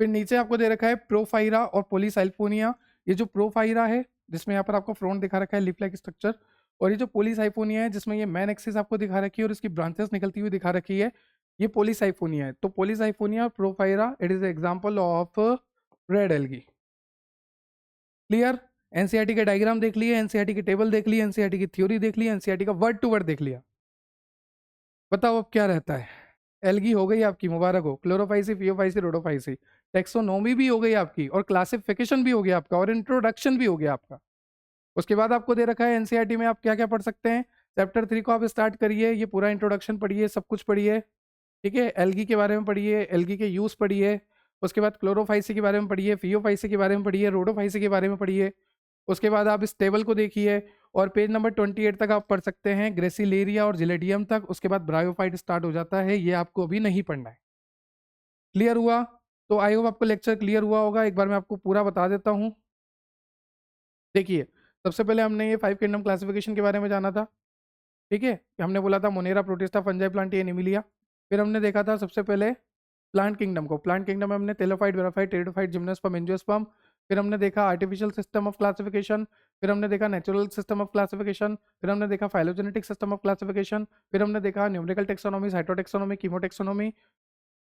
फिर नीचे आपको दे रखा है प्रोफाइरा और पोलीसाइफोनिया। ये जो प्रोफाइरा है जिसमें यहाँ पर आपको फ्रंट दिखा रखा है लीफ लाइक स्ट्रक्चर, और ये जो पोलीसाइफोनिया है जिसमें ये मैन एक्सिस आपको दिखा रखी है और इसकी ब्रांचेस निकलती हुई दिखा रखी है, ये पोलीसाइफोनिया है। तो पोलीसाइफोनिया और porphyra it is example of red algae. Clear? NCERT का डायग्राम देख लिए, एनसीईआरटी की टेबल देख ली, एनसीईआरटी की थ्योरी देख ली, एनसीईआरटी का वर्ड टू वर्ड देख लिया। बताओ अब क्या रहता है? एल्गी हो गई आपकी, मुबारक हो। Chlorophyceae, phaeophyceae, Rhodophyceae. टेक्सोनोमी भी हो गई आपकी, और क्लासिफिकेशन भी हो गया आपका, और इंट्रोडक्शन भी हो गया आपका। उसके बाद आपको दे रखा है एनसीईआरटी में आप क्या क्या पढ़ सकते हैं। चैप्टर 3 को आप स्टार्ट करिए, ये पूरा इंट्रोडक्शन पढ़िए, सब कुछ पढ़िए। ठीक है, एल्गी के बारे में पढ़िए, एल्गी के यूज पढ़िए। उसके बाद क्लोरोफाइसी के बारे में पढ़िए, फियोफाइसी के बारे में पढ़िए, रोडोफाइसी के बारे में पढ़िए। उसके बाद आप इस टेबल को देखिए, और पेज नंबर 28 तक आप पढ़ सकते हैं, ग्रेसिलेरिया और जिलेडियम तक। उसके बाद ब्रायोफाइट स्टार्ट हो जाता है, ये आपको अभी नहीं पढ़ना है। क्लियर हुआ? तो आई होप आपको लेक्चर क्लियर हुआ होगा। एक बार मैं आपको पूरा बता देता हूँ। देखिए, सबसे पहले हमने ये 5 किंगडम क्लासिफिकेशन के बारे में जाना था। ठीक है, हमने बोला था Monera, protista, fungi, Plantae, Animalia. फिर हमने देखा था सबसे पहले प्लांट किंगडम को। प्लांट किंगडम में हमने टेलोफाइट, वेराफाइट, टेरिडोफाइट, जिम्नोस्पर्म, एंजियोस्पर्म। फिर हमने देखा आर्टिफिशियल सिस्टम ऑफ क्लासिफिकेशन। फिर हमने देखा नेचुरल सिस्टम ऑफ क्लासिफिकेशन। फिर हमने देखा फाइलोजेनेटिक सिस्टम ऑफ क्लासिफिकेशन। फिर हमने देखा न्यूमेरिकल टेक्सोनॉमी, साइटोटेक्सोनॉमी, कीमोटेक्सोनॉमी।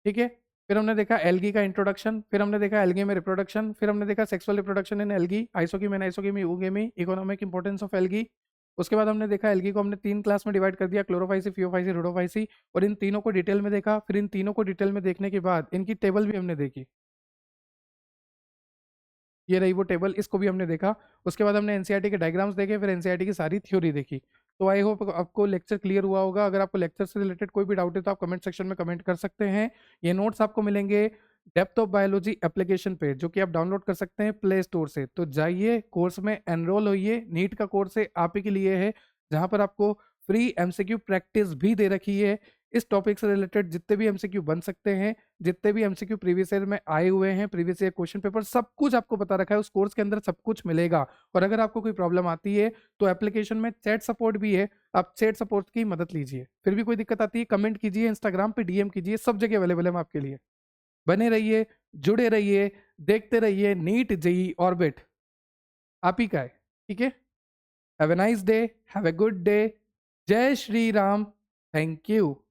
ठीक है, फिर हमने देखा एल्गी का इंट्रोडक्शन। फिर हमने देखा एल्गी में रिप्रोडक्शन। फिर हमने देखा sexual reproduction in algae, isogamy, anisogamy, oogamy, economic importance of algae. उसके बाद हमने देखा एल्गी को हमने 3 क्लास में डिवाइड कर दिया, क्लोरोफाइसी, फियोफाइसी, रोडोफाइसी, और इन तीनों को डिटेल में देखा। फिर इन तीनों को डिटेल में देखने के बाद इनकी टेबल भी हमने देखी, ये रही वो टेबल, इसको भी हमने देखा। उसके बाद हमने एनसीईआरटी के डायग्राम्स देखे, फिर एनसीईआरटी की सारी थ्योरी देखी। तो आई होप आपको लेक्चर क्लियर हुआ होगा। अगर आपको लेक्चर से रिलेटेड कोई भी डाउट है तो आप कमेंट सेक्शन में कमेंट कर सकते हैं। ये नोट्स आपको मिलेंगे डेप्थ ऑफ बायोलॉजी एप्लीकेशन पे, जो कि आप डाउनलोड कर सकते हैं प्ले स्टोर से। तो जाइए, कोर्स में एनरोल होइए। नीट का कोर्स है, आप ही के लिए है, जहां पर आपको फ्री एमसीक्यू प्रैक्टिस भी दे रखी है। इस टॉपिक से रिलेटेड जितने भी एमसीक्यू बन सकते हैं, जितने भी एमसीक्यू प्रीवियस ईयर में आए हुए हैं, प्रीवियस ईयर क्वेश्चन पेपर, सब कुछ आपको बता रखा है। उस कोर्स के अंदर सब कुछ मिलेगा। और अगर आपको कोई प्रॉब्लम आती है तो एप्लीकेशन में चैट सपोर्ट भी है, आप चैट सपोर्ट की मदद लीजिए। फिर भी कोई दिक्कत आती है, कमेंट कीजिए, इंस्टाग्राम पे डीएम कीजिए, सब जगह अवेलेबल है हम आपके लिए। बने रहिए, जुड़े रहिए, देखते रहिए। नीट जेई ऑर्बिट आप ही का है। ठीक है। Have a nice day, have a good day. जय श्री राम। Thank you.